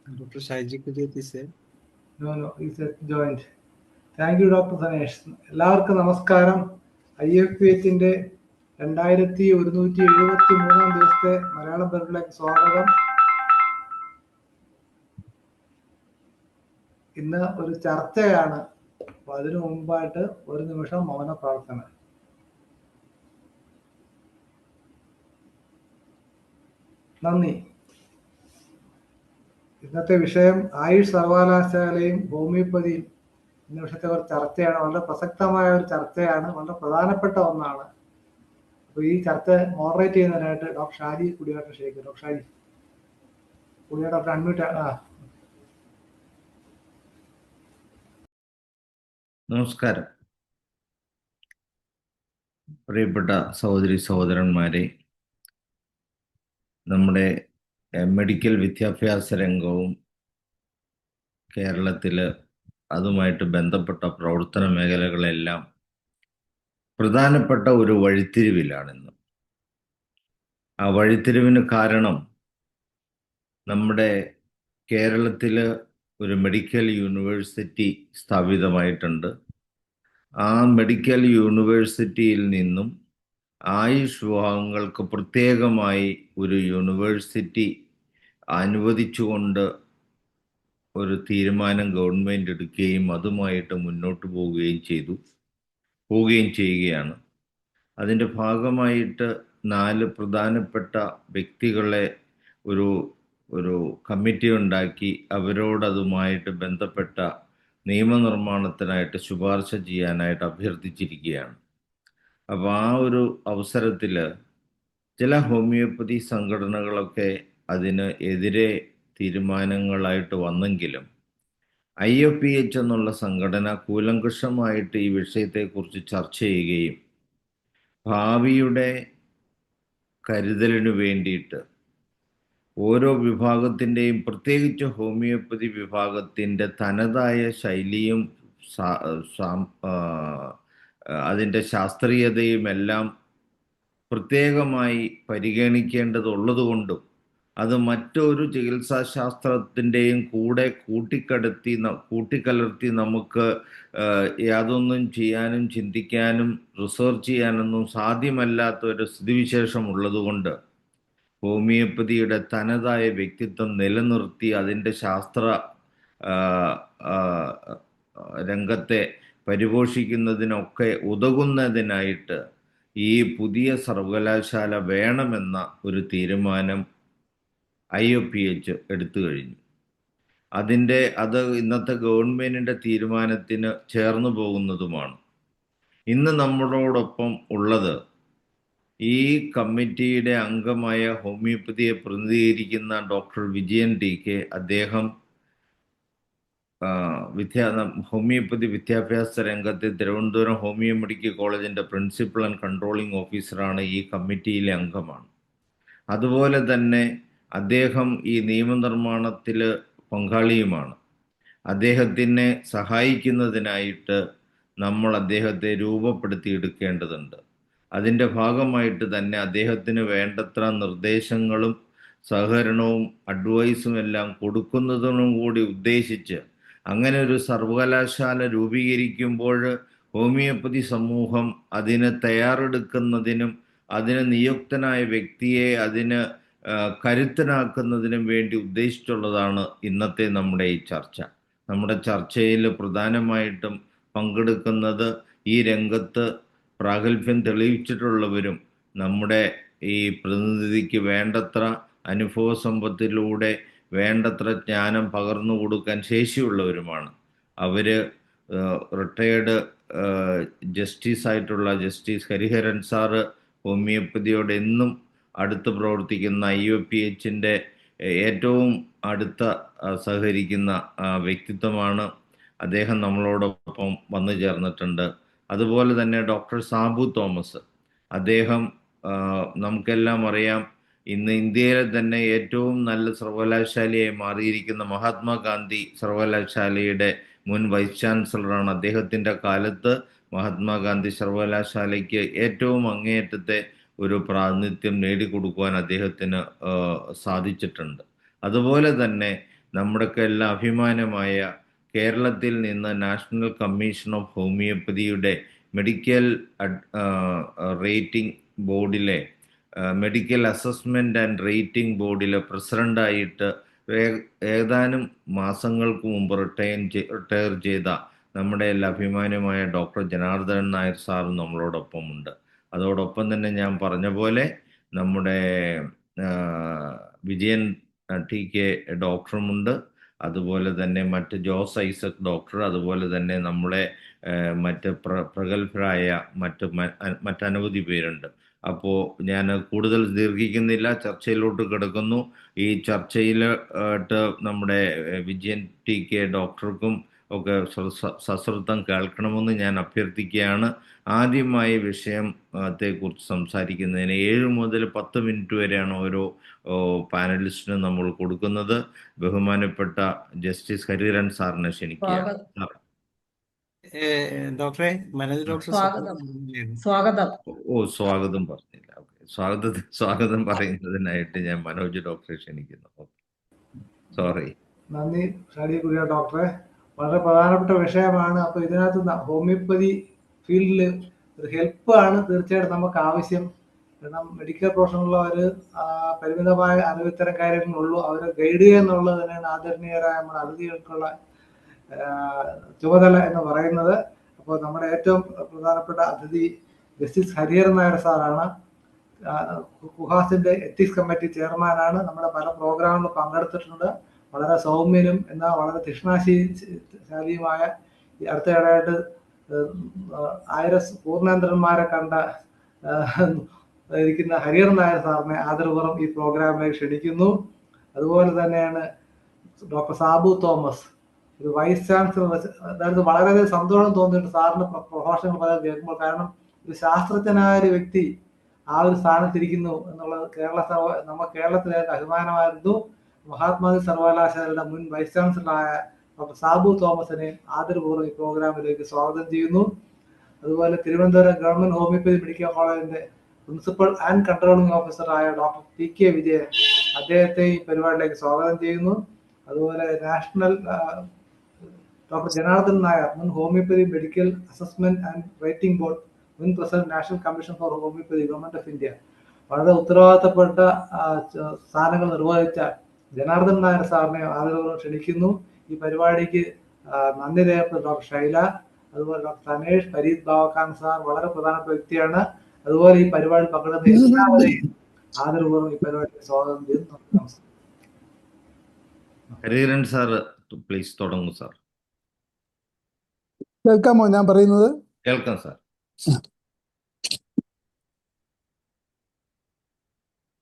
Dr. Shaiji Kudiyati sir. No, he said joined. Thank you, Dr. Sanesh. എല്ലാവർക്കും നമസ്കാരം. IFPHന്റെ 2173 ദിവസത്തെ മലയാളം പരിപാടിയിലേക്ക് സ്വാഗതം. ഇന്ന് ഒരു ചർച്ചയാണ്. അപ്പൊ അതിനു മുമ്പായിട്ട് ഒരു നിമിഷം മൗന പ്രാർത്ഥന. നന്ദി. ഇന്നത്തെ വിഷയം ആയുഷ് സർവകലാശാലയും ഹോമിയോപ്പതിയും എന്ന വിഷയത്തെ ഒരു ചർച്ചയാണ്. വളരെ പ്രസക്തമായ ഒരു ചർച്ചയാണ്, വളരെ പ്രധാനപ്പെട്ട ഒന്നാണ്. അപ്പൊ ഈ ചർച്ച മോഡറേറ്റ് ചെയ്യുന്നതിനായിട്ട് ഡോക്ടർ ഷാജി കുടിയാട്ട് ക്ഷണിക്കുന്നു. Doctor Shaji Kudiyat, doctor unmute. നമസ്കാരം. പ്രിയപ്പെട്ട സഹോദരി സഹോദരന്മാരെ, നമ്മുടെ മെഡിക്കൽ വിദ്യാഭ്യാസ രംഗവും കേരളത്തിൽ അതുമായിട്ട് ബന്ധപ്പെട്ട പ്രവർത്തന മേഖലകളെല്ലാം പ്രധാനപ്പെട്ട ഒരു വഴിത്തിരിവിലാണിന്ന്. ആ വഴിത്തിരിവിന് കാരണം നമ്മുടെ കേരളത്തിൽ ഒരു മെഡിക്കൽ യൂണിവേഴ്സിറ്റി സ്ഥാപിതമായിട്ടുണ്ട്. ആ മെഡിക്കൽ യൂണിവേഴ്സിറ്റിയിൽ നിന്നും ആയുഷ് വിഭാഗങ്ങൾക്ക് പ്രത്യേകമായി ഒരു യൂണിവേഴ്സിറ്റി അനുവദിച്ചുകൊണ്ട് ഒരു തീരുമാനം ഗവൺമെൻറ് എടുക്കുകയും അതുമായിട്ട് മുന്നോട്ട് പോവുകയും ചെയ്യുകയാണ്. അതിൻ്റെ ഭാഗമായിട്ട് 4 പ്രധാനപ്പെട്ട വ്യക്തികളെ ഒരു കമ്മിറ്റി ഉണ്ടാക്കി അവരോടതുമായിട്ട് ബന്ധപ്പെട്ട നിയമനിർമ്മാണത്തിനായിട്ട് ശുപാർശ ചെയ്യാനായിട്ട് അഭ്യർത്ഥിച്ചിരിക്കുകയാണ്. അപ്പോൾ ആ ഒരു അവസരത്തിൽ ചില ഹോമിയോപ്പതി സംഘടനകളൊക്കെ അതിന് എതിരെ തീരുമാനങ്ങളായിട്ട് വന്നെങ്കിലും IFPH എന്നുള്ള സംഘടന കൂലങ്കഷമായിട്ട് ഈ വിഷയത്തെക്കുറിച്ച് ചർച്ച ചെയ്യുകയും ഭാവിയുടെ കരുതലിനു വേണ്ടിയിട്ട് ഓരോ വിഭാഗത്തിൻ്റെയും, പ്രത്യേകിച്ച് ഹോമിയോപ്പതി വിഭാഗത്തിൻ്റെ തനതായ ശൈലിയും അതിൻ്റെ ശാസ്ത്രീയതയും എല്ലാം പ്രത്യേകമായി പരിഗണിക്കേണ്ടതുള്ളതുകൊണ്ടും അത് മറ്റൊരു ചികിത്സാശാസ്ത്രത്തിൻ്റെയും കൂടെ കൂട്ടിക്കലർത്തി നമുക്ക് യാതൊന്നും ചെയ്യാനും ചിന്തിക്കാനും റിസർച്ച് ചെയ്യാനൊന്നും സാധ്യമല്ലാത്ത ഒരു സ്ഥിതിവിശേഷം ഉള്ളതുകൊണ്ട് ഹോമിയോപ്പതിയുടെ തനതായ വ്യക്തിത്വം നിലനിർത്തി അതിൻ്റെ ശാസ്ത്ര രംഗത്തെ പരിപോഷിക്കുന്നതിനൊക്കെ ഉതകുന്നതിനായിട്ട് ഈ പുതിയ സർവകലാശാല വേണമെന്ന ഒരു തീരുമാനം IFPH എടുത്തു കഴിഞ്ഞു. അത് ഇന്നത്തെ ഗവൺമെൻറ്റിൻ്റെ തീരുമാനത്തിന് ചേർന്നു പോകുന്നതുമാണ്. ഇന്ന് നമ്മളോടൊപ്പം ഉള്ളത് ഈ കമ്മിറ്റിയുടെ അംഗമായ ഹോമിയോപ്പതിയെ പ്രതിനിധീകരിക്കുന്ന ഡോക്ടർ വിജയൻ TK. അദ്ദേഹം ഹോമിയോപ്പതി വിദ്യാഭ്യാസ രംഗത്തെ തിരുവനന്തപുരം ഹോമിയോ മെഡിക്കൽ കോളേജിൻ്റെ പ്രിൻസിപ്പൽ ആൻഡ് കൺട്രോളിംഗ് ഓഫീസറാണ്. ഈ കമ്മിറ്റിയിലെ അംഗമാണ്. അതുപോലെ തന്നെ അദ്ദേഹം ഈ നിയമനിർമ്മാണത്തിൽ പങ്കാളിയുമാണ്. അദ്ദേഹത്തിനെ സഹായിക്കുന്നതിനായിട്ട് നമ്മൾ അദ്ദേഹത്തെ രൂപപ്പെടുത്തിയെടുക്കേണ്ടതുണ്ട്. അതിൻ്റെ ഭാഗമായിട്ട് തന്നെ അദ്ദേഹത്തിന് വേണ്ടത്ര നിർദ്ദേശങ്ങളും സഹകരണവും അഡ്വൈസും എല്ലാം കൊടുക്കുന്നതിനും കൂടി ഉദ്ദേശിച്ച് അങ്ങനെ ഒരു സർവകലാശാല രൂപീകരിക്കുമ്പോൾ ഹോമിയോപ്പതി സമൂഹം അതിന് തയ്യാറെടുക്കുന്നതിനും അതിന് നിയുക്തനായ വ്യക്തിയെ അതിന് കരുത്തനാക്കുന്നതിനും വേണ്ടി ഉദ്ദേശിച്ചുള്ളതാണ് ഇന്നത്തെ നമ്മുടെ ഈ ചർച്ച. നമ്മുടെ ചർച്ചയിൽ പ്രധാനമായിട്ടും പങ്കെടുക്കുന്നത് ഈ രംഗത്ത് പ്രാഗൽഭ്യം തെളിയിച്ചിട്ടുള്ളവരും നമ്മുടെ ഈ പ്രതിനിധിക്ക് വേണ്ടത്ര അനുഭവ സമ്പത്തിലൂടെ വേണ്ടത്ര ജ്ഞാനം പകർന്നു കൊടുക്കാൻ ശേഷിയുള്ളവരുമാണ്. അവർ റിട്ടയേർഡ് ജസ്റ്റിസായിട്ടുള്ള ജസ്റ്റിസ് ഹരിഹരൻ സാറ് ഹോമിയോപ്പതിയോട് എന്നും അടുത്ത് പ്രവർത്തിക്കുന്ന IFPHൻ്റെ ഏറ്റവും അടുത്ത സഹകരിക്കുന്ന വ്യക്തിത്വമാണ്. അദ്ദേഹം നമ്മളോടൊപ്പം വന്നു ചേർന്നിട്ടുണ്ട്. അതുപോലെ തന്നെ ഡോക്ടർ സാബു തോമസ്, അദ്ദേഹം നമുക്കെല്ലാം അറിയാം, ഇന്ന് ഇന്ത്യയിലെ തന്നെ ഏറ്റവും നല്ല സർവകലാശാലയായി മാറിയിരിക്കുന്ന മഹാത്മാഗാന്ധി സർവകലാശാലയുടെ മുൻ വൈസ് ചാൻസലറാണ്. അദ്ദേഹത്തിൻ്റെ കാലത്ത് മഹാത്മാഗാന്ധി സർവകലാശാലയ്ക്ക് ഏറ്റവും അങ്ങേയറ്റത്തെ ഒരു പ്രാതിനിധ്യം നേടിക്കൊടുക്കുവാൻ അദ്ദേഹത്തിന് സാധിച്ചിട്ടുണ്ട്. അതുപോലെ തന്നെ നമ്മുടെയൊക്കെ എല്ലാം അഭിമാനമായ കേരളത്തിൽ നിന്ന് നാഷണൽ കമ്മീഷൻ ഓഫ് ഹോമിയോപ്പതിയുടെ മെഡിക്കൽ റേറ്റിംഗ് ബോർഡിലെ മെഡിക്കൽ അസസ്മെന്റ് ആൻഡ് റേറ്റിംഗ് ബോർഡിലെ പ്രസിഡന്റായിട്ട് ഏതാനും മാസങ്ങൾക്ക് മുമ്പ് റിട്ടയർ ചെയ്ത നമ്മുടെ എല്ലാ അഭിമാനമായ ഡോക്ടർ ജനാർദ്ദനൻ നായർ സാറും നമ്മളോടൊപ്പമുണ്ട്. അതോടൊപ്പം തന്നെ ഞാൻ പറഞ്ഞ പോലെ നമ്മുടെ വിജയൻ TK ഡോക്ടറുമുണ്ട്. അതുപോലെ തന്നെ മറ്റ് ജോസ് ഐസക് ഡോക്ടർ, അതുപോലെ തന്നെ നമ്മളെ മറ്റ് പ്രഗത്ഭരായ മറ്റനവധി പേരുണ്ട്. അപ്പോൾ ഞാൻ കൂടുതൽ ദീർഘിക്കുന്നില്ല, ചർച്ചയിലോട്ട് കിടക്കുന്നു. ഈ ചർച്ചയിൽ നമ്മുടെ വിജയൻ TK ഡോക്ടർക്കും ഒക്കെ സശ്രദ്ധം കേൾക്കണമെന്ന് ഞാൻ അഭ്യർത്ഥിക്കുകയാണ്. ആദ്യമായി വിഷയത്തെക്കുറിച്ച് സംസാരിക്കുന്നതിന് 7 മുതൽ 10 മിനിറ്റ് വരെയാണ് ഓരോ പാനലിസ്റ്റിനും നമ്മൾ കൊടുക്കുന്നത്. ബഹുമാനപ്പെട്ട ജസ്റ്റിസ് ഹരിഹരൻ സാറിനെ ക്ഷണിക്കുക. ഡോക്ടറെ, മനോജ് ഡോക്ടർ സ്വാഗതം. സ്വാഗതം പറഞ്ഞില്ല. സ്വാഗതം പറയുന്നതിനായിട്ട് ഞാൻ മനോജ് ഡോക്ടറെ ക്ഷണിക്കുന്നു. സോറി. നന്ദി ഷാഡി കുര്യ ഡോക്ടറെ. വളരെ പ്രധാനപ്പെട്ട വിഷയമാണ്. അപ്പോൾ ഇതിനകത്ത് ഹോമിയോപ്പതി ഫീൽഡിൽ ഒരു ഹെൽപ്പാണ് തീർച്ചയായിട്ടും നമുക്ക് ആവശ്യം. കാരണം മെഡിക്കൽ പ്രൊഫഷണലുള്ളവർ പരിമിതമായ അറിവ് ഇത്തരം കാര്യങ്ങളുള്ളൂ. അവരെ ഗൈഡ് ചെയ്യുക എന്നുള്ളത് തന്നെയാണ് ആദരണീയരായ നമ്മുടെ അതിഥികൾക്കുള്ള ചുമതല എന്ന് പറയുന്നത്. അപ്പോൾ നമ്മുടെ ഏറ്റവും പ്രധാനപ്പെട്ട അതിഥി ജസ്റ്റിസ് ഹരിഹരൻ നായർ സാറാണ്. കുഹാസിന്റെ എത്തിക്സ് കമ്മിറ്റി ചെയർമാനാണ്. നമ്മുടെ പല പ്രോഗ്രാമുകളിൽ പങ്കെടുത്തിട്ടുണ്ട്. വളരെ സൗമ്യനും എന്നാൽ വളരെ തീക്ഷ്ണശാലിയുമായ ഈ അടുത്തയിടെയായിട്ട് 1000 പൂർണ്ണേന്ദ്രന്മാരെ കണ്ട ഇരിക്കുന്ന ഹരിഹരൻ നായർ സാറിനെ ആദരപൂർവ്വം ഈ പ്രോഗ്രാമിലേക്ക് ക്ഷണിക്കുന്നു. അതുപോലെ തന്നെയാണ് ഡോക്ടർ സാബു തോമസ്, ഒരു വൈസ് ചാൻസലർ. അതായത് വളരെയധികം സന്തോഷം തോന്നിയിട്ട് സാറിന് പ്രഭാഷണങ്ങൾ പലതും കേൾക്കുമ്പോൾ. കാരണം ഒരു ശാസ്ത്രജ്ഞനായ ഒരു വ്യക്തി ആ ഒരു സ്ഥാനത്തിരിക്കുന്നു എന്നുള്ളത് നമ്മുടെ കേരളത്തിലെ അഭിമാനമായിരുന്നു. മഹാത്മാഗാന്ധി സർവകലാശാലയുടെ മുൻ വൈസ് ചാൻസലറായ ഡോക്ടർ സാബു തോമസിനെ ആദരപൂർവ്വം ഈ പ്രോഗ്രാമിലേക്ക് സ്വാഗതം ചെയ്യുന്നു. അതുപോലെ തിരുവനന്തപുരം ഗവൺമെന്റ് ഹോമിയോപ്പതി മെഡിക്കൽ കോളേജിന്റെ പ്രിൻസിപ്പൽ ആൻഡ് കൺട്രോളിംഗ് ഓഫീസറായ ഡോക്ടർ TK വിജയൻ, അദ്ദേഹത്തെ ഈ പരിപാടിയിലേക്ക് സ്വാഗതം ചെയ്യുന്നു. അതുപോലെ നാഷണൽ ഡോക്ടർ ജനാർദ്ദനൻ നായർ, മുൻ homoeopathy medical assessment and rating board മുൻ president, national commission for homoeopathy, government of India. വളരെ ഉത്തരവാദിത്തപ്പെട്ട സ്ഥാനങ്ങൾ നിർവഹിച്ച ജനാർദ്ദനൻ നായർ സാറിനെ ആദരപൂർവ്വം ക്ഷണിക്കുന്നു. ഈ പരിപാടിക്ക് നന്ദി രേഖപ്പെടുന്ന ഡോക്ടർ ഷൈല, അതുപോലെ ഡോക്ടർ സനേഷ്, ഫരീദ് ബാവഖാൻ സാർ വളരെ പ്രധാനപ്പെട്ട വ്യക്തിയാണ്. അതുപോലെ ഈ പരിപാടി പങ്കെടുക്കുന്ന എല്ലാവരെയും ആദരപൂർവ്വം ഈ പരിപാടിക്ക് സ്വാഗതം ചെയ്യുന്നു. നമസ്കാരം. ഹരിഹരൻ സാർ പ്ലീസ് തുടങ്ങൂ സാർ. കേൾക്കാമോ ഞാൻ പറയുന്നത്? കേൾക്കാം സാർ.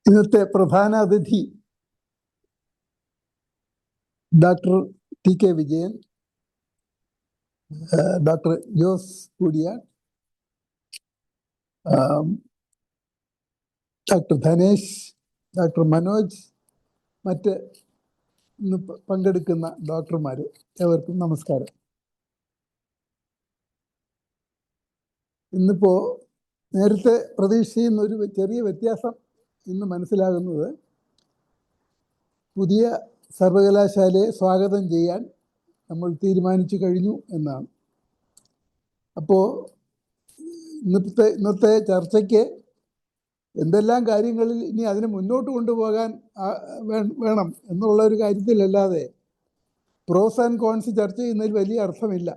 ഇന്നത്തെ പ്രധാന അതിഥി doctor TK Vijayan, doctor Jose Kudiyan, doctor Dhanesh, doctor Manoj, മറ്റ് ഇന്ന് പങ്കെടുക്കുന്ന ഡോക്ടർമാർ, ഏവർക്കും നമസ്കാരം. ഇന്നിപ്പോ നേരത്തെ പ്രതീക്ഷ ചെയ്യുന്ന ഒരു ചെറിയ വ്യത്യാസം ഇന്ന് മനസ്സിലാകുന്നത്, പുതിയ സർവകലാശാലയെ സ്വാഗതം ചെയ്യാൻ നമ്മൾ തീരുമാനിച്ചു കഴിഞ്ഞു എന്നാണ്. അപ്പോൾ ഇന്നത്തെ ചർച്ചയ്ക്ക് എന്തെല്ലാം കാര്യങ്ങളിൽ ഇനി അതിനെ മുന്നോട്ട് കൊണ്ടുപോകാൻ വേണം എന്നുള്ള ഒരു കാര്യത്തിലല്ലാതെ പ്രോസ് ആൻഡ് കോൺസ് ചർച്ച ചെയ്യുന്നതിൽ വലിയ അർത്ഥമില്ല.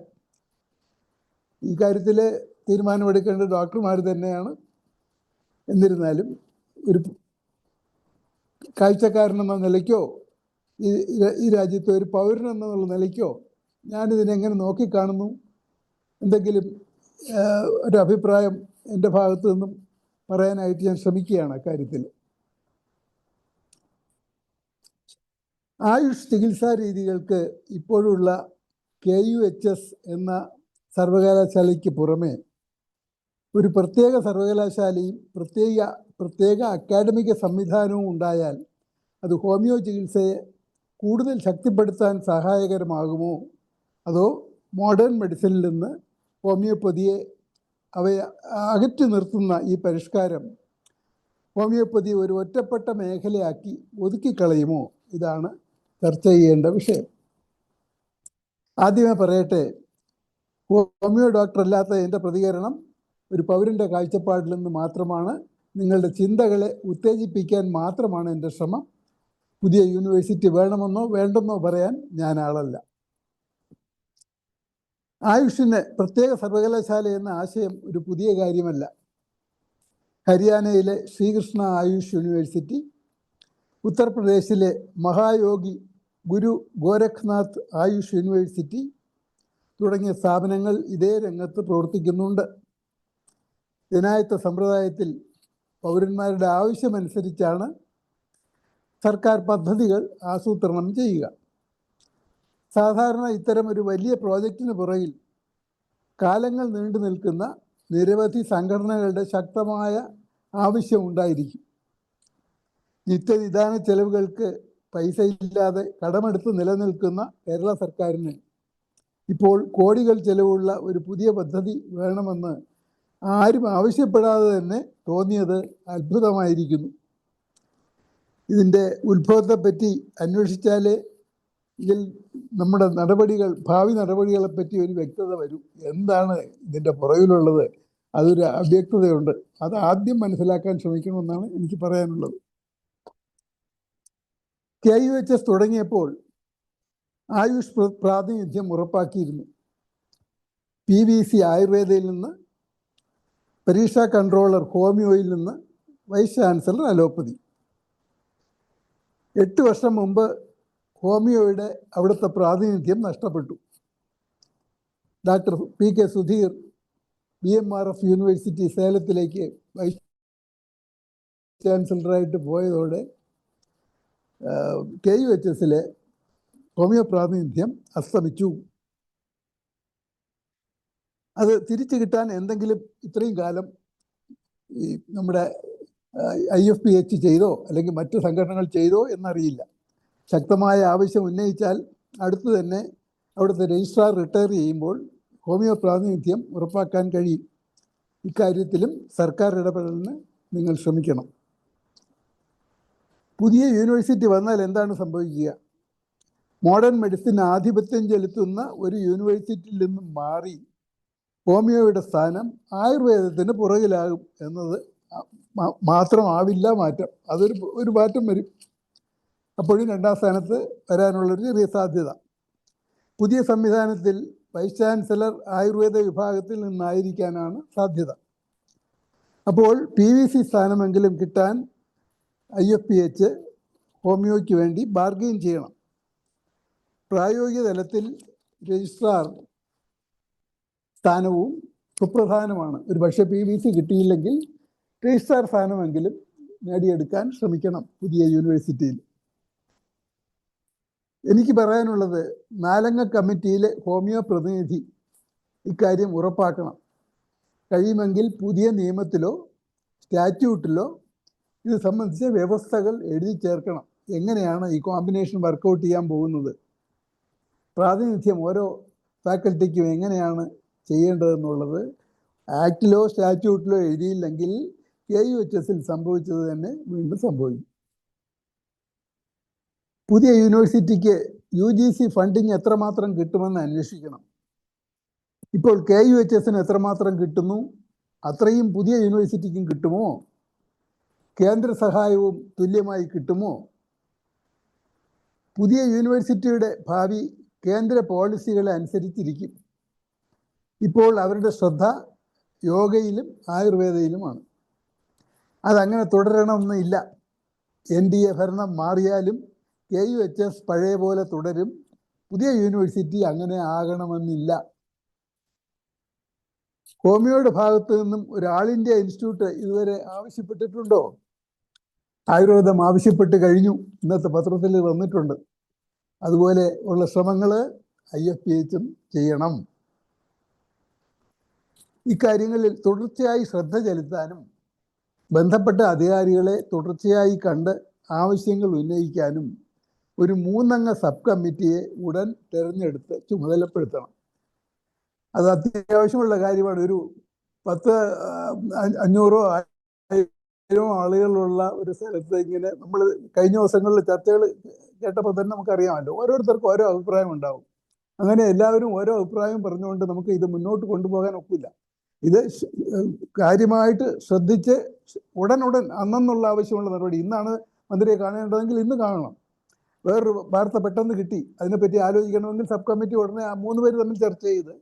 ഈ കാര്യത്തിൽ തീരുമാനമെടുക്കേണ്ടത് ഡോക്ടർമാർ തന്നെയാണ്. എന്നിരുന്നാലും ഒരു കാഴ്ചക്കാരനെന്ന നിലയ്ക്കോ ഈ രാജ്യത്തെ ഒരു പൗരനെന്നുള്ള നിലയ്ക്കോ ഞാനിതിനെങ്ങനെ നോക്കിക്കാണുന്നു, എന്തെങ്കിലും ഒരു അഭിപ്രായം എൻ്റെ ഭാഗത്തു നിന്നും പറയാനായിട്ട് ഞാൻ ശ്രമിക്കുകയാണ്. അക്കാര്യത്തിൽ ആയുഷ് ചികിത്സാ രീതികൾക്ക് ഇപ്പോഴുള്ള KUHS എന്ന സർവകലാശാലയ്ക്ക് പുറമെ ഒരു പ്രത്യേക സർവകലാശാലയും പ്രത്യേക അക്കാഡമിക സംവിധാനവും ഉണ്ടായാൽ അത് ഹോമിയോ ചികിത്സയെ കൂടുതൽ ശക്തിപ്പെടുത്താൻ സഹായകരമാകുമോ, അതോ മോഡേൺ മെഡിസിനിൽ നിന്ന് ഹോമിയോപ്പതിയെ അവയെ അകറ്റി നിർത്തുന്ന ഈ പരിഷ്കാരം ഹോമിയോപ്പതി ഒരു ഒറ്റപ്പെട്ട മേഖലയാക്കി ഒതുക്കിക്കളയുമോ? ഇതാണ് ചർച്ച ചെയ്യേണ്ട വിഷയം. ആദ്യമേ പറയട്ടെ, ഹോമിയോ ഡോക്ടർ അല്ലാത്ത എൻ്റെ പ്രതികരണം ഒരു പൗരൻ്റെ കാഴ്ചപ്പാടിൽ നിന്ന് മാത്രമാണ്. നിങ്ങളുടെ ചിന്തകളെ ഉത്തേജിപ്പിക്കാൻ മാത്രമാണ് എൻ്റെ ശ്രമം. പുതിയ യൂണിവേഴ്സിറ്റി വേണമെന്നോ വേണ്ടെന്നോ പറയാൻ ഞാൻ ആളല്ല. ആയുഷിന് പ്രത്യേക സർവകലാശാല എന്ന ആശയം ഒരു പുതിയ കാര്യമല്ല. ഹരിയാനയിലെ ശ്രീകൃഷ്ണ ആയുഷ് യൂണിവേഴ്സിറ്റി, ഉത്തർപ്രദേശിലെ മഹായോഗി ഗുരു ഗോരഖ്നാഥ് ആയുഷ് യൂണിവേഴ്സിറ്റി തുടങ്ങിയ സ്ഥാപനങ്ങൾ ഇതേ രംഗത്ത് പ്രവർത്തിക്കുന്നുണ്ട്. ജനായത്ത സമ്പ്രദായത്തിൽ പൗരന്മാരുടെ ആവശ്യമനുസരിച്ചാണ് സർക്കാർ പദ്ധതികൾ ആസൂത്രണം ചെയ്യുക. സാധാരണ ഇത്തരം ഒരു വലിയ പ്രോജക്റ്റിന് പുറകിൽ കാലങ്ങൾ നീണ്ടു നിൽക്കുന്ന നിരവധി സംഘടനകളുടെ ശക്തമായ ആവശ്യമുണ്ടായിരിക്കും. നിത്യനിദാന ചെലവുകൾക്ക് പൈസയില്ലാതെ കടമെടുത്ത് നിലനിൽക്കുന്ന കേരള സർക്കാരിന് ഇപ്പോൾ കോടികൾ ചെലവുള്ള ഒരു പുതിയ പദ്ധതി വേണമെന്ന് ആരും ആവശ്യപ്പെടാതെ തന്നെ തോന്നിയത് അത്ഭുതമായിരിക്കുന്നു. ഇതിൻ്റെ ഉത്ഭവത്തെപ്പറ്റി അന്വേഷിച്ചാലേ ഇതിൽ നമ്മുടെ ഭാവി നടപടികളെപ്പറ്റി ഒരു വ്യക്തത വരും. എന്താണ് ഇതിൻ്റെ പുറകിലുള്ളത്? അതൊരു അവ്യക്തതയുണ്ട്. അത് ആദ്യം മനസ്സിലാക്കാൻ ശ്രമിക്കണമെന്നാണ് എനിക്ക് പറയാനുള്ളത്. KUHS തുടങ്ങിയപ്പോൾ ആയുഷ് പ്രാതിനിധ്യം ഉറപ്പാക്കിയിരുന്നു. PVC ആയുർവേദയിൽ നിന്ന്, പരീക്ഷാ കൺട്രോളർ ഹോമിയോയിൽ നിന്ന്, വൈസ് ചാൻസലർ അലോപ്പതി. 8 വർഷം മുമ്പ് ഹോമിയോയുടെ അവിടുത്തെ പ്രാതിനിധ്യം നഷ്ടപ്പെട്ടു. Doctor PK Sudheer BMRF university സേലത്തിലേക്ക് വൈസ് ചാൻസലറായിട്ട് പോയതോടെ KUHSലെ ഹോമിയോ പ്രാതിനിധ്യം അസ്തമിച്ചു. അത് തിരിച്ചു കിട്ടാൻ എന്തെങ്കിലും ഇത്രയും കാലം ഈ നമ്മുടെ IFPH ചെയ്തോ അല്ലെങ്കിൽ മറ്റു സംഘടനകൾ ചെയ്തോ എന്നറിയില്ല. ശക്തമായ ആവശ്യം ഉന്നയിച്ചാൽ അടുത്ത് തന്നെ അവിടുത്തെ രജിസ്ട്രാർ റിട്ടയർ ചെയ്യുമ്പോൾ ഹോമിയോ പ്രാതിനിധ്യം ഉറപ്പാക്കാൻ കഴിയും. ഇക്കാര്യത്തിലും സർക്കാർ ഇടപെടലിന് നിങ്ങൾ ശ്രമിക്കണം. പുതിയ യൂണിവേഴ്സിറ്റി വന്നാൽ എന്താണ് സംഭവിക്കുക? മോഡേൺ മെഡിസിൻ ആധിപത്യം ചെലുത്തുന്ന ഒരു യൂണിവേഴ്സിറ്റിയിൽ നിന്നും മാറി ഹോമിയോയുടെ സ്ഥാനം ആയുർവേദത്തിന് പുറകിലാകും എന്നത് മാത്രമാവില്ല മാറ്റം. ഒരു മാറ്റം വരും. അപ്പോഴും 2ാം സ്ഥാനത്ത് വരാനുള്ളൊരു ചെറിയ സാധ്യത. പുതിയ സംവിധാനത്തിൽ വൈസ് ചാൻസലർ ആയുർവേദ വിഭാഗത്തിൽ നിന്നായിരിക്കാനാണ് സാധ്യത. അപ്പോൾ PVC സ്ഥാനമെങ്കിലും കിട്ടാൻ IFPH ഹോമിയോയ്ക്ക് വേണ്ടി ബാർഗെയിൻ ചെയ്യണം. പ്രായോഗിക തലത്തിൽ രജിസ്ട്രാർ സ്ഥാനവും സുപ്രധാനമാണ്. ഒരു പക്ഷേ PVC കിട്ടിയില്ലെങ്കിൽ രജിസ്ട്രാർ സ്ഥാനമെങ്കിലും നേടിയെടുക്കാൻ ശ്രമിക്കണം പുതിയ യൂണിവേഴ്സിറ്റിയിൽ. എനിക്ക് പറയാനുള്ളത്, 4 കമ്മിറ്റിയിലെ ഹോമിയോ പ്രതിനിധി ഇക്കാര്യം ഉറപ്പാക്കണം. കഴിയുമെങ്കിൽ പുതിയ നിയമത്തിലോ സ്റ്റാറ്റ്യൂട്ടിലോ ഇത് സംബന്ധിച്ച വ്യവസ്ഥകൾ എഴുതി ചേർക്കണം. എങ്ങനെയാണ് ഈ കോമ്പിനേഷൻ വർക്കൗട്ട് ചെയ്യാൻ പോകുന്നത്, പ്രാതിനിധ്യം ഓരോ ഫാക്കൽറ്റിക്കും എങ്ങനെയാണ് ചെയ്യേണ്ടതെന്നുള്ളത് ആക്ടിലോ സ്റ്റാറ്റ്യൂട്ടിലോ എഴുതിയില്ലെങ്കിൽ KUHSൽ സംഭവിച്ചത് തന്നെ വീണ്ടും സംഭവിക്കും. പുതിയ യൂണിവേഴ്സിറ്റിക്ക് UGC ഫണ്ടിങ് എത്രമാത്രം കിട്ടുമെന്ന് അന്വേഷിക്കണം. ഇപ്പോൾ KUHSന് എത്രമാത്രം കിട്ടുന്നു അത്രയും പുതിയ യൂണിവേഴ്സിറ്റിക്കും കിട്ടുമോ? കേന്ദ്ര സഹായവും തുല്യമായി കിട്ടുമോ? പുതിയ യൂണിവേഴ്സിറ്റിയുടെ ഭാവി കേന്ദ്ര പോളിസികളെ അനുസരിച്ചിരിക്കും. ഇപ്പോൾ അവരുടെ ശ്രദ്ധ യോഗയിലും ആയുർവേദയിലുമാണ്. അതങ്ങനെ തുടരണമെന്നില്ല. NDA ഭരണം മാറിയാലും KUHS പഴയ പോലെ തുടരും. പുതിയ യൂണിവേഴ്സിറ്റി അങ്ങനെ ആകണമെന്നില്ല. ഹോമിയോയുടെ ഭാഗത്തു നിന്നും ഒരു ആൾ ഇന്ത്യ ഇൻസ്റ്റിറ്റ്യൂട്ട് ഇതുവരെ ആവശ്യപ്പെട്ടിട്ടുണ്ടോ? ആയുർവേദം ആവശ്യപ്പെട്ട് കഴിഞ്ഞു, ഇന്നത്തെ പത്രത്തിൽ വന്നിട്ടുണ്ട്. അതുപോലെ ഉള്ള ശ്രമങ്ങൾ IFPHും ചെയ്യണം. ഇക്കാര്യങ്ങളിൽ തുടർച്ചയായി ശ്രദ്ധ ചെലുത്താനും ബന്ധപ്പെട്ട അധികാരികളെ തുടർച്ചയായി കണ്ട് ആവശ്യങ്ങൾ ഉന്നയിക്കാനും ഒരു 3 അംഗ സബ് കമ്മിറ്റിയെ ഉടൻ തിരഞ്ഞെടുത്ത് ചുമതലപ്പെടുത്തണം. അത് അത്യാവശ്യമുള്ള കാര്യമാണ്. ഒരു 500 ആളുകളുള്ള ഒരു സ്ഥലത്ത് ഇങ്ങനെ നമ്മൾ കഴിഞ്ഞ ദിവസങ്ങളിൽ ചർച്ചകൾ കേട്ടപ്പോൾ തന്നെ നമുക്കറിയാമല്ലോ, ഓരോരുത്തർക്കും ഓരോ അഭിപ്രായം ഉണ്ടാവും. അങ്ങനെ എല്ലാവരും ഓരോ അഭിപ്രായം പറഞ്ഞുകൊണ്ട് നമുക്ക് ഇത് മുന്നോട്ട് കൊണ്ടുപോകാൻ ഒക്കില്ല. ഇത് കാര്യമായിട്ട് ശ്രദ്ധിച്ച് ഉടൻ അന്നുള്ള ആവശ്യമുള്ള നടപടി. ഇന്നാണ് മന്ത്രിയെ കാണേണ്ടതെങ്കിൽ ഇന്ന് കാണണം. വേറൊരു വാർത്ത പെട്ടെന്ന് കിട്ടി, അതിനെപ്പറ്റി ആലോചിക്കണമെങ്കിൽ സബ് കമ്മിറ്റി ഉടനെ 3 പേര് തമ്മിൽ ചർച്ച ചെയ്ത്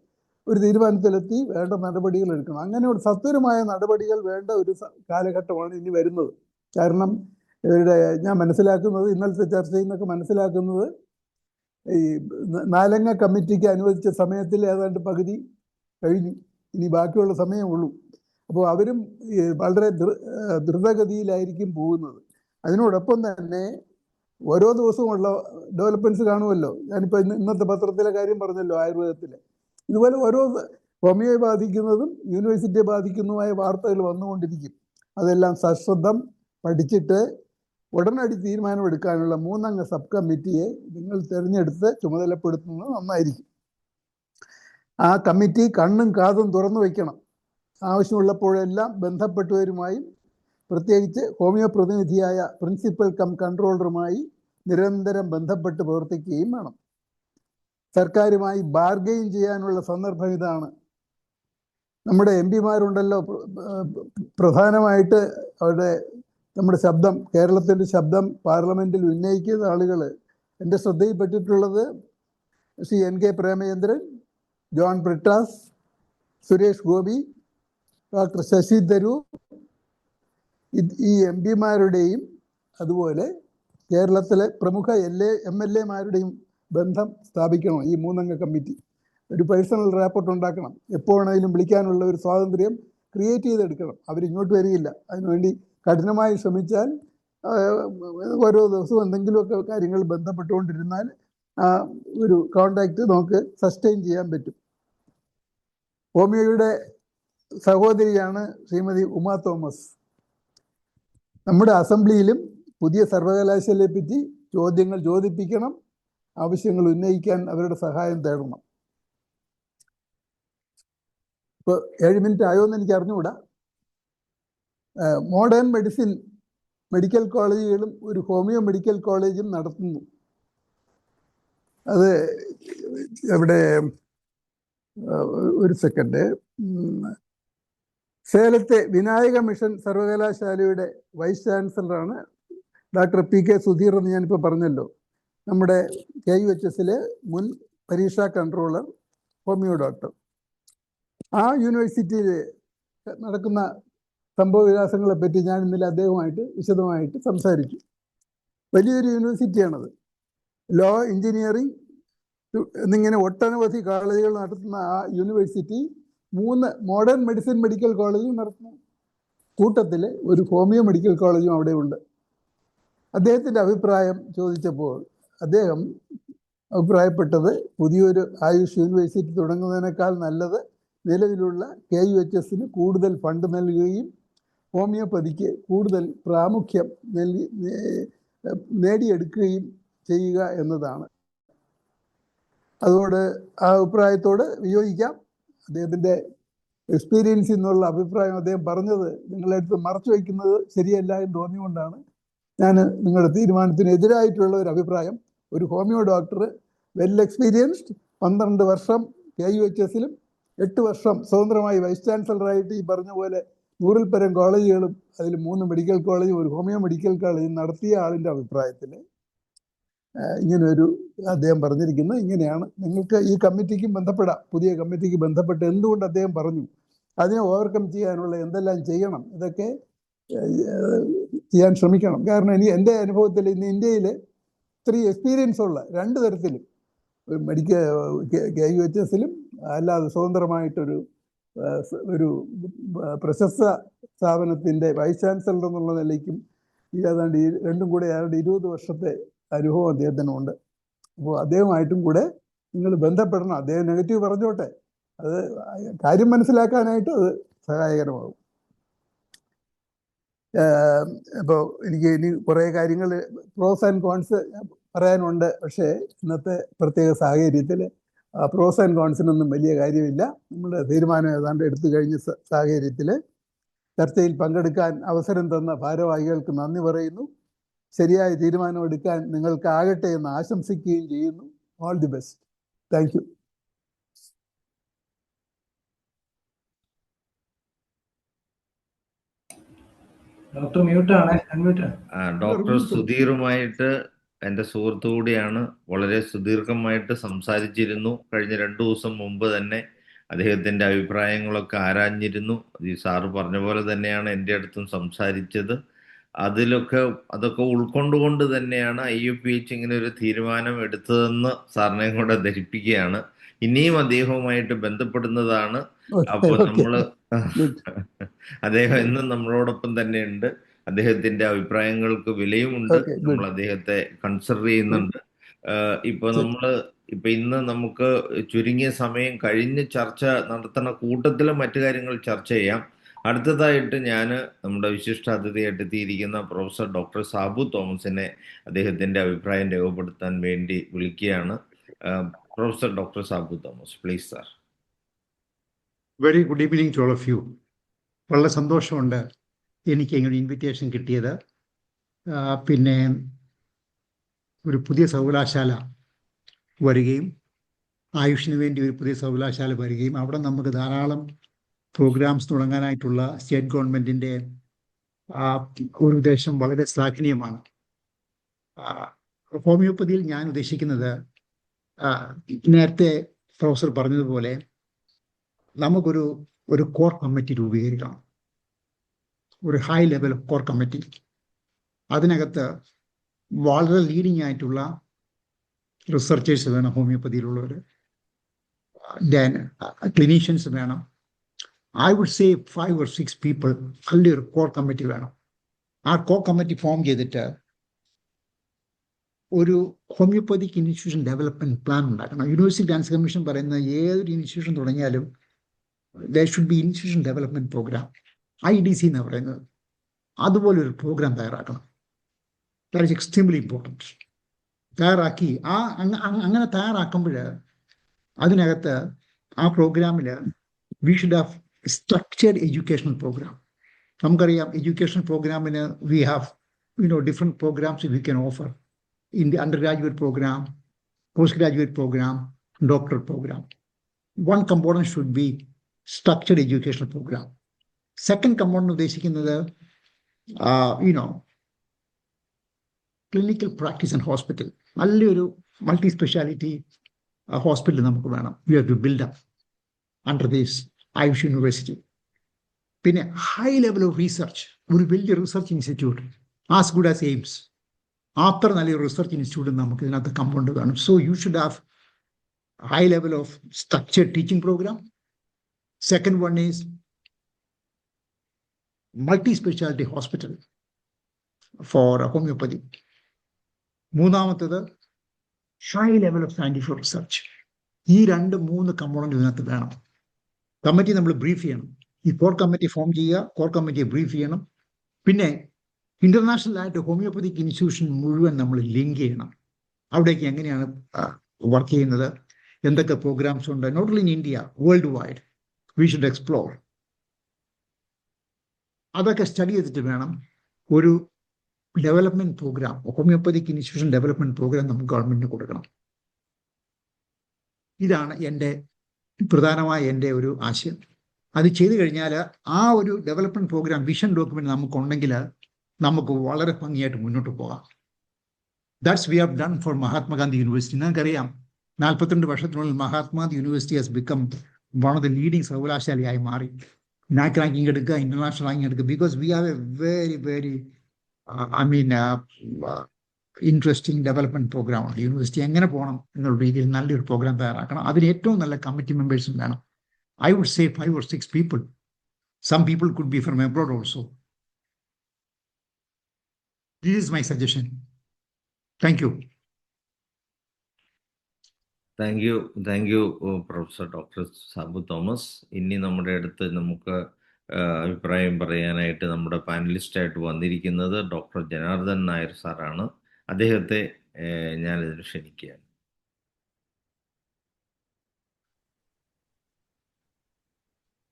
ഒരു തീരുമാനത്തിലെത്തി വേണ്ട നടപടികൾ എടുക്കണം. അങ്ങനെ ഒരു സത്വരമായ നടപടികൾ വേണ്ട ഒരു കാലഘട്ടമാണ് ഇനി വരുന്നത്. കാരണം ഞാൻ മനസ്സിലാക്കുന്നത്, ഇന്നലത്തെ ചർച്ചയിൽ നിന്നൊക്കെ മനസ്സിലാക്കുന്നത്, ഈ 4 കമ്മിറ്റിക്ക് അനുവദിച്ച സമയത്തിൽ ഏതാണ്ട് പകുതി കഴിഞ്ഞു, ഇനി ബാക്കിയുള്ള സമയമുള്ളൂ. അപ്പോൾ അവരും വളരെ ദ്രുതഗതിയിലായിരിക്കും പോകുന്നത്. അതിനോടൊപ്പം തന്നെ ഓരോ ദിവസവുമുള്ള ഡെവലപ്മെന്റ്സ് കാണുമല്ലോ. ഞാനിപ്പോൾ ഇന്നത്തെ പത്രത്തിലെ കാര്യം പറഞ്ഞല്ലോ, ആയുർവേദത്തിലെ. ഇതുപോലെ ഓരോ ഹോമിയോയെ ബാധിക്കുന്നതും യൂണിവേഴ്സിറ്റിയെ ബാധിക്കുന്നതുമായ വാർത്തകൾ വന്നുകൊണ്ടിരിക്കും. അതെല്ലാം സശ്രദ്ധം പഠിച്ചിട്ട് ഉടനടി തീരുമാനമെടുക്കാനുള്ള 3 അംഗ സബ് കമ്മിറ്റിയെ നിങ്ങൾ തിരഞ്ഞെടുത്ത് ചുമതലപ്പെടുത്തുന്നത് നന്നായിരിക്കും. ആ കമ്മിറ്റി കണ്ണും കാതും തുറന്നു വയ്ക്കണം. ആവശ്യമുള്ളപ്പോഴെല്ലാം ബന്ധപ്പെട്ടവരുമായും പ്രത്യേകിച്ച് ഹോമിയോ പ്രതിനിധിയായ പ്രിൻസിപ്പൽ കം കൺട്രോളറുമായി നിരന്തരം ബന്ധപ്പെട്ട് പ്രവർത്തിക്കുകയും വേണം. സർക്കാരുമായി ബാർഗെയിൻ ചെയ്യാനുള്ള സന്ദർഭം ഇതാണ്. നമ്മുടെ എം പിമാരുണ്ടല്ലോ, പ്രധാനമായിട്ട് നമ്മുടെ ശബ്ദം, കേരളത്തിൻ്റെ ശബ്ദം പാർലമെന്റിൽ ഉന്നയിക്കുന്ന ആളുകൾ എൻ്റെ ശ്രദ്ധയിൽപ്പെട്ടിട്ടുള്ളത് Shri NK Premachandran, John Brittas, Suresh Gopi, doctor Shashi Tharoor, ഈ എം പിമാരുടെയും അതുപോലെ കേരളത്തിലെ പ്രമുഖ MLA-മാരുടെയും ബന്ധം സ്ഥാപിക്കണം. ഈ 3 അംഗ കമ്മിറ്റി ഒരു പേഴ്സണൽ റാപ്പോർട്ട് ഉണ്ടാക്കണം. എപ്പോൾ വേണമെങ്കിലും വിളിക്കാനുള്ള ഒരു സ്വാതന്ത്ര്യം ക്രിയേറ്റ് ചെയ്തെടുക്കണം. അവരിങ്ങോട്ട് വരികയില്ല. അതിനുവേണ്ടി കഠിനമായി ശ്രമിച്ചാൽ ഓരോ ദിവസവും എന്തെങ്കിലുമൊക്കെ കാര്യങ്ങൾ ബന്ധപ്പെട്ടുകൊണ്ടിരുന്നാൽ ഒരു കോണ്ടാക്ട് നമുക്ക് സസ്റ്റെയിൻ ചെയ്യാൻ പറ്റും. ഹോമിയോയുടെ സഹോദരിയാണ് ശ്രീമതി ഉമാ തോമസ്. നമ്മുടെ അസംബ്ലിയിലും പുതിയ സർവകലാശാലയെ പറ്റി ചോദ്യങ്ങൾ ചോദിപ്പിക്കണം, ആവശ്യങ്ങൾ ഉന്നയിക്കാൻ അവരുടെ സഹായം തേടണം. ഇപ്പോൾ 7 മിനിറ്റ് ആയോ എന്ന് എനിക്ക് അറിഞ്ഞുകൂടാ. മോഡേൺ മെഡിസിൻ മെഡിക്കൽ കോളേജുകളും ഒരു ഹോമിയോ മെഡിക്കൽ കോളേജും നടത്തുന്നു. അത് ഇവിടെ ഒരു സെക്കൻഡ്, സേലത്തെ വിനായക മിഷൻ സർവകലാശാലയുടെ വൈസ് ചാൻസലറാണ് ഡോക്ടർ PK സുധീർ എന്ന് ഞാനിപ്പോൾ പറഞ്ഞല്ലോ. നമ്മുടെ KUHS-ലെ മുൻ പരീക്ഷാ കൺട്രോളർ, ഹോമിയോ ഡോക്ടർ. ആ യൂണിവേഴ്സിറ്റിയിൽ നടക്കുന്ന സംഭവ വികാസങ്ങളെ പറ്റി ഞാൻ ഇന്നലെ അദ്ദേഹവുമായിട്ട് വിശദമായിട്ട് സംസാരിച്ചു. വലിയൊരു യൂണിവേഴ്സിറ്റിയാണത്. ലോ, എഞ്ചിനീയറിംഗ് എന്നിങ്ങനെ ഒട്ടനവധി കോളേജുകൾ നടത്തുന്ന ആ യൂണിവേഴ്സിറ്റി 3 മോഡേൺ മെഡിസിൻ മെഡിക്കൽ കോളേജും നടത്തുന്നു. കൂട്ടത്തിൽ ഒരു ഹോമിയോ മെഡിക്കൽ കോളേജും അവിടെ ഉണ്ട്. അദ്ദേഹത്തിൻ്റെ അഭിപ്രായം ചോദിച്ചപ്പോൾ അദ്ദേഹം അഭിപ്രായപ്പെട്ടത് പുതിയൊരു ആയുഷ് യൂണിവേഴ്സിറ്റി തുടങ്ങുന്നതിനേക്കാൾ നല്ലത് നിലവിലുള്ള KUHS-ന് കൂടുതൽ ഫണ്ട് നൽകുകയും ഹോമിയോപ്പതിക്ക് കൂടുതൽ പ്രാമുഖ്യം നേടിയെടുക്കുകയും ചെയ്യുക എന്നതാണ്. അതുകൊണ്ട് ആ അഭിപ്രായത്തോട് വിയോജിക്കാം. അദ്ദേഹത്തിൻ്റെ എക്സ്പീരിയൻസിൽ നിന്നുള്ള അഭിപ്രായം അദ്ദേഹം പറഞ്ഞത് നിങ്ങളുടെ അടുത്ത് മറച്ചു വയ്ക്കുന്നത് ശരിയല്ല എന്ന് തോന്നിയുകൊണ്ടാണ് ഞാൻ നിങ്ങളുടെ തീരുമാനത്തിന് എതിരായിട്ടുള്ള ഒരു അഭിപ്രായം. ഒരു ഹോമിയോ ഡോക്ടർ വെൽ എക്സ്പീരിയൻസ്ഡ്, 12 വർഷം KUHS-ലും 8 വർഷം സ്വതന്ത്രമായി വൈസ് ചാൻസലറായിട്ട് ഈ പറഞ്ഞ പോലെ 100-ൽ പരം കോളേജുകളും അതിൽ 3 മെഡിക്കൽ കോളേജും ഒരു ഹോമിയോ മെഡിക്കൽ കോളേജും നടത്തിയ ആളിൻ്റെ അഭിപ്രായത്തിൽ ഇങ്ങനൊരു അദ്ദേഹം പറഞ്ഞിരിക്കുന്നത് ഇങ്ങനെയാണ്. നിങ്ങൾക്ക് ഈ കമ്മിറ്റിക്കും ബന്ധപ്പെടാം, പുതിയ കമ്മിറ്റിക്ക് ബന്ധപ്പെട്ട് എന്തുകൊണ്ട് അദ്ദേഹം പറഞ്ഞു, അതിനെ ഓവർകം ചെയ്യാനുള്ള എന്തെല്ലാം ചെയ്യണം, ഇതൊക്കെ ചെയ്യാൻ ശ്രമിക്കണം. കാരണം എൻ്റെ അനുഭവത്തിൽ ഇന്ന് ഇന്ത്യയിൽ ഇത്രയും എക്സ്പീരിയൻസ് ഉള്ള 2 തരത്തിലും KUHS-ലും അല്ലാതെ സ്വതന്ത്രമായിട്ടൊരു പ്രശസ്ത സ്ഥാപനത്തിൻ്റെ വൈസ് ചാൻസലർ എന്നുള്ള നിലയ്ക്കും ഏതാണ്ട് രണ്ടും കൂടെ ഏതാണ്ട് 20 വർഷത്തെ അനുഭവം അദ്ദേഹത്തിനുണ്ട്. അപ്പോൾ അദ്ദേഹമായിട്ടും കൂടെ നിങ്ങൾ ബന്ധപ്പെടണം. അദ്ദേഹം നെഗറ്റീവ് പറഞ്ഞോട്ടെ, അത് കാര്യം മനസ്സിലാക്കാനായിട്ട് അത് സഹായകരമാകും. അപ്പോൾ എനിക്ക് ഇനി കുറേ കാര്യങ്ങൾ പ്രോസ് ആൻഡ് കോൺസ് പറയാനുണ്ട്. പക്ഷേ ഇന്നത്തെ പ്രത്യേക സാഹചര്യത്തിൽ പ്രോസ് ആൻഡ് കോൺസിനൊന്നും വലിയ കാര്യമില്ല. നമ്മുടെ തീരുമാനം ഏതാണ്ട് എടുത്തു കഴിഞ്ഞ സാഹചര്യത്തിൽ ചർച്ചയിൽ പങ്കെടുക്കാൻ അവസരം തന്ന ഭാരവാഹികൾക്ക് നന്ദി പറയുന്നു. ശരിയായ തീരുമാനമെടുക്കാൻ നിങ്ങൾക്ക് ആകട്ടെ എന്ന് ആശംസിക്കുകയും ചെയ്യുന്നു. All the best. Thank you. Doctor മ്യൂട്ടാണ്, അൺമ്യൂട്ടാണ്. ഡോക്ടർ സുധീറുമായിട്ട് എൻ്റെ സുഹൃത്തു കൂടിയാണ്. വളരെ സുദീർഘമായിട്ട് സംസാരിച്ചിരുന്നു. കഴിഞ്ഞ 2 ദിവസം മുമ്പ് തന്നെ അദ്ദേഹത്തിൻ്റെ അഭിപ്രായങ്ങളൊക്കെ ആരാഞ്ഞിരുന്നു. ഈ സാറ് പറഞ്ഞ പോലെ തന്നെയാണ് എൻ്റെ അടുത്തും സംസാരിച്ചത്. അതൊക്കെ ഉൾക്കൊണ്ടുകൊണ്ട് തന്നെയാണ് IFPH ഇങ്ങനെ ഒരു തീരുമാനം എടുത്തതെന്ന് സാറിനെ കൂടെ ധരിപ്പിക്കുകയാണ്. ഇനിയും അദ്ദേഹവുമായിട്ട് ബന്ധപ്പെടുന്നതാണ്. അപ്പോൾ അദ്ദേഹം എന്നും നമ്മളോടൊപ്പം തന്നെയുണ്ട്. അദ്ദേഹത്തിന്റെ അഭിപ്രായങ്ങൾക്ക് വിലയുമുണ്ട്. നമ്മൾ അദ്ദേഹത്തെ കൺസിഡർ ചെയ്യുന്നുണ്ട്. ഇന്ന് നമുക്ക് ചുരുങ്ങിയ സമയം കഴിഞ്ഞ് ചർച്ച നടത്തുന്ന കൂട്ടത്തിലും മറ്റു കാര്യങ്ങൾ ചർച്ച ചെയ്യാം. അടുത്തതായിട്ട് ഞാൻ നമ്മുടെ വിശിഷ്ടാതിഥിയായിട്ട് എത്തിയിരിക്കുന്ന പ്രൊഫസർ ഡോക്ടർ സാബു തോമസിനെ അദ്ദേഹത്തിന്റെ അഭിപ്രായം രേഖപ്പെടുത്താൻ വേണ്ടി വിളിക്കുകയാണ്. Professor doctor Sabu Thomas, please sir. Very good evening to all of you. വളരെ സന്തോഷമുണ്ട് എനിക്ക് ഇങ്ങനെ ഇൻവിറ്റേഷൻ കിട്ടിയത്. പിന്നെ ഒരു പുതിയ സർവകലാശാല വരികയും ആയുഷിന് വേണ്ടി ഒരു പുതിയ സർവകലാശാല വരികയും അവിടെ നമുക്ക് ധാരാളം പ്രോഗ്രാംസ് തുടങ്ങാനായിട്ടുള്ള സ്റ്റേറ്റ് ഗവൺമെൻറ്റിൻ്റെ ഒരു ഉദ്ദേശം വളരെ ശ്ലാഘനീയമാണ്. ഹോമിയോപ്പതിയിൽ ഞാൻ ഉദ്ദേശിക്കുന്നത് നേരത്തെ പ്രൊഫസർ പറഞ്ഞതുപോലെ നമുക്കൊരു കോർ കമ്മിറ്റി രൂപീകരിക്കണം. ഒരു ഹൈ ലെവൽ കോർ കമ്മിറ്റി. അതിനകത്ത് വളരെ ലീഡിങ് ആയിട്ടുള്ള റിസർച്ചേഴ്സ് വേണം, ഹോമിയോപ്പതിയിലുള്ളവർ. ദെൻ ക്ലിനീഷ്യൻസ് വേണം. I would say 5 or 6 people. നല്ലൊരു കോർ കമ്മിറ്റി വേണം. ആ കോർ കമ്മിറ്റി ഫോം ചെയ്തിട്ട് ഒരു ഹോമിയോപ്പതിക് ഇൻസ്റ്റിറ്റ്യൂഷൻ ഡെവലപ്മെന്റ് പ്ലാൻ ഉണ്ടാക്കണം. യൂണിവേഴ്സിറ്റി ഗ്രാന്റ്സ് കമ്മീഷൻ പറയുന്ന ഏതൊരു ഇൻസ്റ്റിറ്റ്യൂഷൻ തുടങ്ങിയാലും there should be institution development program, IDC എന്ന് പറയുന്നത്. അതുപോലെ ഒരു പ്രോഗ്രാം തയ്യാറാക്കണം. That is extremely important. തയ്യാറാക്കി അങ്ങനെ തയ്യാറാക്കുമ്പോൾ അതിനകത്ത് ആ പ്രോഗ്രാമിൽ we should have structured educational program. നമുക്കറിയാം എഡ്യൂക്കേഷൻ പ്രോഗ്രാമിന് we have different programs we can offer in the undergraduate program, postgraduate program, doctoral program. One component should be structured educational program. Second component ഉദ്ദേശിക്കുന്നത് clinical practice and hospital. നല്ലൊരു multi speciality hospital നമുക്ക് വേണം. We have to build up under this AYUSH university. പിന്നെ high level of research, ഒരു വലിയ research institute as good as AIIMS. അത്ര നല്ലൊരു research institute നമുക്ക് ഇതിനകത്ത് കമ്പൗണ്ട് വേണം. So you should have high level of structured teaching program. Second one is multi-specialty hospital for homeopathy. മൂന്നാമത്തത് high level of scientific research. ഈ 2-3 component ഇതിനകത്ത് വേണം. Committee നമ്മൾ ബ്രീഫ് ചെയ്യണം. ഈ കോർ കമ്മിറ്റി ഫോം ചെയ്യുക, കോർ കമ്മിറ്റിയെ ബ്രീഫ് ചെയ്യണം. പിന്നെ ഇന്റർനാഷണൽ ആയിട്ട് ഹോമിയോപ്പതിക് ഇൻസ്റ്റിറ്റ്യൂഷൻ മുഴുവൻ നമ്മൾ ലിങ്ക് ചെയ്യണം. അവിടേക്ക് എങ്ങനെയാണ് വർക്ക് ചെയ്യുന്നത്, എന്തൊക്കെ പ്രോഗ്രാംസ് ഉണ്ട്, not only in India, world wide we should explore. അതൊക്കെ സ്റ്റഡി ചെയ്തിട്ട് വേണം ഒരു development program, homeopathic institution development program നമുക്ക് ഗവൺമെന്റിന് കൊടുക്കണം. ഇതാണ് പ്രധാനമായ എൻ്റെ ഒരു ആശയം. അത് ചെയ്തു കഴിഞ്ഞാൽ ആ ഒരു ഡെവലപ്മെന്റ് പ്രോഗ്രാം വിഷൻ ഡോക്യുമെന്റ് നമുക്കുണ്ടെങ്കിൽ നമുക്ക് വളരെ ഭംഗിയായിട്ട് മുന്നോട്ട് പോകാം. That's we have done for Mahatma Gandhi university. നിങ്ങൾക്കറിയാം 42 വർഷത്തിനുള്ളിൽ Mahatma Gandhi university has become one of the leading സർവകലാശാലയായി മാറി. നാക് റാങ്കിങ് എടുക്കുക, ഇന്റർനാഷണൽ റാങ്കിങ് എടുക്കുക. Because we have a very very interesting development പ്രോഗ്രാമാണ്. യൂണിവേഴ്സിറ്റി എങ്ങനെ പോകണം എന്നുള്ള രീതിയിൽ നല്ലൊരു പ്രോഗ്രാം തയ്യാറാക്കണം. അതിന് ഏറ്റവും നല്ല കമ്മിറ്റി മെമ്പേഴ്സും വേണം. I would say 5 or 6 people. Some people could be from abroad also. This is my suggestion. Thank you. Thank you professor doctor Sabu Thomas. ഇനി നമ്മുടെ അടുത്ത് നമുക്ക് അഭിപ്രായം പറയാനായിട്ട് നമ്മുടെ പാനലിസ്റ്റായിട്ട് വന്നിരിക്കുന്നത് ഡോക്ടർ ജനാർദ്ദൻ നായർ സാറാണ്. അദ്ദേഹത്തെ ഞാനിതിന് ക്ഷണിക്കുകയാണ്.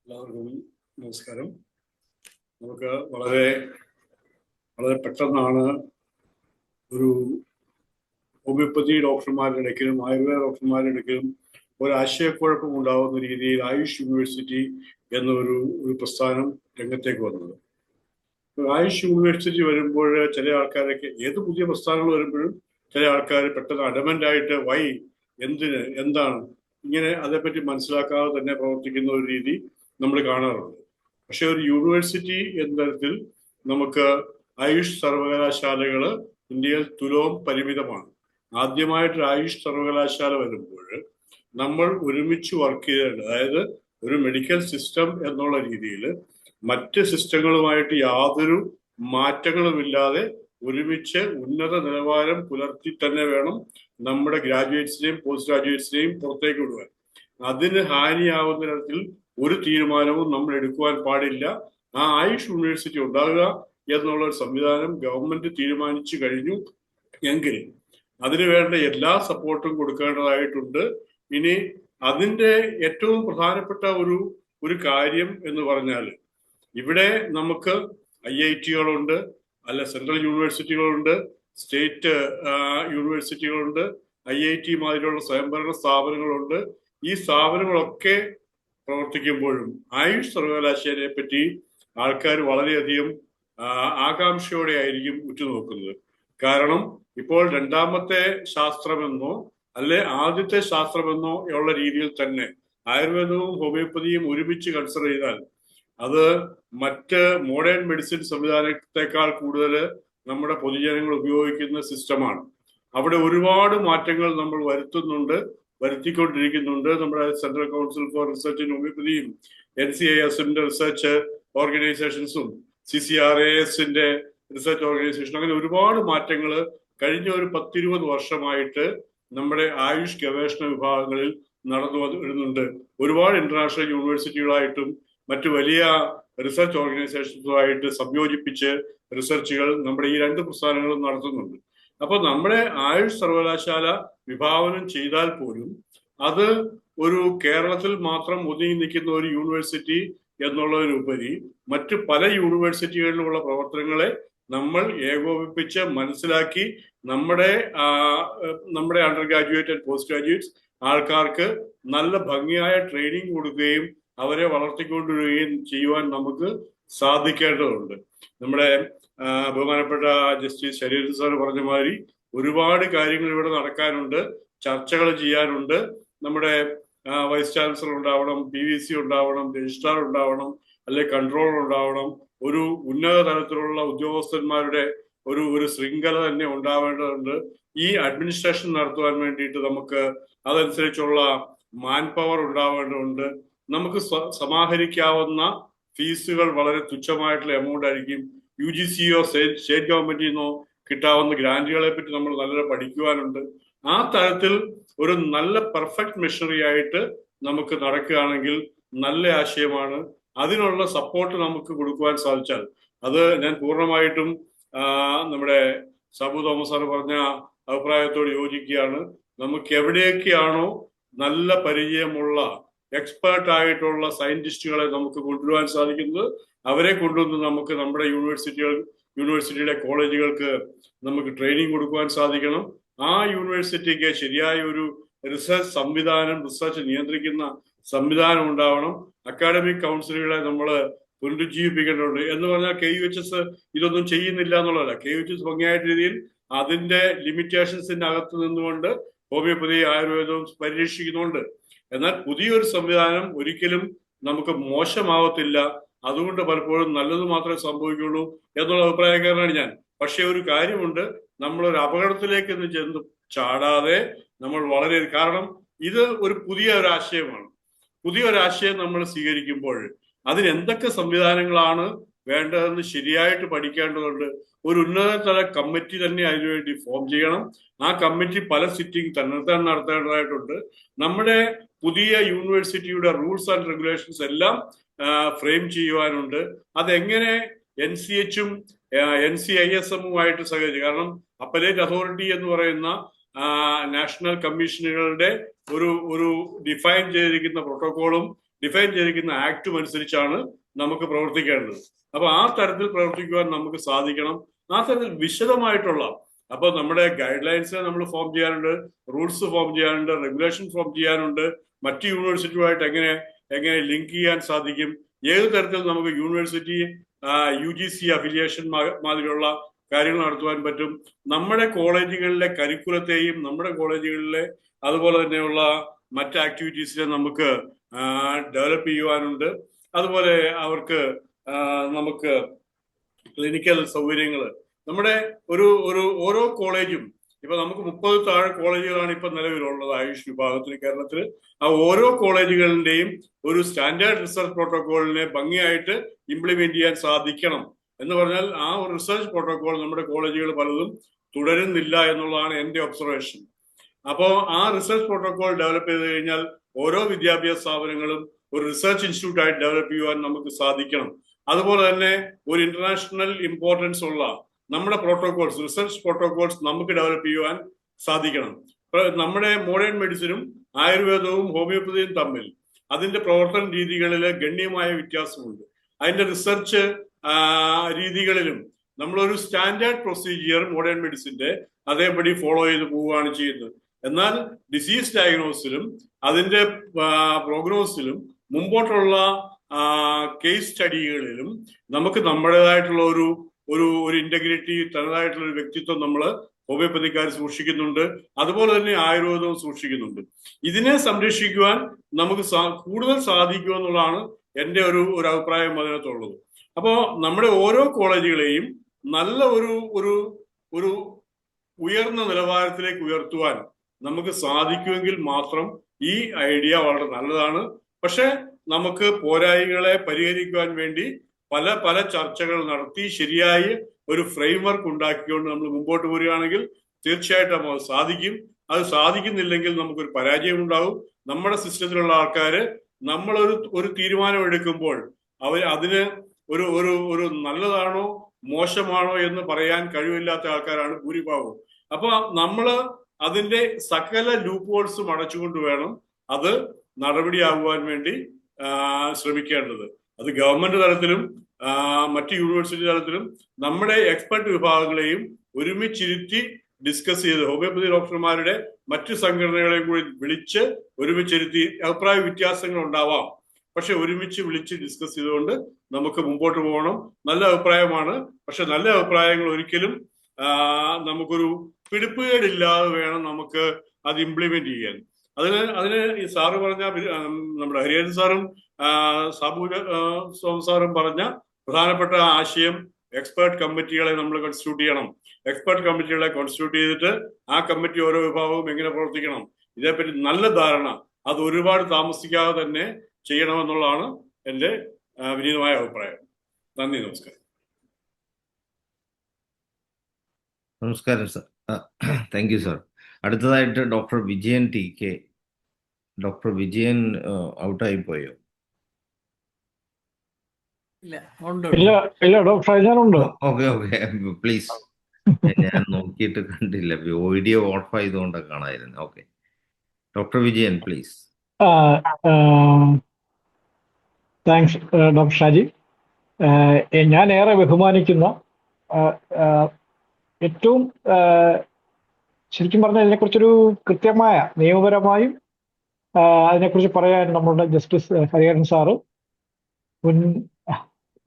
എല്ലാവർക്കും നമസ്കാരം. നമുക്ക് വളരെ വളരെ പെട്ടെന്നാണ് ഒരു ഹോമിയോപ്പതി ഡോക്ടർമാരുടെ ഇടയ്ക്കിലും ആയുർവേദ ഡോക്ടർമാരുടെ ഇടയ്ക്കിലും ഒരു ആശയക്കുഴപ്പം ഉണ്ടാകുന്ന രീതിയിൽ ആയുഷ് യൂണിവേഴ്സിറ്റി എന്നൊരു പ്രസ്ഥാനം രംഗത്തേക്ക് വന്നത്. ആയുഷ് യൂണിവേഴ്സിറ്റി വരുമ്പോൾ ചില ആൾക്കാരൊക്കെ ഏത് പുതിയ പ്രസ്ഥാനങ്ങൾ വരുമ്പോഴും ചില ആൾക്കാർ പെട്ടെന്ന് അഡമന്റ് ആയിട്ട് വൈ, എന്തിന്, എന്താണ്, ഇങ്ങനെ അതേപ്പറ്റി മനസ്സിലാക്കാതെ തന്നെ പ്രവർത്തിക്കുന്ന ഒരു രീതി നമ്മൾ കാണാറുണ്ട്. പക്ഷെ ഒരു യൂണിവേഴ്സിറ്റി എന്ന തരത്തിൽ നമുക്ക് ആയുഷ് സർവകലാശാലകൾ ഇന്ത്യയിൽ തുലോം പരിമിതമാണ്. ആദ്യമായിട്ട് ആയുഷ് സർവകലാശാല വരുമ്പോൾ നമ്മൾ ഒരുമിച്ച് വർക്ക് ചെയ്യേണ്ടത്, അതായത് ഒരു മെഡിക്കൽ സിസ്റ്റം എന്നുള്ള രീതിയിൽ മറ്റ് സിസ്റ്റങ്ങളുമായിട്ട് യാതൊരു മാറ്റങ്ങളുമില്ലാതെ ഒരുമിച്ച് ഉന്നത നിലവാരം പുലർത്തി തന്നെ വേണം നമ്മുടെ ഗ്രാജുവേറ്റ്സിനെയും പോസ്റ്റ് ഗ്രാജുവേറ്റ്സിനെയും പുറത്തേക്ക് വിടുവാൻ. അതിന് ഹാനിയാവുന്ന തരത്തിൽ ഒരു തീരുമാനവും നമ്മൾ എടുക്കുവാൻ പാടില്ല. ആ ആയുഷ് യൂണിവേഴ്സിറ്റി ഉണ്ടാകുക എന്നുള്ള ഒരു സംവിധാനം ഗവൺമെന്റ് തീരുമാനിച്ചു കഴിഞ്ഞു എങ്കിൽ അതിനു വേണ്ട എല്ലാ സപ്പോർട്ടും കൊടുക്കേണ്ടതായിട്ടുണ്ട്. ഇനി അതിന്റെ ഏറ്റവും പ്രധാനപ്പെട്ട ഒരു കാര്യം എന്ന് പറഞ്ഞാൽ, ഇവിടെ നമുക്ക് IIT-കളുണ്ട്, അല്ല സെൻട്രൽ യൂണിവേഴ്സിറ്റികളുണ്ട്, സ്റ്റേറ്റ് യൂണിവേഴ്സിറ്റികളുണ്ട്, IIT മാതിരിയുള്ള സ്വയംഭരണ സ്ഥാപനങ്ങളുണ്ട്. ഈ സ്ഥാപനങ്ങളൊക്കെ പ്രവർത്തിക്കുമ്പോഴും ആയുഷ് സർവകലാശാലയെ പറ്റി ആൾക്കാർ വളരെയധികം ആകാംക്ഷയോടെ ആയിരിക്കും ഉറ്റുനോക്കുന്നത്. കാരണം ഇപ്പോൾ രണ്ടാമത്തെ ശാസ്ത്രമെന്നോ അല്ലെ ആദ്യത്തെ ശാസ്ത്രമെന്നോ ഉള്ള രീതിയിൽ തന്നെ ആയുർവേദവും ഹോമിയോപ്പതിയും ഒരുമിച്ച് കൺസിഡർ ചെയ്താൽ അത് മറ്റ് മോഡേൺ മെഡിസിൻ സംവിധാനത്തെക്കാൾ കൂടുതൽ നമ്മുടെ പൊതുജനങ്ങൾ ഉപയോഗിക്കുന്ന സിസ്റ്റമാണ്. അവിടെ ഒരുപാട് മാറ്റങ്ങൾ നമ്മൾ വരുത്തിക്കൊണ്ടിരിക്കുന്നുണ്ട്. നമ്മുടെ central council for research in ഹോമിയോപ്പതിയും NCIS-ന്റെ റിസർച്ച് ഓർഗനൈസേഷൻസും CCRAS-ന്റെ റിസർച്ച് ഓർഗനൈസേഷനും അങ്ങനെ ഒരുപാട് മാറ്റങ്ങൾ കഴിഞ്ഞ ഒരു 10-20 വർഷമായിട്ട് നമ്മുടെ ആയുഷ് ഗവേഷണ വിഭാഗങ്ങളിൽ നടന്നു വരുന്നുണ്ട്. ഒരുപാട് ഇന്റർനാഷണൽ യൂണിവേഴ്സിറ്റികളായിട്ടും മറ്റു വലിയ റിസർച്ച് ഓർഗനൈസേഷൻസുമായിട്ട് സംയോജിപ്പിച്ച് റിസർച്ചുകൾ നമ്മുടെ ഈ രണ്ട് പ്രസ്ഥാനങ്ങളും നടത്തുന്നുണ്ട്. അപ്പൊ നമ്മുടെ ആയുഷ് സർവകലാശാല വിഭാവനം ചെയ്താൽ പോലും അത് ഒരു കേരളത്തിൽ മാത്രം ഒതുങ്ങി നിൽക്കുന്ന ഒരു യൂണിവേഴ്സിറ്റി എന്നുള്ളതിനുപരി മറ്റ് പല യൂണിവേഴ്സിറ്റികളിലുമുള്ള പ്രവർത്തനങ്ങളെ നമ്മൾ ഏകോപിപ്പിച്ച് മനസ്സിലാക്കി നമ്മുടെ under graduate and post graduates ആൾക്കാർക്ക് നല്ല ഭംഗിയായ ട്രെയിനിങ് കൊടുക്കുകയും അവരെ വളർത്തിക്കൊണ്ടുവരികയും ചെയ്യുവാൻ നമുക്ക് സാധിക്കേണ്ടതുണ്ട്. നമ്മുടെ ബഹുമാനപ്പെട്ട ജസ്റ്റിസ് ശരീരൻ സാർ പറഞ്ഞ മാതിരി ഒരുപാട് കാര്യങ്ങൾ ഇവിടെ നടക്കാനുണ്ട്, ചർച്ചകൾ ചെയ്യാനുണ്ട്. നമ്മുടെ വൈസ് ചാൻസലർ ഉണ്ടാവണം, PVC ഉണ്ടാവണം, രജിസ്ട്രാർ ഉണ്ടാവണം, അല്ലെ കൺട്രോളർ ഉണ്ടാവണം. ഒരു ഉന്നത തലത്തിലുള്ള ഉദ്യോഗസ്ഥന്മാരുടെ ഒരു ശൃംഖല തന്നെ ഉണ്ടാവേണ്ടതുണ്ട്. ഈ അഡ്മിനിസ്ട്രേഷൻ നടത്തുവാൻ വേണ്ടിയിട്ട് നമുക്ക് അതനുസരിച്ചുള്ള മാൻ പവർ ഉണ്ടാവേണ്ടതുണ്ട്. നമുക്ക് സമാഹരിക്കാവുന്ന ഫീസുകൾ വളരെ തുച്ഛമായിട്ടുള്ള എമൗണ്ട് ആയിരിക്കും. UGC-യോ സ്റ്റേറ്റ് ഗവൺമെന്റിൽ നിന്നോ കിട്ടാവുന്ന ഗ്രാന്റുകളെ പറ്റി നമ്മൾ നല്ല പഠിക്കുവാനുണ്ട്. ആ തരത്തിൽ ഒരു നല്ല പെർഫെക്റ്റ് മെഷീനറി ആയിട്ട് നമുക്ക് നടക്കുകയാണെങ്കിൽ നല്ല ആശയമാണ്. അതിനുള്ള സപ്പോർട്ട് നമുക്ക് കൊടുക്കുവാൻ സാധിച്ചാൽ അത് ഞാൻ പൂർണ്ണമായിട്ടും നമ്മുടെ സാബു തോമസ് സാർ പറഞ്ഞ അഭിപ്രായത്തോട് യോജിക്കുകയാണ്. നമുക്ക് എവിടെയൊക്കെയാണോ നല്ല പരിചയമുള്ള എക്സ്പേർട്ട് ആയിട്ടുള്ള സയന്റിസ്റ്റുകളെ നമുക്ക് കൊണ്ടുവരാൻ സാധിക്കുന്നത് അവരെ കൊണ്ടുവന്ന് നമുക്ക് നമ്മുടെ യൂണിവേഴ്സിറ്റിയുടെ കോളേജുകൾക്ക് നമുക്ക് ട്രെയിനിങ് കൊടുക്കുവാൻ സാധിക്കണം. ആ യൂണിവേഴ്സിറ്റിക്ക് ശരിയായ ഒരു റിസർച്ച് സംവിധാനം, റിസർച്ച് നിയന്ത്രിക്കുന്ന സംവിധാനം ഉണ്ടാവണം. അക്കാഡമിക് കൗൺസിലുകളെ നമ്മൾ പുനരുജ്ജീവിപ്പിക്കേണ്ടതുണ്ട്. എന്ന് പറഞ്ഞാൽ KUHS ഇതൊന്നും ചെയ്യുന്നില്ല എന്നുള്ളതല്ല. KUHS ഭംഗിയായ രീതിയിൽ അതിന്റെ ലിമിറ്റേഷൻസിന്റെ അകത്ത് നിന്നുകൊണ്ട് ഹോമിയോപ്പതി ആയുർവേദവും പരീക്ഷിക്കുന്നുണ്ട്. എന്നാൽ പുതിയൊരു സംവിധാനം ഒരിക്കലും നമുക്ക് മോശമാവത്തില്ല. അതുകൊണ്ട് പലപ്പോഴും നല്ലത് മാത്രമേ സംഭവിക്കുള്ളൂ എന്നുള്ള അഭിപ്രായക്കാരനാണ് ഞാൻ. പക്ഷെ ഒരു കാര്യമുണ്ട്, നമ്മളൊരു അപകടത്തിലേക്ക് ചെന്ന് ചാടാതെ നമ്മൾ വളരെ, കാരണം ഇത് ഒരു പുതിയ ആശയമാണ്. പുതിയൊരാശയം നമ്മൾ സ്വീകരിക്കുമ്പോൾ അതിന് എന്തൊക്കെ സംവിധാനങ്ങളാണ് വേണ്ടതെന്ന് ശരിയായിട്ട് പഠിക്കേണ്ടതുണ്ട്. ഒരു ഉന്നതതല കമ്മിറ്റി തന്നെ അതിനുവേണ്ടി ഫോം ചെയ്യണം. ആ കമ്മിറ്റി പല സിറ്റിംഗ് തന്നെ നടത്തേണ്ടതായിട്ടുണ്ട്. നമ്മുടെ പുതിയ യൂണിവേഴ്സിറ്റിയുടെ റൂൾസ് ആൻഡ് റെഗുലേഷൻസ് എല്ലാം ഫ്രെയിം ചെയ്യുവാനുണ്ട്. അതെങ്ങനെ NCH-ഉം NCISM-ഉമായിട്ട് സഹകരിച്ചു. കാരണം അപ്പലേറ്റ് അതോറിറ്റി എന്ന് പറയുന്ന നാഷണൽ കമ്മീഷനുകളുടെ ഒരു ഡിഫൈൻ ചെയ്തിരിക്കുന്ന പ്രോട്ടോകോളും ഡിഫൈൻ ചെയ്തിരിക്കുന്ന ആക്ടും അനുസരിച്ചാണ് നമുക്ക് പ്രവർത്തിക്കേണ്ടത്. അപ്പൊ ആ തരത്തിൽ പ്രവർത്തിക്കുവാൻ നമുക്ക് സാധിക്കണം. ആ തരത്തിൽ വിശദമായിട്ടുള്ള, അപ്പൊ നമ്മുടെ ഗൈഡ് ലൈൻസ് നമ്മൾ ഫോം ചെയ്യാനുണ്ട്, റൂൾസ് ഫോം ചെയ്യാനുണ്ട്, റെഗുലേഷൻ ഫോം ചെയ്യാനുണ്ട്, മറ്റ് യൂണിവേഴ്സിറ്റിയുമായിട്ട് എങ്ങനെ ലിങ്ക് ചെയ്യാൻ സാധിക്കും, ഏത് തരത്തിൽ നമുക്ക് യൂണിവേഴ്സിറ്റി UGC അഫിലിയേഷൻ മാതിരിയുള്ള കാര്യങ്ങൾ നടത്തുവാൻ പറ്റും, നമ്മുടെ കോളേജുകളിലെ കരിക്കുലത്തെയും നമ്മുടെ കോളേജുകളിലെ അതുപോലെ തന്നെയുള്ള മറ്റ് ആക്ടിവിറ്റീസിനെ നമുക്ക് ഡെവലപ്പ് ചെയ്യുവാനുണ്ട്. അതുപോലെ അവർക്ക് നമുക്ക് ക്ലിനിക്കൽ സൗകര്യങ്ങൾ, നമ്മുടെ ഓരോ കോളേജും, ഇപ്പൊ നമുക്ക് 30 താഴെ കോളേജുകളാണ് ഇപ്പൊ നിലവിലുള്ളത് ആയുഷ് വിഭാഗത്തിൽ കേരളത്തിൽ. ആ ഓരോ കോളേജുകളുടെയും ഒരു സ്റ്റാൻഡേർഡ് റിസർച്ച് പ്രോട്ടോകോളിനെ ഭംഗിയായിട്ട് ഇംപ്ലിമെന്റ് ചെയ്യാൻ സാധിക്കണം. എന്ന് പറഞ്ഞാൽ ആ ഒരു റിസർച്ച് പ്രോട്ടോകോൾ നമ്മുടെ കോളേജുകൾ പലതും തുടരുന്നില്ല എന്നുള്ളതാണ് എന്റെ ഒബ്സർവേഷൻ. അപ്പോൾ ആ റിസർച്ച് പ്രോട്ടോകോൾ ഡെവലപ്പ് ചെയ്ത് കഴിഞ്ഞാൽ ഓരോ വിദ്യാഭ്യാസ സ്ഥാപനങ്ങളും ഒരു റിസർച്ച് ഇൻസ്റ്റിറ്റ്യൂട്ട് ആയിട്ട് ഡെവലപ്പ് ചെയ്യുവാൻ നമുക്ക് സാധിക്കണം. അതുപോലെ തന്നെ ഒരു ഇന്റർനാഷണൽ ഇമ്പോർട്ടൻസ് ഉള്ള നമ്മുടെ പ്രോട്ടോകോൾസ്, റിസർച്ച് പ്രോട്ടോകോൾസ് നമുക്ക് ഡെവലപ്പ് ചെയ്യുവാൻ സാധിക്കണം. നമ്മുടെ മോഡേൺ മെഡിസിനും ആയുർവേദവും ഹോമിയോപ്പതിയും തമ്മിൽ അതിന്റെ പ്രവർത്തന രീതികളിൽ ഗണ്യമായ വ്യത്യാസമുണ്ട്. അതിന്റെ റിസർച്ച് രീതികളിലും നമ്മളൊരു സ്റ്റാൻഡേർഡ് പ്രൊസീജിയർ മോഡേൺ മെഡിസിന്റെ അതേപടി ഫോളോ ചെയ്ത് പോവുകയാണ് ചെയ്യുന്നത്. എന്നാൽ ഡിസീസ് ഡയഗ്നോസിലും അതിന്റെ പ്രോഗ്നോസിലും മുമ്പോട്ടുള്ള കേസ് സ്റ്റഡികളിലും നമുക്ക് നമ്മുടേതായിട്ടുള്ള ഒരു ഇന്റഗ്രിറ്റി, തനതായിട്ടുള്ള ഒരു വ്യക്തിത്വം നമ്മൾ ഹോമിയോപ്പതിക്കാർ സൂക്ഷിക്കുന്നുണ്ട്. അതുപോലെ തന്നെ ആയുർവേദവും സൂക്ഷിക്കുന്നുണ്ട്. ഇതിനെ സംരക്ഷിക്കുവാൻ നമുക്ക് കൂടുതൽ സാധിക്കുമെന്നുള്ളതാണ് എൻ്റെ ഒരു അഭിപ്രായം അതിനകത്തുള്ളത്. അപ്പോൾ നമ്മുടെ ഓരോ കോളേജുകളെയും നല്ല ഒരു ഉയർന്ന നിലവാരത്തിലേക്ക് ഉയർത്തുവാൻ നമുക്ക് സാധിക്കുമെങ്കിൽ മാത്രം ഈ ഐഡിയ വളരെ നല്ലതാണ്. പക്ഷെ നമുക്ക് പോരായ്മകളെ പരിഹരിക്കുവാൻ വേണ്ടി പല ചർച്ചകൾ നടത്തി ശരിയായ ഒരു ഫ്രെയിംവർക്ക് ഉണ്ടാക്കിക്കൊണ്ട് നമ്മൾ മുമ്പോട്ട് പോരുകയാണെങ്കിൽ തീർച്ചയായിട്ടും നമുക്ക് സാധിക്കും. അത് സാധിക്കുന്നില്ലെങ്കിൽ നമുക്കൊരു പരാജയം ഉണ്ടാവും. നമ്മുടെ സിസ്റ്റത്തിലുള്ള ആൾക്കാര് നമ്മളൊരു തീരുമാനം എടുക്കുമ്പോൾ അതിന് ഒരു നല്ലതാണോ മോശമാണോ എന്ന് പറയാൻ കഴിവില്ലാത്ത ആൾക്കാരാണ് ഭൂരിഭാഗവും. അപ്പൊ നമ്മള് അതിന്റെ സകല ലൂപ്പ് ഹോൾസും അടച്ചുകൊണ്ട് വേണം അത് നടപടിയാകുവാൻ വേണ്ടി ശ്രമിക്കേണ്ടത്. അത് ഗവൺമെന്റ് തലത്തിലും മറ്റ് യൂണിവേഴ്സിറ്റി തലത്തിലും നമ്മുടെ എക്സ്പെർട്ട് വിഭാഗങ്ങളെയും ഒരുമിച്ചിരുത്തി ഡിസ്കസ് ചെയ്ത്, ഹോമിയോപ്പതി ഡോക്ടർമാരുടെ മറ്റ് സംഘടനകളെയും കൂടി വിളിച്ച് ഒരുമിച്ചിരുത്തി, അഭിപ്രായ വ്യത്യാസങ്ങൾ ഉണ്ടാവാം, പക്ഷെ ഒരുമിച്ച് വിളിച്ച് ഡിസ്കസ് ചെയ്തുകൊണ്ട് നമുക്ക് മുമ്പോട്ട് പോകണം. നല്ല അഭിപ്രായമാണ്, പക്ഷെ നല്ല അഭിപ്രായങ്ങൾ ഒരിക്കലും നമുക്കൊരു പിടിപ്പുകേടില്ലാതെ വേണം നമുക്ക് അത് ഇംപ്ലിമെന്റ് ചെയ്യാൻ. അതിന് ഈ സാറ് പറഞ്ഞ, നമ്മുടെ ഹരിഹരൻ സാറും സാറും പറഞ്ഞ പ്രധാനപ്പെട്ട ആശയം, എക്സ്പേർട്ട് കമ്മിറ്റികളെ നമ്മൾ കോൺസ്റ്റിറ്റ്യൂട്ട് ചെയ്യണം. എക്സ്പേർട്ട് കമ്മിറ്റികളെ കോൺസ്റ്റിറ്റ്യൂട്ട് ചെയ്തിട്ട് ആ കമ്മിറ്റി ഓരോ വിഭാഗവും എങ്ങനെ പ്രവർത്തിക്കണം, ഇതേപ്പറ്റി നല്ല ധാരണ അത് ഒരുപാട് താമസിക്കാതെ തന്നെ ചെയ്യണമെന്നുള്ളതാണ് എൻ്റെ വിനീതമായ അഭിപ്രായം. നന്ദി, നമസ്കാരം. നമസ്കാരം സർ. Thank you sir. അടുത്തതായിട്ട് doctor Vijayan TK. Doctor Vijayan ഔട്ടായി പോയോ? ഇല്ല ഡോക്ടർ, ഞാനുണ്ട്. Okay please. ഞാൻ നോക്കിയിട്ട് കണ്ടില്ല, വീഡിയോ ഓഫ് ആയതുകൊണ്ട് കാണായിരുന്നു. Okay, doctor Vijayan please. Thanks doctor Shaji. ഞാൻ ഏറെ ബഹുമാനിക്കുന്ന, ഏറ്റവും ശരിക്കും പറഞ്ഞാൽ ഇതിനെക്കുറിച്ചൊരു കൃത്യമായ നിയമപരമായും അതിനെക്കുറിച്ച് പറയാൻ നമ്മളുടെ ജസ്റ്റിസ് ഹരിഹരൻ സാറ്, മുൻ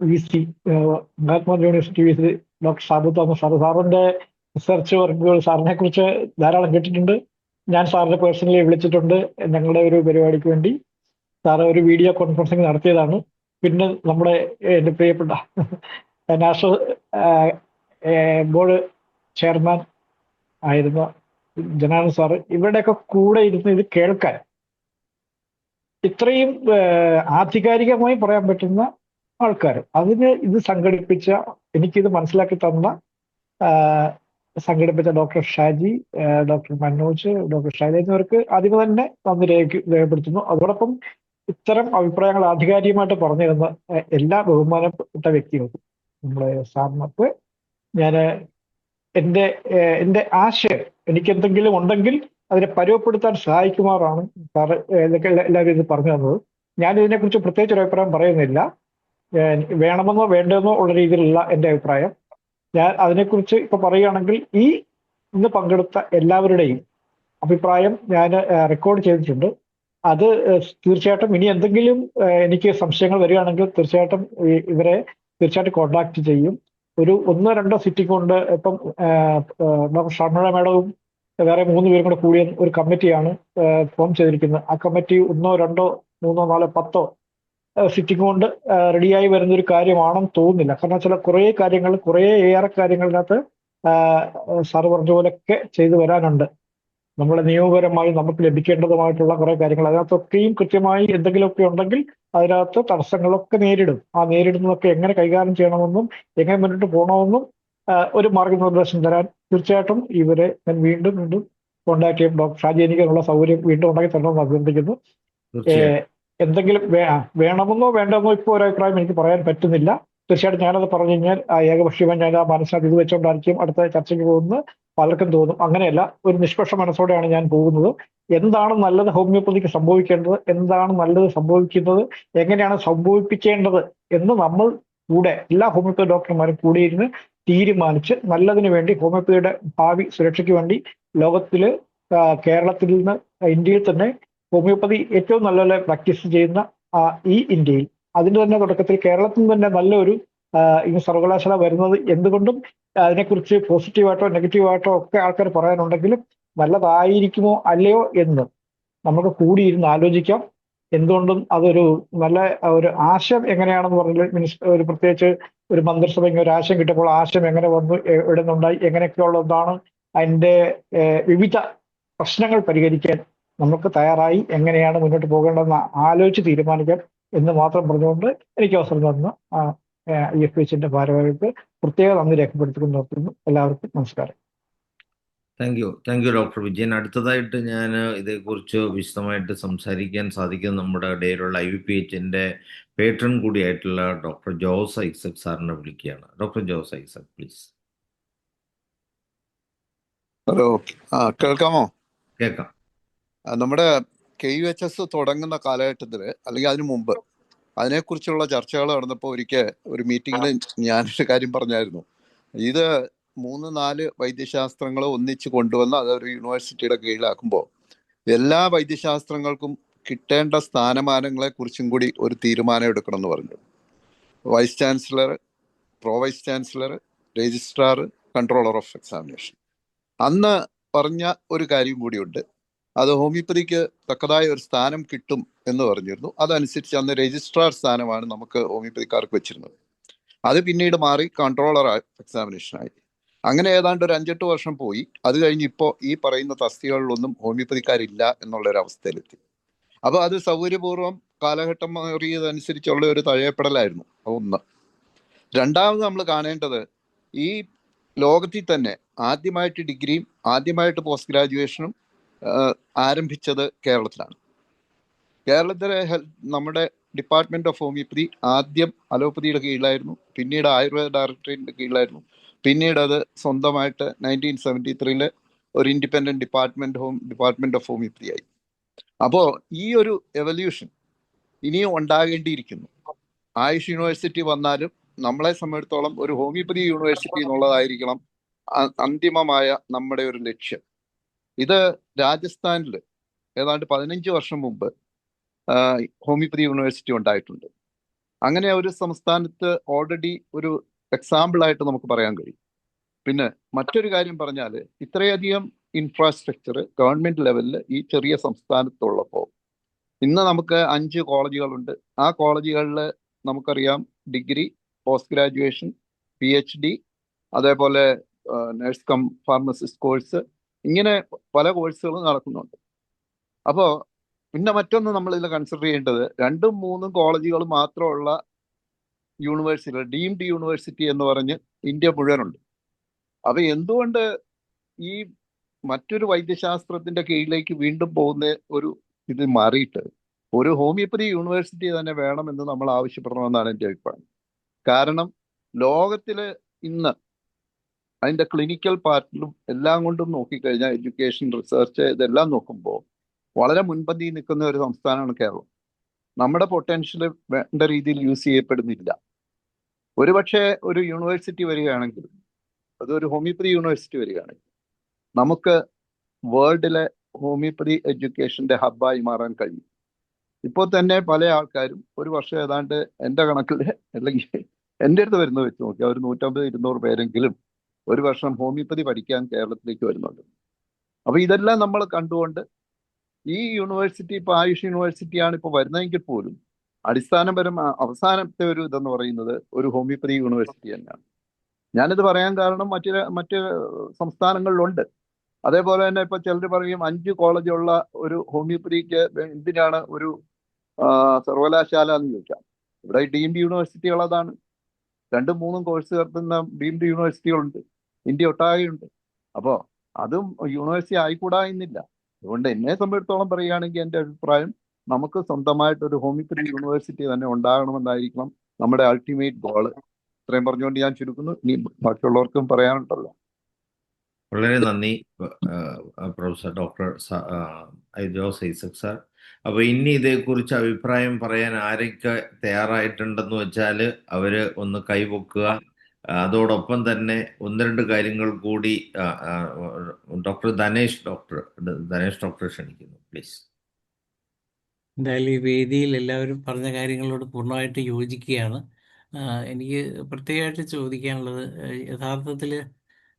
VC Mahatma Gandhi university VC doctor Sabu Thomas സാറിന്റെ റിസർച്ച് വർക്കുകൾ സാറിനെ കുറിച്ച് ധാരാളം കേട്ടിട്ടുണ്ട്. ഞാൻ സാറിനെ പേഴ്സണലി വിളിച്ചിട്ടുണ്ട്. ഞങ്ങളുടെ ഒരു പരിപാടിക്ക് വേണ്ടി സാറ് ഒരു വീഡിയോ കോൺഫറൻസിങ് നടത്തിയതാണ്. പിന്നെ നമ്മുടെ എൻ്റെ പ്രിയപ്പെട്ട നാഷണൽ ബോർഡ് ചെയർമാൻ ആയിരുന്ന ജനാർദ്ദൻ സാറ്, ഇവരുടെയൊക്കെ കൂടെ ഇരുന്ന് ഇത് കേൾക്കാൻ, ഇത്രയും ആധികാരികമായി പറയാൻ പറ്റുന്ന ആൾക്കാർ, അതിന് ഇത് സംഘടിപ്പിച്ച, എനിക്കിത് മനസ്സിലാക്കി തന്ന സംഘടിപ്പിച്ച doctor Shaji, doctor Manoj, doctor Shaila എന്നിവർക്ക് ആദ്യമേ തന്നെ നന്ദി രേഖപ്പെടുത്തുന്നു. അതോടൊപ്പം ഇത്തരം അഭിപ്രായങ്ങൾ ആധികാരികമായിട്ട് പറഞ്ഞു തന്ന എല്ലാ ബഹുമാനപ്പെട്ട വ്യക്തികൾക്കും നമ്മുടെ സാറിനൊക്കെ ഞാൻ എൻ്റെ ആശയം, എനിക്ക് എന്തെങ്കിലും ഉണ്ടെങ്കിൽ അതിനെ പരുവപ്പെടുത്താൻ സഹായിക്കുമാറാണ് സാറ് എല്ലാവരും ഇത് പറഞ്ഞു തന്നത്. ഞാൻ ഇതിനെക്കുറിച്ച് പ്രത്യേകിച്ച് ഒരു അഭിപ്രായം പറയുന്നില്ല. വേണമെന്നോ വേണ്ടെന്നോ ഉള്ള രീതിയിലുള്ള എൻ്റെ അഭിപ്രായം. ഞാൻ അതിനെക്കുറിച്ച് ഇപ്പൊ പറയുകയാണെങ്കിൽ ഇന്ന് പങ്കെടുത്ത എല്ലാവരുടെയും അഭിപ്രായം ഞാൻ റെക്കോർഡ് ചെയ്തിട്ടുണ്ട്. അത് തീർച്ചയായിട്ടും ഇനി എന്തെങ്കിലും എനിക്ക് സംശയങ്ങൾ വരികയാണെങ്കിൽ തീർച്ചയായിട്ടും ഇവരെ തീർച്ചയായിട്ടും കോൺടാക്ട് ചെയ്യും. ഒരു 1-2 സിറ്റിംഗ് കൊണ്ട് ഇപ്പം ഡോക്ടർ ഷർമിള മാഡവും വേറെ 3 പേരും കൂടെ കൂടിയ ഒരു കമ്മിറ്റിയാണ് ഫോം ചെയ്തിരിക്കുന്നത്. ആ കമ്മിറ്റി 1, 2, 3, 4, 10 സിറ്റിംഗ് കൊണ്ട് റെഡിയായി വരുന്ന ഒരു കാര്യമാണെന്ന് തോന്നുന്നില്ല. കാരണം ചില ഏറെ കാര്യങ്ങളിനകത്ത് സാറ് പറഞ്ഞ പോലെയൊക്കെ ചെയ്തു വരാനുണ്ട്. നമ്മുടെ നിയമപരമായി നമുക്ക് ലഭിക്കേണ്ടതുമായിട്ടുള്ള കുറെ കാര്യങ്ങൾ അതിനകത്തൊക്കെയും കൃത്യമായി എന്തെങ്കിലുമൊക്കെ ഉണ്ടെങ്കിൽ അതിനകത്ത് തടസ്സങ്ങളൊക്കെ നേരിടും. ആ നേരിടുന്നതൊക്കെ എങ്ങനെ കൈകാര്യം ചെയ്യണമെന്നും എങ്ങനെ മുന്നോട്ട് പോകണമെന്നും ഒരു മാർഗനിർദ്ദേശം തരാൻ തീർച്ചയായിട്ടും ഇവരെ ഞാൻ വീണ്ടും കോൺടാക്ട് ചെയ്യും. ഡോക്ടർ ഷാജി എനിക്കുള്ള സൗകര്യം വീണ്ടും ഉണ്ടാക്കി തരണമെന്ന് അഭ്യർത്ഥിക്കുന്നു. എന്തെങ്കിലും വേണമെന്നോ വേണ്ടെന്നോ ഇപ്പോൾ ഒരു അഭിപ്രായം എനിക്ക് പറയാൻ പറ്റുന്നില്ല. തീർച്ചയായിട്ടും ഞാനത് പറഞ്ഞു കഴിഞ്ഞാൽ ഏകപക്ഷീയമായി ഞാൻ ആ മനസ്സിനകത്ത് ഇത് വെച്ചുകൊണ്ടായിരിക്കും അടുത്ത ചർച്ചയ്ക്ക് പോകുന്നത് പലർക്കും തോന്നും. അങ്ങനെയല്ല, ഒരു നിഷ്പക്ഷ മനസ്സോടെയാണ് ഞാൻ പോകുന്നത്. എന്താണ് നല്ലത് ഹോമിയോപ്പതിക്ക് സംഭവിക്കേണ്ടത്, എന്താണ് നല്ലത് സംഭവിക്കുന്നത്, എങ്ങനെയാണ് സംഭവിപ്പിക്കേണ്ടത് എന്ന് നമ്മൾ കൂടെ എല്ലാ ഹോമിയോപ്പതി ഡോക്ടർമാരും കൂടിയിരുന്ന് തീരുമാനിച്ച് നല്ലതിന് വേണ്ടി ഹോമിയോപ്പതിയുടെ ഭാവി സുരക്ഷയ്ക്ക് വേണ്ടി ലോകത്തില് കേരളത്തിൽ നിന്ന് ഇന്ത്യയിൽ തന്നെ ഹോമിയോപ്പതി ഏറ്റവും നല്ലപോലെ പ്രാക്ടീസ് ചെയ്യുന്ന ഈ ഇന്ത്യയിൽ അതിന്റെ തന്നെ തുടക്കത്തിൽ കേരളത്തിൽ തന്നെ നല്ലൊരു സർവകലാശാല വരുന്നത് എന്തുകൊണ്ടും അതിനെക്കുറിച്ച് പോസിറ്റീവായിട്ടോ നെഗറ്റീവായിട്ടോ ഒക്കെ ആൾക്കാർ പറയാനുണ്ടെങ്കിലും നല്ലതായിരിക്കുമോ അല്ലയോ എന്ന് നമുക്ക് കൂടിയിരുന്ന് ആലോചിക്കാം. എന്തുകൊണ്ടും അതൊരു നല്ല ഒരു ആശയം എങ്ങനെയാണെന്ന് പറഞ്ഞാൽ ഒരു പ്രത്യേകിച്ച് ഒരു മന്ത്രിസഭ ഇങ്ങനെ ഒരു ആശയം കിട്ടിയപ്പോൾ ആശയം എങ്ങനെ വന്നു, എവിടെ നിന്നുണ്ടായി, എങ്ങനെയൊക്കെയുള്ളതാണ് അതിന്റെ വിവിധ പ്രശ്നങ്ങൾ പരിഹരിക്കാൻ നമുക്ക് തയ്യാറായി എങ്ങനെയാണ് മുന്നോട്ട് പോകേണ്ടതെന്ന് ആലോചിച്ച് തീരുമാനിക്കാം എന്ന് മാത്രം പറഞ്ഞുകൊണ്ട് എനിക്ക് അവസരം തന്ന IFPHന്റെ ഭാരവാഹികൾക്ക് പ്രത്യേക നന്ദി രേഖപ്പെടുത്തിക്കൊണ്ട് നിർത്തുന്നു. എല്ലാവർക്കും നമസ്കാരം. Thank you doctor Vijayan. അടുത്തതായിട്ട് ഞാൻ ഇതേക്കുറിച്ച് വിശദമായിട്ട് സംസാരിക്കാൻ സാധിക്കുന്നത് നമ്മുടെ ഇടയിലുള്ള IVPHന്റെ പേട്രൺ കൂടിയായിട്ടുള്ള ഡോക്ടർ ജോസ് ഐസക് സാറിനെ വിളിക്കുകയാണ്. Doctor Jose Isaac, please. Hello, കേൾക്കാമോ? കേൾക്കാം. നമ്മുടെ KUHS തുടങ്ങുന്ന കാലഘട്ടത്തിൽ അല്ലെങ്കിൽ അതിനു മുമ്പ് അതിനെക്കുറിച്ചുള്ള ചർച്ചകൾ നടന്നപ്പോൾ ഒരിക്കൽ ഒരു മീറ്റിങ്ങിൽ ഞാനൊരു കാര്യം പറഞ്ഞായിരുന്നു. ഇത് 3-4 വൈദ്യശാസ്ത്രങ്ങൾ ഒന്നിച്ച് കൊണ്ടുവന്ന് അതൊരു യൂണിവേഴ്സിറ്റിയുടെ കീഴിലാക്കുമ്പോൾ എല്ലാ വൈദ്യശാസ്ത്രങ്ങൾക്കും കിട്ടേണ്ട സ്ഥാനമാനങ്ങളെ കുറിച്ചും കൂടി ഒരു തീരുമാനം എടുക്കണം എന്ന് പറഞ്ഞു. Vice chancellor, pro vice chancellor, registrar, controller of examination. അന്ന് പറഞ്ഞ ഒരു കാര്യം കൂടിയുണ്ട്. അത് ഹോമിയോപ്പതിക്ക് തക്കതായ ഒരു സ്ഥാനം കിട്ടും എന്ന് പറഞ്ഞിരുന്നു. അതനുസരിച്ച് അന്ന് രജിസ്ട്രാർ സ്ഥാനമാണ് നമുക്ക് ഹോമിയോപ്പതിക്കാർക്ക് വെച്ചിരുന്നത്. അത് പിന്നീട് മാറി കൺട്രോളർ എക്സാമിനേഷനായി. അങ്ങനെ ഏതാണ്ട് ഒരു 5-8 വർഷം പോയി. അത് കഴിഞ്ഞ് ഇപ്പോൾ ഈ പറയുന്ന തസ്തികകളിലൊന്നും ഹോമിയോപ്പതിക്കാരില്ല എന്നുള്ളൊരവസ്ഥയിലെത്തി. അപ്പോൾ അത് സൗകര്യപൂർവ്വം കാലഘട്ടം മാറിയതനുസരിച്ചുള്ള ഒരു തഴയപ്പെടലായിരുന്നു ഒന്ന്. രണ്ടാമത് നമ്മൾ കാണേണ്ടത് ഈ ലോകത്തിൽ തന്നെ ആദ്യമായിട്ട് ഡിഗ്രിയും ആദ്യമായിട്ട് പോസ്റ്റ് ഗ്രാജുവേഷനും ആരംഭിച്ചത് കേരളത്തിലാണ്. കേരളത്തിലെ നമ്മുടെ ഡിപ്പാർട്ട്മെന്റ് ഓഫ് ഹോമിയോപ്പതി ആദ്യം അലോപ്പതിയുടെ കീഴിലായിരുന്നു, പിന്നീട് ആയുർവേദ ഡയറക്ടറേറ്റിന്റെ കീഴിലായിരുന്നു, പിന്നീട് അത് സ്വന്തമായിട്ട് 1973 ഒരു ഇൻഡിപെൻഡന്റ് ഡിപ്പാർട്ട്മെന്റ് ഓഫ് ഹോമിയോപ്പതി ആയി. അപ്പോൾ ഈ ഒരു എവല്യൂഷൻ ഇനിയും ഉണ്ടാകേണ്ടിയിരിക്കുന്നു. ആയുഷ് യൂണിവേഴ്സിറ്റി വന്നാലും നമ്മളെ സംബന്ധിച്ചിടത്തോളം ഒരു ഹോമിയോപ്പതി യൂണിവേഴ്സിറ്റി എന്നുള്ളതായിരിക്കണം അന്തിമമായ നമ്മുടെ ഒരു ലക്ഷ്യം. ഇത് രാജസ്ഥാനിൽ ഏതാണ്ട് 15 വർഷം മുമ്പ് ഹോമിയോപ്പതി യൂണിവേഴ്സിറ്റി ഉണ്ടായിട്ടുണ്ട്. അങ്ങനെ ഒരു സംസ്ഥാനത്ത് ഓൾറെഡി ഒരു എക്സാമ്പിളായിട്ട് നമുക്ക് പറയാൻ കഴിയും. പിന്നെ മറ്റൊരു കാര്യം പറഞ്ഞാൽ ഇത്രയധികം ഇൻഫ്രാസ്ട്രക്ചർ ഗവൺമെന്റ് ലെവലിൽ ഈ ചെറിയ സംസ്ഥാനത്തുള്ളപ്പോൾ ഇന്ന് നമുക്ക് 5 കോളേജുകളുണ്ട്. ആ കോളേജുകളിൽ നമുക്കറിയാം ഡിഗ്രി, പോസ്റ്റ് ഗ്രാജുവേഷൻ, PhD, അതേപോലെ നഴ്സ് കം ഫാർമസിസ്റ്റ് കോഴ്സ്, ഇങ്ങനെ പല കോഴ്സുകളും നടക്കുന്നുണ്ട്. അപ്പോൾ പിന്നെ മറ്റൊന്ന് നമ്മൾ ഇതിൽ കൺസിഡർ ചെയ്യേണ്ടത് 2-3 കോളേജുകൾ മാത്രമുള്ള യൂണിവേഴ്സിറ്റികൾ, ഡീംഡ് യൂണിവേഴ്സിറ്റി എന്ന് പറഞ്ഞ് ഇന്ത്യ മുഴുവനുണ്ട്. അപ്പൊ എന്തുകൊണ്ട് ഈ മറ്റൊരു വൈദ്യശാസ്ത്രത്തിന്റെ കീഴിലേക്ക് വീണ്ടും പോകുന്ന ഒരു ഇത് മാറിയിട്ട് ഒരു ഹോമിയോപ്പതി യൂണിവേഴ്സിറ്റി തന്നെ വേണമെന്ന് നമ്മൾ ആവശ്യപ്പെടണമെന്നാണ് എൻ്റെ അഭിപ്രായം. കാരണം ലോകത്തില് ഇന്ന് അതിൻ്റെ ക്ലിനിക്കൽ പാർട്ടിലും എല്ലാം കൊണ്ടും നോക്കിക്കഴിഞ്ഞാൽ എഡ്യൂക്കേഷൻ, റിസർച്ച് ഇതെല്ലാം നോക്കുമ്പോൾ വളരെ മുൻപന്തിയിൽ നിൽക്കുന്ന ഒരു സംസ്ഥാനമാണ് കേരളം. നമ്മുടെ പൊട്ടൻഷ്യൽ വേണ്ട രീതിയിൽ യൂസ് ചെയ്യപ്പെടുന്നില്ല. ഒരുപക്ഷെ ഒരു യൂണിവേഴ്സിറ്റി വരികയാണെങ്കിൽ, അതൊരു ഹോമിയോപ്പതി യൂണിവേഴ്സിറ്റി വരികയാണെങ്കിൽ, നമുക്ക് വേൾഡിലെ ഹോമിയോപ്പതി എഡ്യൂക്കേഷന്റെ ഹബ്ബായി മാറാൻ കഴിയും. ഇപ്പോൾ തന്നെ പല ആൾക്കാരും ഒരു വർഷം ഏതാണ്ട് എൻ്റെ കണക്കിൽ, അല്ലെങ്കിൽ എൻ്റെ അടുത്ത് വരുന്നത് വെച്ച് നോക്കിയാൽ ഒരു 150-200 പേരെങ്കിലും ഒരു വർഷം ഹോമിയോപ്പതി പഠിക്കാൻ കേരളത്തിലേക്ക് വരുന്നുണ്ട്. അപ്പൊ ഇതെല്ലാം നമ്മൾ കണ്ടുകൊണ്ട് ഈ യൂണിവേഴ്സിറ്റി, ഇപ്പോൾ ആയുഷ് യൂണിവേഴ്സിറ്റിയാണ് ഇപ്പോൾ വരുന്നതെങ്കിൽ പോലും അടിസ്ഥാനപരമായ അവസാനത്തെ ഒരു ഇതെന്ന് പറയുന്നത് ഒരു ഹോമിയോപ്പതി യൂണിവേഴ്സിറ്റി തന്നെയാണ്. ഞാനിത് പറയാൻ കാരണം മറ്റ് സംസ്ഥാനങ്ങളിലുണ്ട്. അതേപോലെ തന്നെ ഇപ്പൊ ചിലർ പറയും 5 കോളേജുള്ള ഒരു ഹോമിയോപ്പതിക്ക് എന്തിനാണ് ഒരു സർവകലാശാല എന്ന് ചോദിക്കാം. ഇവിടെ ഡീംഡ് യൂണിവേഴ്സിറ്റികളതാണ്. 2-3 കോഴ്സ് നടത്തുന്ന ഡീംഡ് യൂണിവേഴ്സിറ്റികളുണ്ട്, ഇന്ത്യ ഒട്ടാകെയുണ്ട്. അപ്പോൾ അതും യൂണിവേഴ്സിറ്റി ആയിക്കൂടാ എന്നില്ല. അതുകൊണ്ട് എന്നെ സംബന്ധിച്ചിടത്തോളം പറയുകയാണെങ്കിൽ എൻ്റെ അഭിപ്രായം നമുക്ക് സ്വന്തമായിട്ടൊരു ഹോമിയോപ്പതി യൂണിവേഴ്സിറ്റി തന്നെ ഉണ്ടാകണമെന്നായിരിക്കണം നമ്മുടെ അൾട്ടിമേറ്റ് ഗോള്. ഇത്രയും പറഞ്ഞുകൊണ്ട് ഞാൻ ചുരുക്കുന്നു. ഇനി ബാക്കിയുള്ളവർക്കും പറയാനുണ്ടല്ലോ. വളരെ നന്ദി professor doctor Jose Isaac sir. അപ്പൊ ഇനി ഇതേക്കുറിച്ച് അഭിപ്രായം പറയാൻ ആരൊക്കെ തയ്യാറായിട്ടുണ്ടെന്ന് വെച്ചാൽ അവര് ഒന്ന് കൈപൊക്കുക. അതോടൊപ്പം തന്നെ 1-2 കാര്യങ്ങൾ കൂടി ധനേഷ് ഡോക്ടർ ക്ഷണിക്കുന്നു, പ്ലീസ്. എന്തായാലും ഈ വേദിയിൽ എല്ലാവരും പറഞ്ഞ കാര്യങ്ങളോട് പൂർണ്ണമായിട്ട് യോജിക്കുകയാണ്. എനിക്ക് പ്രത്യേകമായിട്ട് ചോദിക്കാനുള്ളത്, യഥാർത്ഥത്തിൽ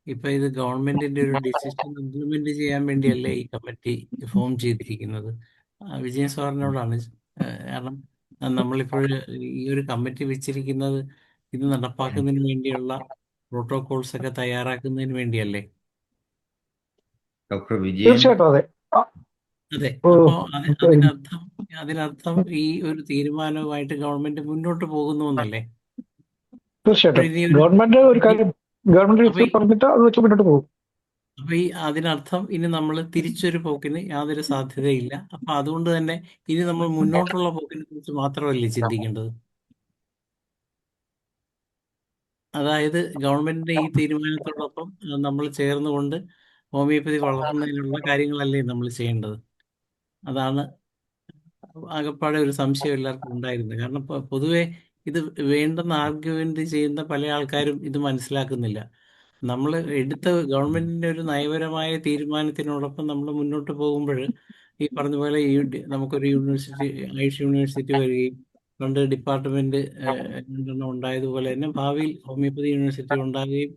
ഇപ്പൊ ഇത് ഗവൺമെന്റിന്റെ ഒരു ഡിസിഷൻ ഇംപ്ലിമെന്റ് ചെയ്യാൻ വേണ്ടിയല്ലേ ഈ കമ്മിറ്റി ഫോം ചെയ്തിരിക്കുന്നത്? വിജയൻ സാറിനോടാണ്. കാരണം നമ്മളിപ്പോൾ ഈ ഒരു കമ്മിറ്റി വെച്ചിരിക്കുന്നത് ഇത് നടപ്പാക്കുന്നതിന് വേണ്ടിയുള്ള പ്രോട്ടോകോൾസ് ഒക്കെ തയ്യാറാക്കുന്നതിന് വേണ്ടിയല്ലേ? ഡോക്ടർ വിജയൻ. തീർച്ചയായിട്ടും അതെ. അതെ. ഓ, അപ്പോൾ അതിനർത്ഥം ഈ ഒരു തീരുമാനവുമായിട്ട് ഗവൺമെന്റ് മുന്നോട്ട് പോകുന്നു എന്നല്ലേ? തീർച്ചയായിട്ടും ഇനി ഒരു ഗവൺമെന്റ് ഒരു കാര്യം അപ്പൊ ഈ- പറഞ്ഞിട്ട് അത് വെച്ച് മുന്നോട്ട് പോകും. അപ്പൊ അതിനർത്ഥം ഇനി നമ്മൾ തിരിച്ചൊരു പോക്കിന് യാതൊരു സാധ്യതയില്ല. അപ്പൊ അതുകൊണ്ട് തന്നെ ഇനി നമ്മൾ മുന്നോട്ടുള്ള പോക്കിനെ കുറിച്ച് മാത്രമല്ലേ ചിന്തിക്കേണ്ടത്? അതായത് ഗവൺമെന്റിന്റെ ഈ തീരുമാനത്തോടൊപ്പം നമ്മൾ ചേർന്നുകൊണ്ട് ഹോമിയോപ്പതി വളർത്തുന്നതിനുള്ള കാര്യങ്ങളല്ലേ നമ്മൾ ചെയ്യേണ്ടത്? അതാണ് ആകെപ്പാടെ ഒരു സംശയം എല്ലാവർക്കും ഉണ്ടായിരുന്നത്. കാരണം പൊതുവെ ഇത് വേണ്ടെന്ന് ആർഗ്യുമെന്റ് ചെയ്യുന്ന പല ആൾക്കാരും ഇത് മനസ്സിലാക്കുന്നില്ല. നമ്മൾ എടുത്ത ഗവൺമെന്റിന്റെ ഒരു നയപരമായ തീരുമാനത്തിനോടൊപ്പം നമ്മൾ മുന്നോട്ട് പോകുമ്പോൾ ഈ പറഞ്ഞ പോലെ നമുക്കൊരു യൂണിവേഴ്സിറ്റി, ആയുഷ് യൂണിവേഴ്സിറ്റി വരികയും പണ്ട് ഡിപ്പാർട്ട്മെന്റ് 2 ഉണ്ടായതുപോലെ തന്നെ ഭാവിയിൽ ഹോമിയോപ്പതി യൂണിവേഴ്സിറ്റി ഉണ്ടാകുകയും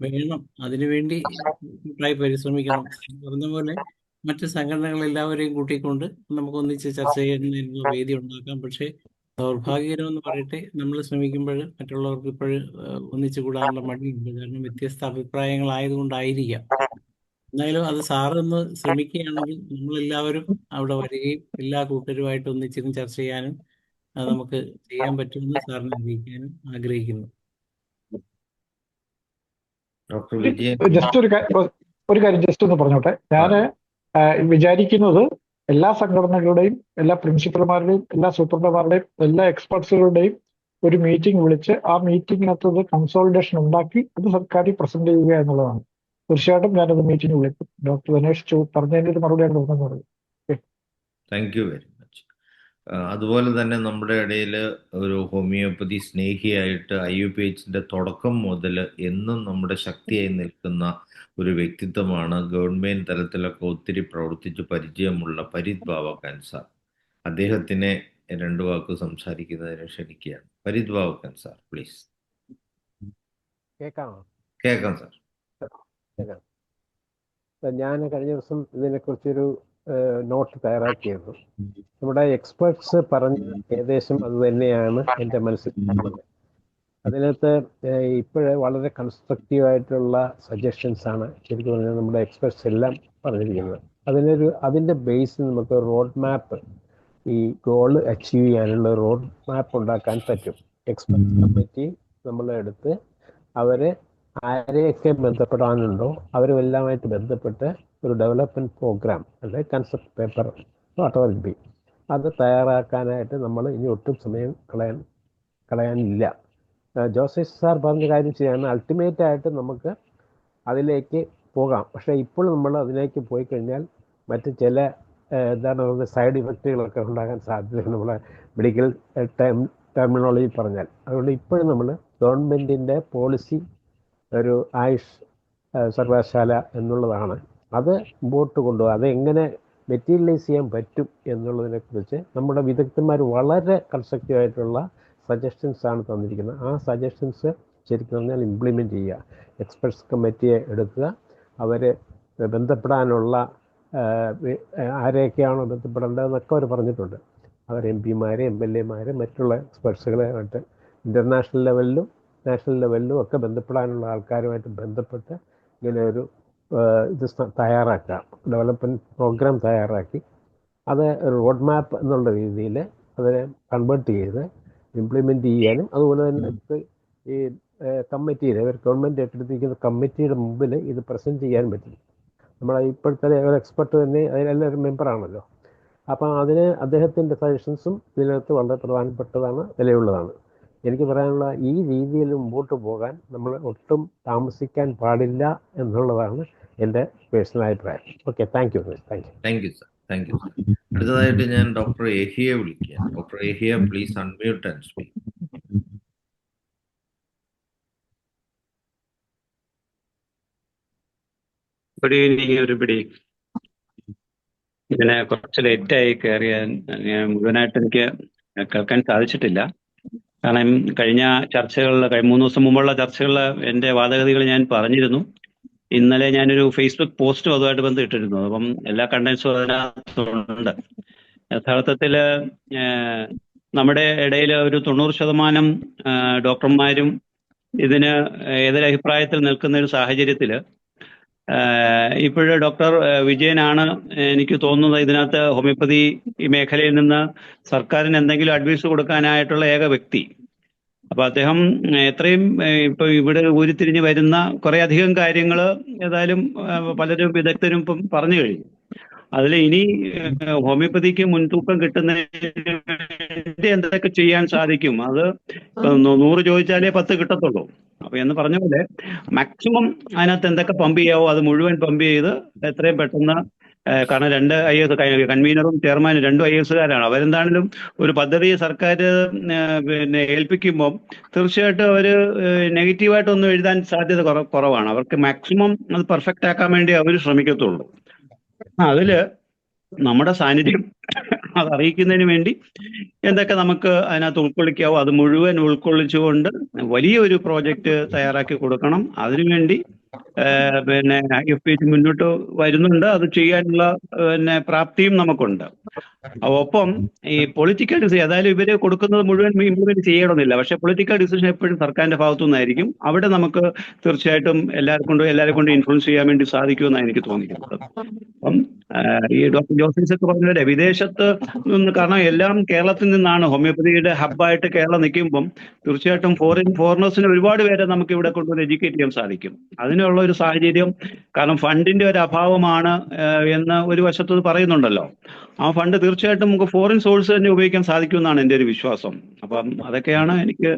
വേണം. അതിനുവേണ്ടി കൂട്ടായി പരിശ്രമിക്കണം. പറഞ്ഞ പോലെ മറ്റ് സംഘടനകൾ എല്ലാവരെയും കൂട്ടിക്കൊണ്ട് നമുക്ക് ഒന്നിച്ച് ചർച്ച ചെയ്യുന്നതിനുള്ള വേദി ഉണ്ടാക്കാം. പക്ഷേ ദൗർഭാഗ്യകരമെന്ന് പറയട്ടെ, നമ്മൾ ശ്രമിക്കുമ്പോൾ മറ്റുള്ളവർക്ക് ഇപ്പോഴും ഒന്നിച്ചു കൂടാനുള്ള മടിയുണ്ട്. കാരണം വ്യത്യസ്ത അഭിപ്രായങ്ങളായതുകൊണ്ടായിരിക്കാം. എന്തായാലും അത് സാറൊന്ന് ശ്രമിക്കുകയാണെങ്കിൽ നമ്മളെല്ലാവരും അവിടെ വരികയും എല്ലാ കൂട്ടരുമായിട്ട് ഒന്നിച്ചിരുന്ന് ചർച്ച ചെയ്യാനും നമുക്ക് ചെയ്യാൻ പറ്റുമെന്ന് സാറിനെ അറിയിക്കാനും ആഗ്രഹിക്കുന്നു. ഡോക്ടർ വിജയൻ. ജസ്റ്റ് ഒരു കാര്യം ജസ്റ്റ് ഒന്ന് പറഞ്ഞോട്ടെ. ഞാൻ വിചാരിക്കുന്നത് എല്ലാ സംഘടനകളുടെയും, എല്ലാ പ്രിൻസിപ്പൽമാരുടെയും, എല്ലാ സൂപ്രണ്ടർമാരുടെയും, എല്ലാ എക്സ്പെർട്സുകളുടെയും ഒരു മീറ്റിംഗ് വിളിച്ച് ആ മീറ്റിങ്ങിനകത്തത് കൺസോളിഡേഷൻ ഉണ്ടാക്കി അത് സർക്കാരിൽ പ്രസന്റ് ചെയ്യുക എന്നുള്ളതാണ്. തീർച്ചയായിട്ടും ഞാനത് മീറ്റിംഗ് വിളിക്കും. ഡോക്ടർ ദിനേഷ് പറഞ്ഞതിന്റെ ഒരു മറുപടിയാണ് തോന്നുന്നത്. Thank you very much. അതുപോലെ തന്നെ നമ്മുടെ ഇടയിൽ ഒരു ഹോമിയോപ്പതി സ്നേഹിയായിട്ട് IUPHന്റെ തുടക്കം മുതൽ എന്നും നമ്മുടെ ശക്തിയായി നിൽക്കുന്ന ഒരു വ്യക്തിത്വമാണ് ഗവൺമെന്റ് തലത്തിലൊക്കെ ഒത്തിരി പ്രവർത്തിച്ച് പരിചയമുള്ള പരിത് ബാവക്കൻ സാർ. അദ്ദേഹത്തിനെ 2 വാക്ക് സംസാരിക്കുന്നതിന് ക്ഷണിക്കുകയാണ്. പരിത് ബാവക്കൻ സാർ, പ്ലീസ്. കേൾക്കാം സാർ. ഞാൻ കഴിഞ്ഞ ദിവസം ഇതിനെക്കുറിച്ചൊരു നോട്ട് തയ്യാറാക്കിയിരുന്നു. നമ്മുടെ എക്സ്പേർട്സ് പറഞ്ഞ ഏകദേശം അത് തന്നെയാണ് എൻ്റെ മനസ്സിൽ. അതിനകത്ത് ഇപ്പോഴേ വളരെ കൺസ്ട്രക്റ്റീവായിട്ടുള്ള സജഷൻസ് ആണ് ശരിക്കും പറഞ്ഞാൽ നമ്മുടെ എക്സ്പെർട്സ് എല്ലാം പറഞ്ഞിരിക്കുന്നത്. അതിൻ്റെ ബേസിൽ നമുക്ക് റോഡ് മാപ്പ്, ഈ ഗോൾ അച്ചീവ് ചെയ്യാനുള്ള റോഡ് മാപ്പ് ഉണ്ടാക്കാൻ പറ്റും. എക്സ്പെർട്സ് കമ്മിറ്റി നമ്മളെടുത്ത് അവരെ ആരെയൊക്കെ ബന്ധപ്പെടാനുണ്ടോ അവരുമെല്ലാമായിട്ട് ബന്ധപ്പെട്ട് ഒരു ഡെവലപ്മെൻറ്റ് പ്രോഗ്രാം അല്ലെങ്കിൽ concept paper whatever it be അത് തയ്യാറാക്കാനായിട്ട് നമ്മൾ ഇനി ഒട്ടും സമയം കളയാനില്ല. ജോസഫ് സാർ പറഞ്ഞ കാര്യം ചെയ്യാണ്. അൾട്ടിമേറ്റായിട്ട് നമുക്ക് അതിലേക്ക് പോകാം. പക്ഷേ ഇപ്പോൾ നമ്മൾ അതിലേക്ക് പോയി കഴിഞ്ഞാൽ മറ്റ് ചില എന്താണ് പറയുന്നത്, സൈഡ് ഇഫക്റ്റുകളൊക്കെ ഉണ്ടാകാൻ സാധ്യത നമ്മളെ മെഡിക്കൽ ടെർമിനോളജി പറഞ്ഞാൽ. അതുകൊണ്ട് ഇപ്പോഴും നമ്മൾ ഗവൺമെൻറ്റിൻ്റെ പോളിസി ഒരു ആയുഷ് സർവകലാശാല എന്നുള്ളതാണ്. അത് മുമ്പോട്ട് കൊണ്ടുപോകുക, അതെങ്ങനെ മെറ്റീരിയലൈസ് ചെയ്യാൻ പറ്റും എന്നുള്ളതിനെക്കുറിച്ച് നമ്മുടെ വിദഗ്ധന്മാർ വളരെ കൺസ്ട്രക്റ്റീവായിട്ടുള്ള സജഷൻസ് ആണ് തന്നിരിക്കുന്നത്. ആ സജഷൻസ് ശരിക്കും പറഞ്ഞാൽ ഇംപ്ലിമെൻറ്റ് ചെയ്യുക. എക്സ്പെർട്സ് കമ്മിറ്റിയെ എടുക്കുക, അവർ ബന്ധപ്പെടാനുള്ള ആരെയൊക്കെയാണോ ബന്ധപ്പെടേണ്ടതെന്നൊക്കെ അവർ പറഞ്ഞിട്ടുണ്ട്. അവർ MP-മാർ, MLA-മാർ, മറ്റുള്ള എക്സ്പെർട്സുകളുമായിട്ട് ഇൻ്റർനാഷണൽ ലെവലിലും നാഷണൽ ലെവലിലും ഒക്കെ ബന്ധപ്പെടാനുള്ള ആൾക്കാരുമായിട്ട് ബന്ധപ്പെട്ട് ഇങ്ങനെ ഒരു ഇത് തയ്യാറാക്കുക, ഡെവലപ്മെൻറ്റ് പ്രോഗ്രാം തയ്യാറാക്കി അത് റോഡ് മാപ്പ് എന്നുള്ള രീതിയിൽ അതിനെ കൺവേർട്ട് ചെയ്ത് ഇംപ്ലിമെൻറ്റ് ചെയ്യാനും, അതുപോലെ തന്നെ ഈ കമ്മിറ്റിയിൽ ഗവൺമെൻറ് ഏറ്റെടുത്തിരിക്കുന്ന കമ്മിറ്റിയുടെ മുമ്പിൽ ഇത് പ്രസൻറ്റ് ചെയ്യാൻ പറ്റും. നമ്മളെ ഇപ്പോഴത്തെ ഒരു എക്സ്പെർട്ട് തന്നെ അതിലെല്ലാം ഒരു മെമ്പറാണല്ലോ. അപ്പം അതിന് അദ്ദേഹത്തിൻ്റെ സജഷൻസും ഇതിനകത്ത് വളരെ പ്രധാനപ്പെട്ടതാണ്, വിലയുള്ളതാണ്. എനിക്ക് പറയാനുള്ള ഈ രീതിയിൽ മുമ്പോട്ട് പോകാൻ നമ്മൾ ഒട്ടും താമസിക്കാൻ പാടില്ല എന്നുള്ളതാണ് എൻ്റെ പേഴ്സണൽ അഭിപ്രായം. Okay, thank you. Thank you sir. Thank you sir. അടുത്തതായിട്ട് ഞാൻ ഡോക്ടർ ഏഹിയെ വിളിക്കാം. Doctor Yahya, please unmute and speak. Good evening everybody. ഇതിനെ കുറച്ച് ലേറ്റായി കയറിയ മുഴുവനായിട്ട് എനിക്ക് കേൾക്കാൻ സാധിച്ചിട്ടില്ല. കാരണം കഴിഞ്ഞ ചർച്ചകളിൽ 3 ദിവസം മുമ്പുള്ള ചർച്ചകളിൽ എൻ്റെ വാദഗതികൾ ഞാൻ പറഞ്ഞിരുന്നു. ഇന്നലെ ഞാനൊരു ഫേസ്ബുക്ക് പോസ്റ്റും അതുമായിട്ട് ബന്ധപ്പെട്ടിരുന്നു. അപ്പം എല്ലാ കണ്ടൻസും അതിനകത്തുണ്ട്. യഥാർത്ഥത്തിൽ നമ്മുടെ ഇടയിൽ ഒരു 90% ഡോക്ടർമാരും ഇതിന് എതിരഭിപ്രായത്തിൽ നിൽക്കുന്ന ഒരു സാഹചര്യത്തിൽ ഇപ്പോഴ് ഡോക്ടർ വിജയനാണ് എനിക്ക് തോന്നുന്നത് ഇതിനകത്ത് ഹോമിയോപ്പതി മേഖലയിൽ നിന്ന് സർക്കാരിന് എന്തെങ്കിലും അഡ്വൈസ് കൊടുക്കാനായിട്ടുള്ള ഏക വ്യക്തി. അപ്പൊ അദ്ദേഹം എത്രയും ഇപ്പൊ ഇവിടെ ഉരുത്തിരിഞ്ഞ് വരുന്ന കുറെ അധികം കാര്യങ്ങൾ ഏതായാലും പലരും വിദഗ്ധരും ഇപ്പം പറഞ്ഞു കഴിഞ്ഞു. അതിൽ ഇനി ഹോമിയോപ്പതിക്ക് മുൻതൂക്കം കിട്ടുന്നതിന് വേണ്ടി എന്തൊക്കെ ചെയ്യാൻ സാധിക്കും, അത് 100 ചോദിച്ചാലേ 10 കിട്ടത്തുള്ളൂ. അപ്പൊ എന്ന് പറഞ്ഞ പോലെ മാക്സിമം അതിനകത്ത് എന്തൊക്കെ പമ്പ് ചെയ്യാവോ അത് മുഴുവൻ പമ്പ് ചെയ്ത് എത്രയും പെട്ടെന്ന്, കാരണം 2 IAS കൺവീനറും ചെയർമാനും 2 IASകാരാണ്. അവരെന്താണെങ്കിലും ഒരു പദ്ധതി സർക്കാർ ഏൽപ്പിക്കുമ്പോൾ തീർച്ചയായിട്ടും അവർ നെഗറ്റീവായിട്ടൊന്നും എഴുതാൻ സാധ്യത കുറവാണ്. അവർക്ക് മാക്സിമം അത് പെർഫെക്റ്റ് ആക്കാൻ വേണ്ടി അവർ ശ്രമിക്കത്തുള്ളൂ. അതില് നമ്മുടെ സാന്നിധ്യം അത് അറിയിക്കുന്നതിന് വേണ്ടി എന്തൊക്കെ നമുക്ക് അതിനകത്ത് ഉൾക്കൊള്ളിക്കാവോ അത് മുഴുവൻ ഉൾക്കൊള്ളിച്ചുകൊണ്ട് വലിയൊരു പ്രോജക്റ്റ് തയ്യാറാക്കി കൊടുക്കണം. അതിനുവേണ്ടി IFPH മുന്നോട്ട് വരുന്നുണ്ട്. അത് ചെയ്യാനുള്ള പ്രാപ്തിയും നമുക്കുണ്ട്. ഒപ്പം ഈ പൊളിറ്റിക്കൽ ഡിസിഷൻ, അതായത് ഇവര് കൊടുക്കുന്നത് മുഴുവൻ ഇംപ്ലിമെന്റ് ചെയ്യണമെന്നില്ല, പക്ഷെ പൊളിറ്റിക്കൽ ഡിസിഷൻ എപ്പോഴും സർക്കാരിന്റെ ഭാഗത്തു നിന്നായിരിക്കും. അവിടെ നമുക്ക് തീർച്ചയായിട്ടും എല്ലാവരെ കൊണ്ട് ഇൻഫ്ലുവൻസ് ചെയ്യാൻ വേണ്ടി സാധിക്കുമെന്നാണ് എനിക്ക് തോന്നിക്കുന്നത്. അപ്പം ഈ ഡോക്ടർ ജോസഫ് പറഞ്ഞ വിദേശത്ത് നിന്ന്, കാരണം എല്ലാം കേരളത്തിൽ നിന്നാണ് ഹോമിയോപ്പതിയുടെ ഹബ്ബായിട്ട് കേരളം നിൽക്കുമ്പം തീർച്ചയായിട്ടും ഫോറിനേഴ്സിന് ഒരുപാട് പേരെ നമുക്ക് ഇവിടെ കൊണ്ടുവന്ന് എഡ്യൂക്കേറ്റ് ചെയ്യാൻ സാധിക്കും. അതിനുള്ള ഒരു സാഹചര്യം, കാരണം ഫണ്ടിന്റെ ഒരു അഭാവമാണ് എന്ന് ഒരു വശത്ത് പറയുന്നുണ്ടല്ലോ. ആ ഫണ്ട് തീർച്ചയായിട്ടും നമുക്ക് ഫോറിൻ സോഴ്സ് തന്നെ ഉപയോഗിക്കാൻ സാധിക്കുമെന്നാണ് എൻ്റെ ഒരു വിശ്വാസം. അപ്പം അതൊക്കെയാണ് എനിക്ക്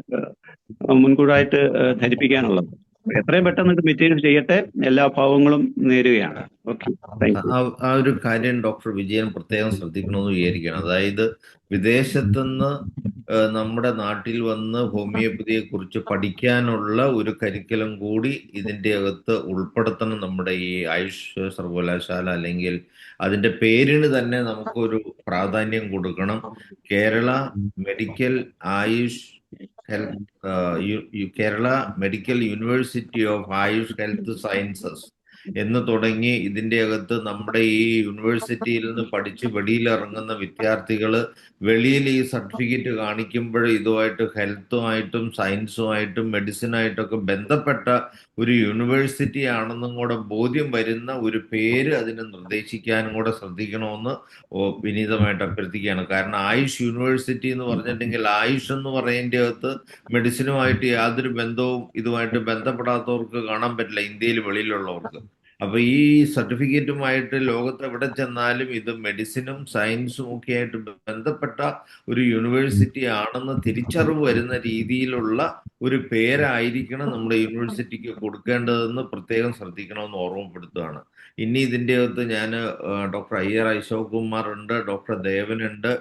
മുൻകൂറായിട്ട് ധരിപ്പിക്കാനുള്ളത്. എത്രയും പെട്ടെന്ന് ഇത് മെറ്റീരിയൽ ചെയ്യട്ടെ, എല്ലാ ഭാവങ്ങളും നേരുകയാണ്. Okay, thank U. ആ ഒരു കാര്യം ഡോക്ടർ വിജയൻ പ്രത്യേകം ശ്രദ്ധിക്കണമെന്ന് വിചാരിക്കുകയാണ്. അതായത് വിദേശത്തുനിന്ന് നമ്മുടെ നാട്ടിൽ വന്ന് ഹോമിയോപ്പതിയെ കുറിച്ച് പഠിക്കാനുള്ള ഒരു കരിക്കുലം കൂടി ഇതിൻ്റെ അകത്ത് ഉൾപ്പെടുത്തണം. നമ്മുടെ ഈ ആയുഷ് സർവകലാശാല, അല്ലെങ്കിൽ അതിൻ്റെ പേരിന് തന്നെ നമുക്കൊരു പ്രാധാന്യം കൊടുക്കണം. Kerala medical Ayush Kerala medical university of Ayush health sciences എന്ന് തുടങ്ങി ഇതിൻ്റെ അകത്ത് നമ്മുടെ ഈ യൂണിവേഴ്സിറ്റിയിൽ നിന്ന് പഠിച്ച് വെളിയിലിറങ്ങുന്ന വിദ്യാർത്ഥികൾ വെളിയിൽ ഈ സർട്ടിഫിക്കറ്റ് കാണിക്കുമ്പോൾ ഇതുമായിട്ട് ഹെൽത്തുമായിട്ടും സയൻസുമായിട്ടും മെഡിസിനായിട്ടൊക്കെ ബന്ധപ്പെട്ട ഒരു യൂണിവേഴ്സിറ്റി ആണെന്നും കൂടെ ബോധ്യം വരുന്ന ഒരു പേര് അതിന് നിർദ്ദേശിക്കാനും കൂടെ ശ്രദ്ധിക്കണമെന്ന് വിനീതമായിട്ട് അഭ്യർത്ഥിക്കുകയാണ്. കാരണം ആയുഷ് യൂണിവേഴ്സിറ്റി എന്ന് പറഞ്ഞിട്ടുണ്ടെങ്കിൽ ആയുഷ് എന്ന് പറയുന്നതിൻ്റെ അകത്ത് മെഡിസിനുമായിട്ട് യാതൊരു ബന്ധവും ഇതുമായിട്ട് ബന്ധപ്പെടാത്തവർക്ക് കാണാൻ പറ്റില്ല, ഇന്ത്യയിൽ വെളിയിലുള്ളവർക്ക്. അപ്പൊ ഈ സർട്ടിഫിക്കറ്റുമായിട്ട് ലോകത്ത് എവിടെ ചെന്നാലും ഇത് മെഡിസിനും സയൻസും ഒക്കെ ആയിട്ട് ബന്ധപ്പെട്ട ഒരു യൂണിവേഴ്സിറ്റി ആണെന്ന് തിരിച്ചറിവ് വരുന്ന രീതിയിലുള്ള ഒരു പേരായിരിക്കണം നമ്മുടെ യൂണിവേഴ്സിറ്റിക്ക് കൊടുക്കേണ്ടതെന്ന് പ്രത്യേകം ശ്രദ്ധിക്കണമെന്ന് ഓർമ്മപ്പെടുത്തുകയാണ്. ഇനി ഇതിൻ്റെ അകത്ത് ഞാൻ ഡോക്ടർ അയ്യർ അശോക് കുമാർ ഉണ്ട്, ഡോക്ടർ ദേവനുണ്ട്.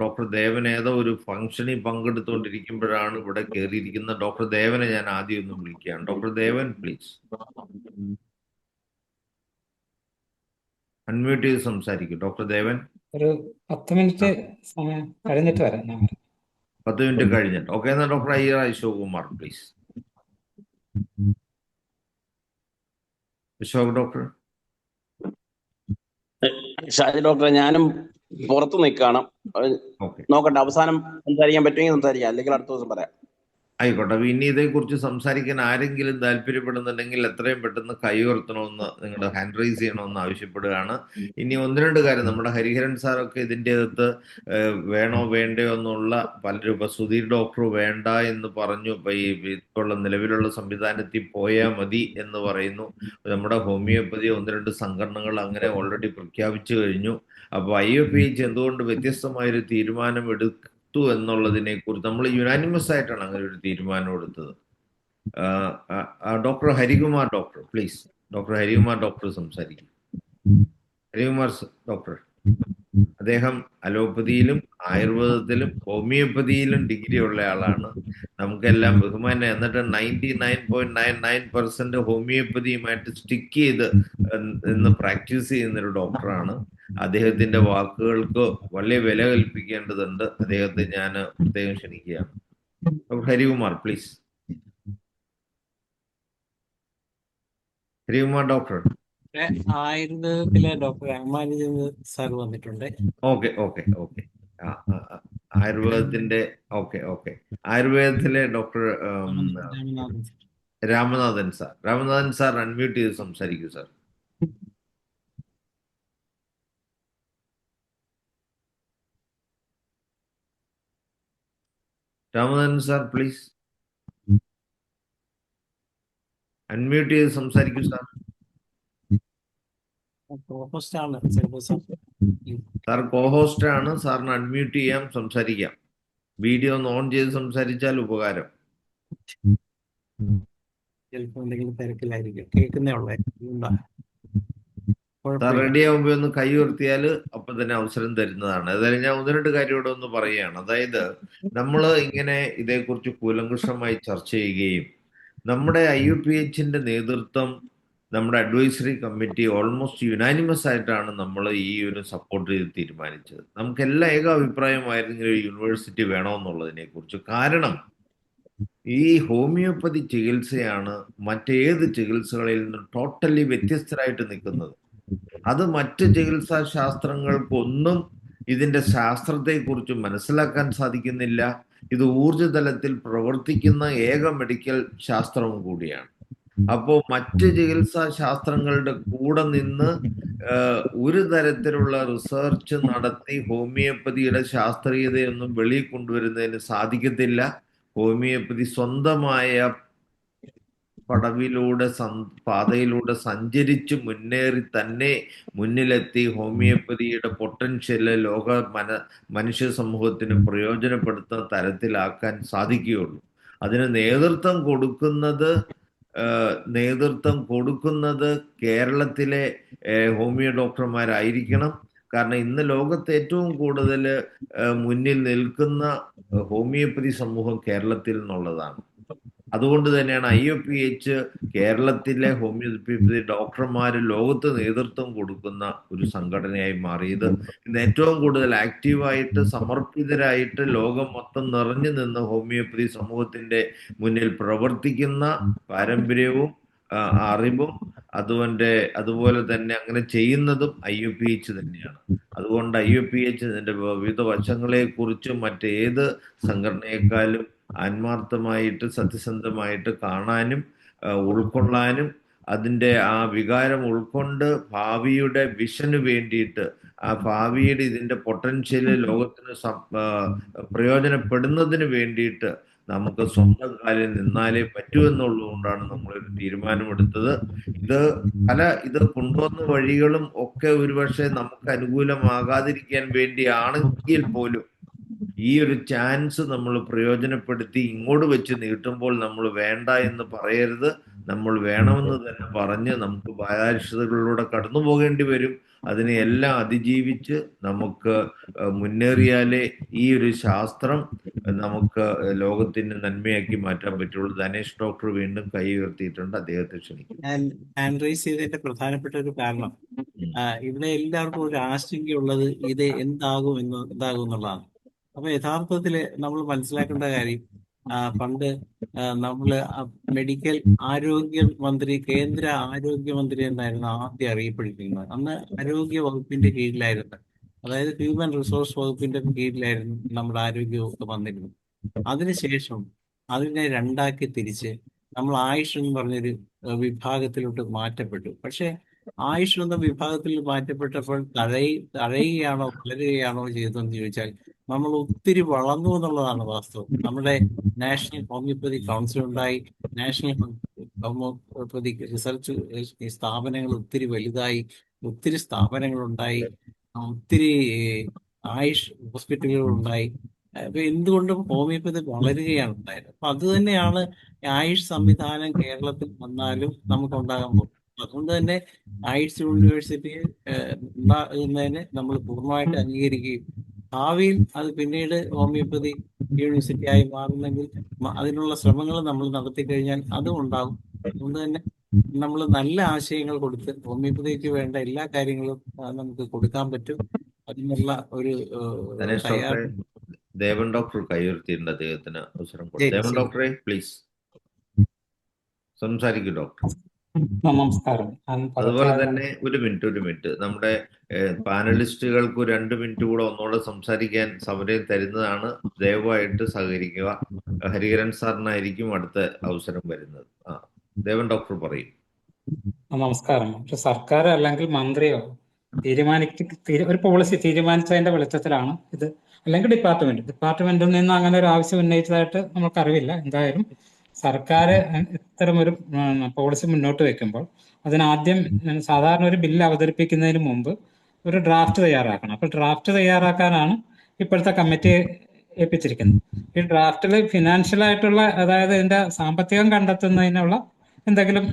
ഡോക്ടർ ദേവൻ ഏതോ ഒരു ഫംഗ്ഷനിൽ പങ്കെടുത്തുകൊണ്ടിരിക്കുമ്പോഴാണ് ഇവിടെ കയറിയിരിക്കുന്ന ഡോക്ടർ ദേവനെ ഞാൻ ആദ്യം ഒന്ന് വിളിക്കുകയാണ്. ഡോക്ടർ ദേവൻ പ്ലീസ് അൺമ്യൂട്ട് ചെയ്ത് സംസാരിക്കും. ഡോക്ടർ ദേവൻ ഒരു 10 മിനിറ്റ് കഴിഞ്ഞിട്ട് വരാം ഞാൻ. 10 മിനിറ്റ് കഴിഞ്ഞിട്ട് ഓക്കെ. എന്നാൽ doctor Iyer Ashok Kumar please. Ashok doctor. Shaji ഡോക്ടറെ, ഞാനും പുറത്ത് നിൽക്കണം, നോക്കട്ടെ അവസാനം സംസാരിക്കാൻ പറ്റുമെങ്കിൽ സംസാരിക്കാം, അല്ലെങ്കിൽ അടുത്ത ദിവസം പറയാം. ആയിക്കോട്ടെ. അപ്പൊ ഇനി ഇതേക്കുറിച്ച് സംസാരിക്കാൻ ആരെങ്കിലും താല്പര്യപ്പെടുന്നുണ്ടെങ്കിൽ എത്രയും പെട്ടെന്ന് കൈ ഉയർത്തണമെന്ന്, നിങ്ങളുടെ ഹാൻഡ് റൈസ് ചെയ്യണമെന്ന് ആവശ്യപ്പെടുകയാണ്. ഇനി 1-2 കാര്യം, നമ്മുടെ ഹരിഹരൻ സാറൊക്കെ ഇതിൻ്റെ അകത്ത് വേണോ വേണ്ടയോ എന്നുള്ള പലരും, ഇപ്പൊ സുധീർ ഡോക്ടർ വേണ്ട എന്ന് പറഞ്ഞു, ഇപ്പൊ ഈ ഇപ്പോഴുള്ള നിലവിലുള്ള സംവിധാനത്തിൽ പോയാൽ മതി എന്ന് പറയുന്നു. നമ്മുടെ ഹോമിയോപ്പതി 1-2 സംഘടനകൾ അങ്ങനെ ഓൾറെഡി പ്രഖ്യാപിച്ചു കഴിഞ്ഞു. അപ്പൊ IFPH എന്തുകൊണ്ട് വ്യത്യസ്തമായൊരു തീരുമാനം എന്നുള്ളതിനെ കുറിച്ച് നമ്മൾ യുനാനിമസ് ആയിട്ടാണ് അങ്ങനെ ഒരു തീരുമാനം എടുത്തത്. Doctor Harikumar doctor please. Doctor Harikumar doctor സംസാരിക്കും. ഹരികുമാർ ഡോക്ടർ, അദ്ദേഹം അലോപ്പതിയിലും ആയുർവേദത്തിലും ഹോമിയോപ്പതിയിലും ഡിഗ്രി ഉള്ള ആളാണ്. നമുക്കെല്ലാം ബഹുമാനം. എന്നിട്ട് 99.99% ഹോമിയോപ്പതിയുമായിട്ട് സ്റ്റിക്ക് ചെയ്ത് ഇന്ന് പ്രാക്ടീസ് ചെയ്യുന്നൊരു ഡോക്ടറാണ്. അദ്ദേഹത്തിന്റെ വാക്കുകൾക്ക് വലിയ വില കൽപ്പിക്കേണ്ടതുണ്ട്. അദ്ദേഹത്തെ ഞാൻ പ്രത്യേകം ക്ഷണിക്കുകയാണ്. Doctor Harikumar please. Harikumar doctor. ആയുർവേദത്തിലെ ഡോക്ടർ രാമാനുജൻ സാർ വന്നിട്ടുണ്ട്. Okay okay okay. ആയുർവേദത്തിന്റെ ആയുർവേദത്തിലെ doctor Ramanathan sir. Ramanathan sir unmute ചെയ്ത് സംസാരിക്കൂ sir. Ramanathan sir please unmute ചെയ്ത് സംസാരിക്കൂ സാർ. സാർ കോഹോസ്റ്റ് ആണ്, സാറിന് അൺമ്യൂട്ട് ചെയ്യാം, സംസാരിക്കാം. വീഡിയോ ഒന്ന് ഓൺ ചെയ്ത് സംസാരിച്ചാൽ ഉപകാരം. ചിലപ്പോൾ എന്തെങ്കിലും തിരക്കിലായിരിക്കും, കേൾക്കുന്നേ ഉള്ളേ. സാർ റെഡി ആകുമ്പോ ഒന്ന് കൈ ഉയർത്തിയാൽ അപ്പൊ തന്നെ അവസരം തരുന്നതാണ്. അതായത് ഞാൻ 1-2 കാര്യം ഇവിടെ ഒന്ന് പറയുകയാണ്. അതായത് നമ്മൾ ഇങ്ങനെ ഇതേക്കുറിച്ച് കൂലങ്കഷമായി ചർച്ച ചെയ്യുകയും നമ്മുടെ IUPHന്റെ നേതൃത്വം, നമ്മുടെ അഡ്വൈസറി കമ്മിറ്റി ഓൾമോസ്റ്റ് യുനാനിമസ് ആയിട്ടാണ് നമ്മൾ ഈ ഒരു സപ്പോർട്ട് ചെയ്ത് തീരുമാനിച്ചത്. നമുക്കെല്ലാം ഏക അഭിപ്രായമായിരുന്നെങ്കിൽ ഒരു യൂണിവേഴ്സിറ്റി വേണമെന്നുള്ളതിനെ കുറിച്ച്. കാരണം ഈ ഹോമിയോപ്പതി ചികിത്സയാണ് മറ്റേത് ചികിത്സകളിൽ നിന്നും ടോട്ടലി വ്യത്യസ്തരായിട്ട് നിൽക്കുന്നത്. അത് മറ്റ് ചികിത്സാ ശാസ്ത്രങ്ങൾക്കൊന്നും ഇതിന്റെ ശാസ്ത്രത്തെക്കുറിച്ച് മനസ്സിലാക്കാൻ സാധിക്കുന്നില്ല. ഇത് ഊർജ്ജതലത്തിൽ പ്രവർത്തിക്കുന്ന ഏക മെഡിക്കൽ ശാസ്ത്രവും കൂടിയാണ്. അപ്പോൾ മറ്റ് ചികിത്സാ ശാസ്ത്രങ്ങളുടെ കൂടെ നിന്ന് ഒരു തരത്തിലുള്ള റിസർച്ച് നടത്തി ഹോമിയോപ്പതിയുടെ ശാസ്ത്രീയതയൊന്നും വെളിയിൽ കൊണ്ടുവരുന്നതിന് സാധിക്കത്തില്ല. ഹോമിയോപ്പതി സ്വന്തമായ പാതയിലൂടെ സഞ്ചരിച്ച് മുന്നേറി തന്നെ മുന്നിലെത്തി ഹോമിയോപ്പതിയുടെ പൊട്ടൻഷ്യല് മനുഷ്യ സമൂഹത്തിന് പ്രയോജനപ്പെടുത്തുന്ന തരത്തിലാക്കാൻ സാധിക്കുകയുള്ളൂ. അതിന് നേതൃത്വം കൊടുക്കുന്നത് കേരളത്തിലെ ഹോമിയോ ഡോക്ടർമാരായിരിക്കണം. കാരണം ഇന്ന് ലോകത്ത് ഏറ്റവും കൂടുതൽ മുന്നിൽ നിൽക്കുന്ന ഹോമിയോപ്പതി സമൂഹം കേരളത്തിൽ നിന്നുള്ളതാണ്. അതുകൊണ്ട് തന്നെയാണ് IUPH കേരളത്തിലെ ഹോമിയോപ്പതി ഡോക്ടർമാർ ലോകത്ത് നേതൃത്വം കൊടുക്കുന്ന ഒരു സംഘടനയായി മാറിയത്. ഇന്ന് ഏറ്റവും കൂടുതൽ ആക്റ്റീവായിട്ട് സമർപ്പിതരായിട്ട് ലോകം മൊത്തം നിറഞ്ഞു നിന്ന് ഹോമിയോപ്പതി സമൂഹത്തിന്റെ മുന്നിൽ പ്രവർത്തിക്കുന്ന പാരമ്പര്യവും അറിവും അതുപോലെ തന്നെ അങ്ങനെ ചെയ്യുന്നതും IUPH തന്നെയാണ്. അതുകൊണ്ട് IUPH ഇതിന്റെ വിവിധ വശങ്ങളെ കുറിച്ചും മറ്റേത് സംഘടനയെക്കാളും ആത്മാർത്ഥമായിട്ട് സത്യസന്ധമായിട്ട് കാണാനും ഉൾക്കൊള്ളാനും അതിൻ്റെ ആ വികാരം ഉൾക്കൊണ്ട് ഭാവിയുടെ വിഷന് വേണ്ടിയിട്ട്, ആ ഭാവിയുടെ ഇതിന്റെ പൊട്ടൻഷ്യല് ലോകത്തിന് പ്രയോജനപ്പെടുന്നതിന് വേണ്ടിയിട്ട് നമുക്ക് സ്വന്തം കാലിൽ നിന്നാലേ പറ്റൂ എന്നുള്ളതുകൊണ്ടാണ് നമ്മളൊരു തീരുമാനമെടുത്തത്. ഇത് കൊണ്ടുവന്ന വഴികളും ഒക്കെ ഒരുപക്ഷെ നമുക്ക് അനുകൂലമാകാതിരിക്കാൻ വേണ്ടിയാണെങ്കിൽ പോലും ഈ ഒരു ചാൻസ് നമ്മൾ പ്രയോജനപ്പെടുത്തി ഇങ്ങോട്ട് വെച്ച് നീട്ടുമ്പോൾ നമ്മൾ വേണ്ട എന്ന് പറയരുത്. നമ്മൾ വേണമെന്ന് തന്നെ പറഞ്ഞ് നമുക്ക് ബാലാരിഷ്ടതകളിലൂടെ കടന്നു പോകേണ്ടി വരും. അതിനെ എല്ലാം അതിജീവിച്ച് നമുക്ക് മുന്നേറിയാലേ ഈ ഒരു ശാസ്ത്രം നമുക്ക് ലോകത്തിന് നന്മയാക്കി മാറ്റാൻ പറ്റുള്ളൂ. ധനേഷ് ഡോക്ടർ വീണ്ടും കൈ ഉയർത്തിയിട്ടുണ്ട്, അദ്ദേഹത്തെ ക്ഷണിക്കും. ഞാൻ ഹാൻഡ് റൈസ് ചെയ്തതിന്റെ പ്രധാനപ്പെട്ട ഒരു കാരണം ഇവിടെ എല്ലാവർക്കും ഒരു ആശങ്കയുള്ളത് ഇത് എന്താകും എന്നുള്ളതാണ്. അപ്പൊ യഥാർത്ഥത്തില് നമ്മൾ മനസ്സിലാക്കേണ്ട കാര്യം, പണ്ട് നമ്മള് മെഡിക്കൽ ആരോഗ്യമന്ത്രി, കേന്ദ്ര ആരോഗ്യമന്ത്രി എന്നായിരുന്നു ആദ്യം അറിയപ്പെട്ടിരുന്നത്. അന്ന് ആരോഗ്യ വകുപ്പിന്റെ കീഴിലായിരുന്നു, അതായത് ഹ്യൂമൻ റിസോഴ്സ് വകുപ്പിന്റെ കീഴിലായിരുന്നു നമ്മുടെ ആരോഗ്യ വകുപ്പ് വന്നിരുന്നത്. അതിനുശേഷം അതിനെ രണ്ടാക്കി തിരിച്ച് നമ്മൾ ആയുഷ് എന്ന് പറഞ്ഞൊരു വിഭാഗത്തിലോട്ട് മാറ്റപ്പെട്ടു. പക്ഷെ ആയുഷ് എന്ന വിഭാഗത്തിൽ മാറ്റപ്പെട്ടപ്പോൾ തഴയുകയാണോ വളരുകയാണോ ചെയ്തതെന്ന് ചോദിച്ചാൽ നമ്മൾ ഒത്തിരി വളർന്നു എന്നുള്ളതാണ് വാസ്തവം. നമ്മുടെ നാഷണൽ ഹോമിയോപ്പതി കൗൺസിൽ ഉണ്ടായി, നാഷണൽ ഹോമിയോപ്പതി റിസർച്ച് സ്ഥാപനങ്ങൾ ഒത്തിരി വലുതായി, ഒത്തിരി സ്ഥാപനങ്ങളുണ്ടായി, ഒത്തിരി ആയുഷ് ഹോസ്പിറ്റലുകൾ ഉണ്ടായി. അപ്പൊ എന്തുകൊണ്ടും ഹോമിയോപ്പതി വളരുകയാണ് ഉണ്ടായത്. അപ്പൊ അത് തന്നെയാണ് ആയുഷ് സംവിധാനം കേരളത്തിൽ വന്നാലും നമുക്ക് ഉണ്ടാകാൻ പോകും. അതുകൊണ്ട് തന്നെ ആയുഷ് യൂണിവേഴ്സിറ്റി ഉണ്ടാകുന്നതിനെ നമ്മൾ പൂർണ്ണമായിട്ട് അംഗീകരിക്കുകയും ഭാവിയിൽ അത് പിന്നീട് ഹോമിയോപ്പതി യൂണിവേഴ്സിറ്റി ആയി മാറുന്നെങ്കിൽ അതിനുള്ള ശ്രമങ്ങൾ നമ്മൾ നടത്തി കഴിഞ്ഞാൽ അതും ഉണ്ടാകും. അതുകൊണ്ട് തന്നെ നമ്മൾ നല്ല ആശയങ്ങൾ കൊടുത്ത് ഹോമിയോപ്പതിക്ക് വേണ്ട എല്ലാ കാര്യങ്ങളും നമുക്ക് കൊടുക്കാൻ പറ്റും. അതിനുള്ള ഒരു ദേവൻ ഡോക്ടർ കൈയുയർത്തിയിട്ടുണ്ട്, അദ്ദേഹത്തിന് അവസരം കൊടുക്കും. ദേവൻ ഡോക്ടറെ പ്ലീസ് സംസാരിക്കൂ ഡോക്ടർ. നമസ്കാരം. അതുപോലെ തന്നെ ഒരു മിനിറ്റ് നമ്മുടെ പാനലിസ്റ്റുകൾക്ക് 2 മിനിറ്റ് കൂടെ ഒന്നുകൂടെ സംസാരിക്കാൻ സമയം തരുന്നതാണ്. ദയവായിട്ട് സഹകരിക്കുക. ഹരിഹരൻ സാറിനായിരിക്കും അടുത്ത അവസരം വരുന്നത്. ദേവൻ ഡോക്ടർ പറയും. നമസ്കാരം. ഒരു സർക്കാർ അല്ലെങ്കിൽ മന്ത്രിയോ ഒരു പോളിസി തീരുമാനിച്ചതിന്റെ വെളിച്ചത്തിലാണ് ഇത്, അല്ലെങ്കിൽ ഡിപ്പാർട്ട്മെന്റിൽ നിന്ന് അങ്ങനെ ഒരു ആവശ്യം ഉന്നയിച്ചതായിട്ട് നമുക്കറിവില്ല. എന്തായാലും സർക്കാർ ഇത്തരമൊരു പോളിസി മുന്നോട്ട് വെക്കുമ്പോൾ അതിനാദ്യം സാധാരണ ഒരു ബില്ല് അവതരിപ്പിക്കുന്നതിന് മുമ്പ് ഒരു ഡ്രാഫ്റ്റ് തയ്യാറാക്കണം. അപ്പോൾ ഡ്രാഫ്റ്റ് തയ്യാറാക്കാനാണ് ഇപ്പോഴത്തെ കമ്മിറ്റി ഏൽപ്പിച്ചിരിക്കുന്നത്. ഈ ഡ്രാഫ്റ്റിൽ ഫിനാൻഷ്യലായിട്ടുള്ള, അതായത് ഇതിന്റെ സാമ്പത്തികം കണ്ടെത്തുന്നതിനുള്ള എന്തെങ്കിലും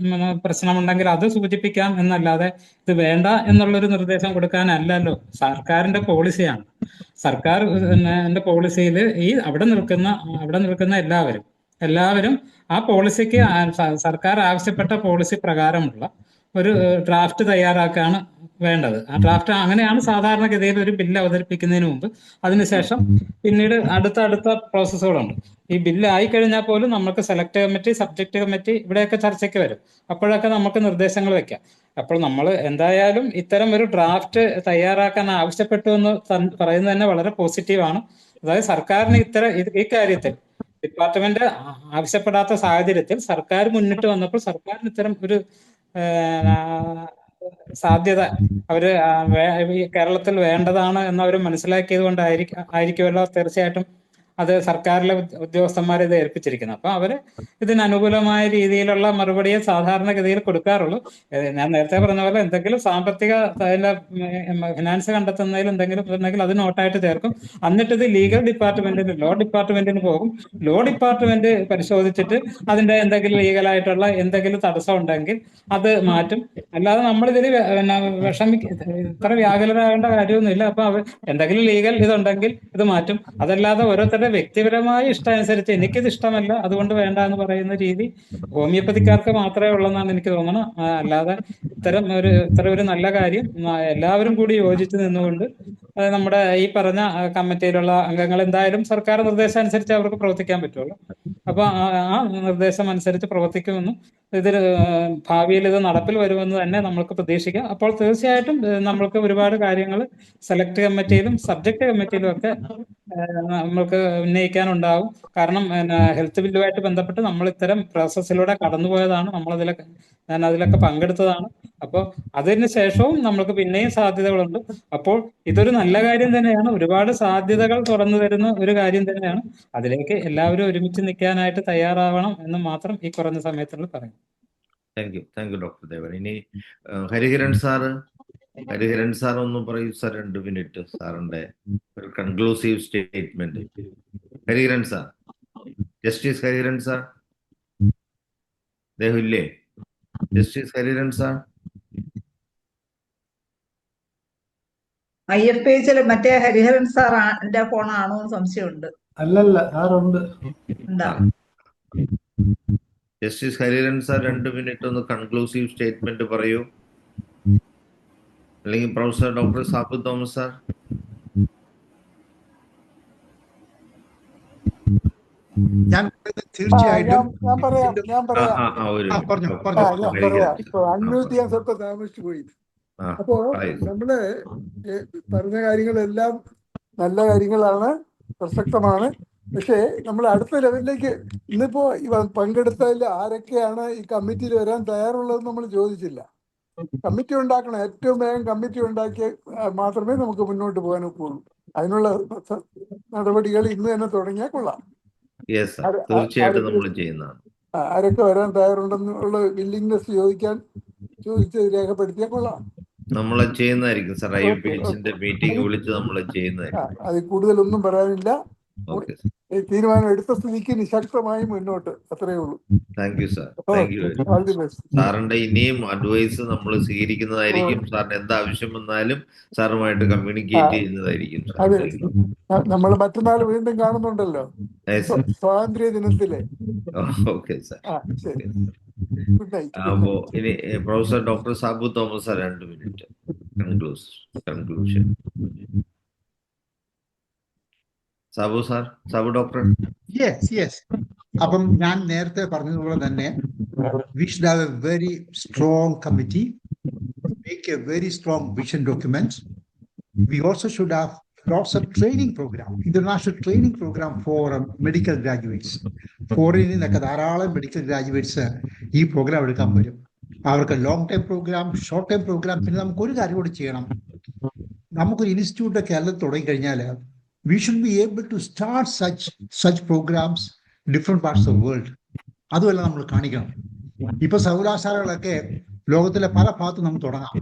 പ്രശ്നമുണ്ടെങ്കിൽ അത് സൂചിപ്പിക്കാം എന്നല്ലാതെ ഇത് വേണ്ട എന്നുള്ളൊരു നിർദ്ദേശം കൊടുക്കാനല്ലല്ലോ. സർക്കാരിന്റെ പോളിസിയാണ്. സർക്കാർ പോളിസിയിൽ ഈ അവിടെ നിൽക്കുന്ന എല്ലാവരും ആ പോളിസിക്ക് സർക്കാർ ആവശ്യപ്പെട്ട പോളിസി പ്രകാരമുള്ള ഒരു ഡ്രാഫ്റ്റ് തയ്യാറാക്കാണ് വേണ്ടത്. ആ ഡ്രാഫ്റ്റ് അങ്ങനെയാണ് സാധാരണഗതിയിൽ ഒരു ബില്ല് അവതരിപ്പിക്കുന്നതിന് മുമ്പ്. അതിനുശേഷം പിന്നീട് അടുത്ത പ്രോസസ്സുകളുണ്ട്. ഈ ബില്ല് ആയിക്കഴിഞ്ഞാൽ പോലും നമുക്ക് സെലക്ട് കമ്മിറ്റി, സബ്ജക്ട് കമ്മിറ്റി ഇവിടെയൊക്കെ ചർച്ചയ്ക്ക് വരും. അപ്പോഴൊക്കെ നമുക്ക് നിർദ്ദേശങ്ങൾ വെക്കാം. അപ്പോൾ നമ്മൾ എന്തായാലും ഇത്തരം ഒരു ഡ്രാഫ്റ്റ് തയ്യാറാക്കാൻ ആവശ്യപ്പെട്ടു എന്ന് പറയുന്നത് തന്നെ വളരെ പോസിറ്റീവാണ്. അതായത് സർക്കാരിന് ഈ കാര്യത്തിൽ ഡിപ്പാർട്ട്മെന്റ് ആവശ്യപ്പെടാത്ത സാഹചര്യത്തിൽ സർക്കാർ മുന്നിട്ട് വന്നപ്പോൾ സർക്കാരിന് ഇത്തരം ഒരു സാധ്യത കേരളത്തിൽ വേണ്ടതാണ് എന്നവർ മനസ്സിലാക്കിയത് കൊണ്ടായിരിക്കുമല്ലോ തീർച്ചയായിട്ടും അത് സർക്കാരിലെ ഉദ്യോഗസ്ഥന്മാരെ ഇത് ഏൽപ്പിച്ചിരിക്കുന്നത്. അപ്പൊ അവര് ഇതിന് അനുകൂലമായ രീതിയിലുള്ള മറുപടിയെ സാധാരണഗതിയിൽ കൊടുക്കാറുള്ളൂ. ഞാൻ നേരത്തെ പറഞ്ഞ പോലെ എന്തെങ്കിലും സാമ്പത്തിക ഫിനാൻസ് കണ്ടെത്തുന്നതിൽ എന്തെങ്കിലും ഉണ്ടെങ്കിൽ അത് നോട്ടായിട്ട് ചേർക്കും. എന്നിട്ട് ഇത് ലീഗൽ ഡിപ്പാർട്ട്മെന്റിന്, ലോ ഡിപ്പാർട്ട്മെന്റിന് പോകും. ലോ ഡിപ്പാർട്ട്മെന്റ് പരിശോധിച്ചിട്ട് അതിന്റെ എന്തെങ്കിലും ലീഗലായിട്ടുള്ള എന്തെങ്കിലും തടസ്സം ഉണ്ടെങ്കിൽ അത് മാറ്റും. അല്ലാതെ നമ്മളിതിൽ ഇത്ര വ്യാകുലരാകേണ്ട കാര്യമൊന്നുമില്ല. അപ്പൊ എന്തെങ്കിലും ലീഗൽ ഇതുണ്ടെങ്കിൽ ഇത് മാറ്റും. അതല്ലാതെ ഓരോരുത്തരുടെ വ്യക്തിപരമായ ഇഷ്ടമനുസരിച്ച് എനിക്കിത് ഇഷ്ടമല്ല അതുകൊണ്ട് വേണ്ട എന്ന് പറയുന്ന രീതി ഹോമിയോപ്പതിക്കാർക്ക് മാത്രമേ ഉള്ളെന്നാണ് എനിക്ക് തോന്നുന്നത്. അല്ലാതെ ഇത്ര ഒരു നല്ല കാര്യം എല്ലാവരും കൂടി യോജിച്ച് നിന്നുകൊണ്ട് നമ്മുടെ ഈ പറഞ്ഞ കമ്മിറ്റിയിലുള്ള അംഗങ്ങൾ എന്തായാലും സർക്കാർ നിർദ്ദേശം അനുസരിച്ച് അവർക്ക് പ്രവർത്തിക്കാൻ പറ്റുള്ളൂ. അപ്പൊ ആ നിർദ്ദേശം അനുസരിച്ച് പ്രവർത്തിക്കുമെന്നും ഇതിൽ ഭാവിയിൽ ഇത് നടപ്പിൽ വരുമെന്ന് തന്നെ നമ്മൾക്ക് പ്രതീക്ഷിക്കാം. അപ്പോൾ തീർച്ചയായിട്ടും നമ്മൾക്ക് ഒരുപാട് കാര്യങ്ങൾ സെലക്ട് കമ്മിറ്റിയിലും സബ്ജക്ട് കമ്മിറ്റിയിലും ഒക്കെ നമ്മൾക്ക് ഉന്നയിക്കാനുണ്ടാവും. കാരണം ഹെൽത്ത് ബില്ലുമായിട്ട് ബന്ധപ്പെട്ട് നമ്മൾ ഇത്തരം പ്രോസസ്സിലൂടെ കടന്നുപോയതാണ്. ഞാൻ അതിലൊക്കെ പങ്കെടുത്തതാണ്. അപ്പോൾ അതിന് ശേഷവും നമ്മൾക്ക് പിന്നെയും സാധ്യതകളുണ്ട്. അപ്പോൾ ഇതൊരു നല്ല കാര്യം തന്നെയാണ്, ഒരുപാട് സാധ്യതകൾ തുറന്നു തരുന്ന ഒരു കാര്യം തന്നെയാണ്. അതിലേക്ക് എല്ലാവരും ഒരുമിച്ച് നിൽക്കാനായിട്ട് തയ്യാറാവണം എന്ന് മാത്രം ഈ കുറഞ്ഞ സമയത്തുള്ള പറയും. താങ്ക് യു ഡോക്ടർ ദേവൻ. ഇനി ഹരിഹരൻ സാർ ഒന്ന് പറയൂ സാർ, 2 മിനിറ്റ് സാറിന്റെ ഒരു conclusive statement. Hariharan sir, justice Hariharan sir, അദ്ദേഹം ഇല്ലേ? ജസ്റ്റിസ് ഹരിഹരൻ സാർ, IFPH മറ്റേ ഹരിഹരൻ സാറിന്റെ ഫോണാണോ എന്ന് സംശയമുണ്ട്. അല്ലല്ല, സാറുണ്ട്. ജസ്റ്റിസ് ഹരിഹരൻ സാർ 2 മിനിറ്റ് ഒന്ന് കൺക്ലൂസീവ് സ്റ്റേറ്റ്മെന്റ് പറയൂ. അല്ലെങ്കിൽ professor doctor Sabu Thomas sir. തീർച്ചയായിട്ടും ഞാൻ പറയാം. ഇപ്പൊ അൺമ്യൂട്ട് ചെയ്യാൻ സ്വല്പം താമസിച്ചു പോയി. അപ്പോ നമ്മള് പറഞ്ഞ കാര്യങ്ങളെല്ലാം നല്ല കാര്യങ്ങളാണ്, പ്രസക്തമാണ്. പക്ഷേ നമ്മൾ അടുത്ത ലെവലിലേക്ക് ഇന്നിപ്പോ പങ്കെടുത്തതിൽ ആരൊക്കെയാണ് ഈ കമ്മിറ്റിയിൽ വരാൻ തയ്യാറുള്ളതെന്ന് നമ്മൾ ചോദിച്ചില്ല. കമ്മിറ്റി ഉണ്ടാക്കണം, ഏറ്റവും വേഗം കമ്മിറ്റി ഉണ്ടാക്കി മാത്രമേ നമുക്ക് മുന്നോട്ട് പോകാൻ ഒക്കുള്ളൂ. അതിനുള്ള നടപടികൾ ഇന്ന് തന്നെ തുടങ്ങിയാൽ കൊള്ളാം. ആരൊക്കെ വരാൻ തയ്യാറുണ്ടെന്നുള്ള വില്ലിങ്നെസ് ചോദിച്ച് രേഖപ്പെടുത്തിയാൽ കൊള്ളാം. നമ്മളെ ചെയ്യുന്നതായിരിക്കും സാർ. IFPHന്റെ മീറ്റിംഗ് വിളിച്ച് നമ്മളെ ചെയ്യുന്നതായിരിക്കും. അതിൽ കൂടുതലൊന്നും പറയാനില്ല. തീരുമാനം എടുത്ത സ്ഥിതിക്ക് നിശക്തമായി മുന്നോട്ട്, അത്രയേ ഉള്ളൂ. Thank you sir. Thank you. സാറിന്റെ ഇനിയും അഡ്വൈസ് നമ്മൾ സ്വീകരിക്കുന്നതായിരിക്കും. സാറിന് എന്താ ആവശ്യം വന്നാലും സാറുമായിട്ട് കമ്മ്യൂണിക്കേറ്റ് ചെയ്യുന്നതായിരിക്കും. നമ്മൾ മറ്റന്നാൾ വീണ്ടും കാണുന്നുണ്ടല്ലോ, സ്വാതന്ത്ര്യ ദിനത്തിലെ. Okay sir. അപ്പോ ഇനി professor doctor Sabu Thomas sir 2 minute conclusion. Sabu doctor. അപ്പം ഞാൻ നേരത്തെ പറഞ്ഞതുപോലെ തന്നെ we should have a very strong committee, make a very strong vision document. We also should have lots of training program, international training program for medical graduates. ഫോറിനിൽ നിന്നൊക്കെ ധാരാളം medical graduates ഈ programme എടുക്കാൻ വരും. അവർക്ക് long time program, short time program. പിന്നെ നമുക്കൊരു കാര്യം കൂടി ചെയ്യണം. നമുക്കൊരു ഇൻസ്റ്റിറ്റ്യൂട്ട് കേരളത്തിൽ തുടങ്ങിക്കഴിഞ്ഞാൽ we should be able to start such programs in different parts of the world. അതുമെല്ലാം നമ്മൾ കാണിക്കണം. ഇപ്പൊ സർവകലാശാലകളൊക്കെ ലോകത്തിലെ പല ഭാഗത്തും നമുക്ക് തുടങ്ങാം.